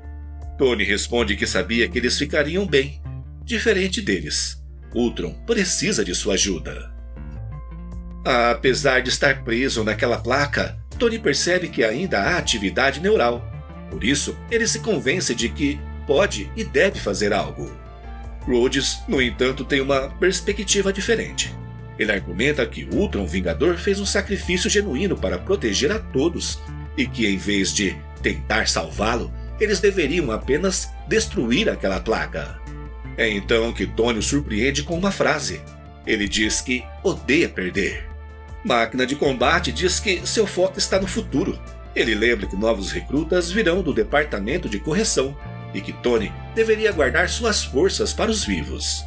Tony responde que sabia que eles ficariam bem, diferente deles. Ultron precisa de sua ajuda. Apesar de estar preso naquela placa, Tony percebe que ainda há atividade neural. Por isso, ele se convence de que pode e deve fazer algo. Rhodes, no entanto, tem uma perspectiva diferente. Ele argumenta que o Ultron Vingador fez um sacrifício genuíno para proteger a todos e que, em vez de tentar salvá-lo, eles deveriam apenas destruir aquela placa. É então que Tony o surpreende com uma frase. Ele diz que odeia perder. Máquina de Combate diz que seu foco está no futuro. Ele lembra que novos recrutas virão do departamento de correção e que Tony deveria guardar suas forças para os vivos.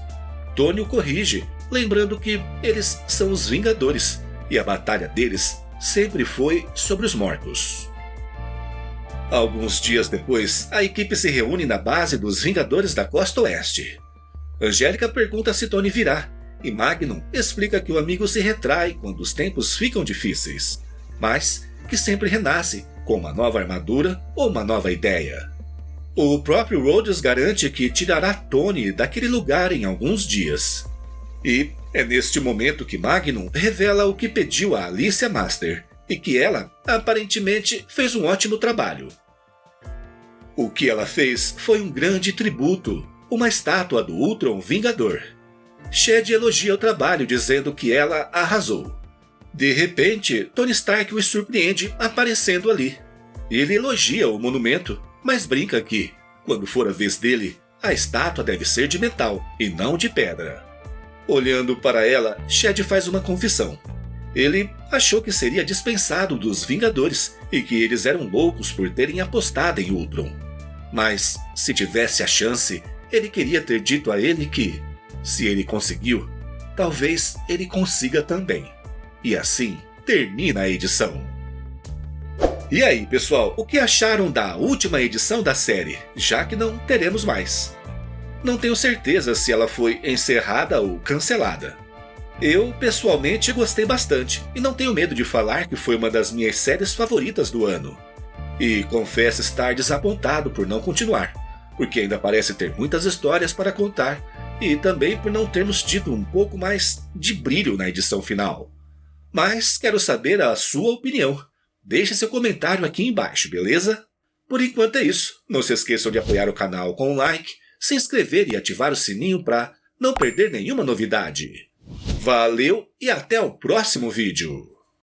Tony o corrige, lembrando que eles são os Vingadores e a batalha deles sempre foi sobre os mortos. Alguns dias depois, a equipe se reúne na base dos Vingadores da Costa Oeste. Angélica pergunta se Tony virá, e Magnum explica que o amigo se retrai quando os tempos ficam difíceis, mas que sempre renasce com uma nova armadura ou uma nova ideia. O próprio Rhodes garante que tirará Tony daquele lugar em alguns dias. E é neste momento que Magnum revela o que pediu a Alicia Master, e que ela, aparentemente, fez um ótimo trabalho. O que ela fez foi um grande tributo, uma estátua do Ultron Vingador. Shed elogia o trabalho, dizendo que ela arrasou. De repente, Tony Stark os surpreende aparecendo ali. Ele elogia o monumento, mas brinca que, quando for a vez dele, a estátua deve ser de metal e não de pedra. Olhando para ela, Shed faz uma confissão. Ele achou que seria dispensado dos Vingadores e que eles eram loucos por terem apostado em Ultron. Mas, se tivesse a chance, ele queria ter dito a ele que, se ele conseguiu, talvez ele consiga também. E assim termina a edição. E aí, pessoal, o que acharam da última edição da série, já que não teremos mais? Não tenho certeza se ela foi encerrada ou cancelada. Eu, pessoalmente, gostei bastante e não tenho medo de falar que foi uma das minhas séries favoritas do ano. E confesso estar desapontado por não continuar, porque ainda parece ter muitas histórias para contar e também por não termos tido um pouco mais de brilho na edição final. Mas quero saber a sua opinião. Deixe seu comentário aqui embaixo, beleza? Por enquanto é isso. Não se esqueçam de apoiar o canal com um like, se inscrever e ativar o sininho para não perder nenhuma novidade. Valeu e até o próximo vídeo!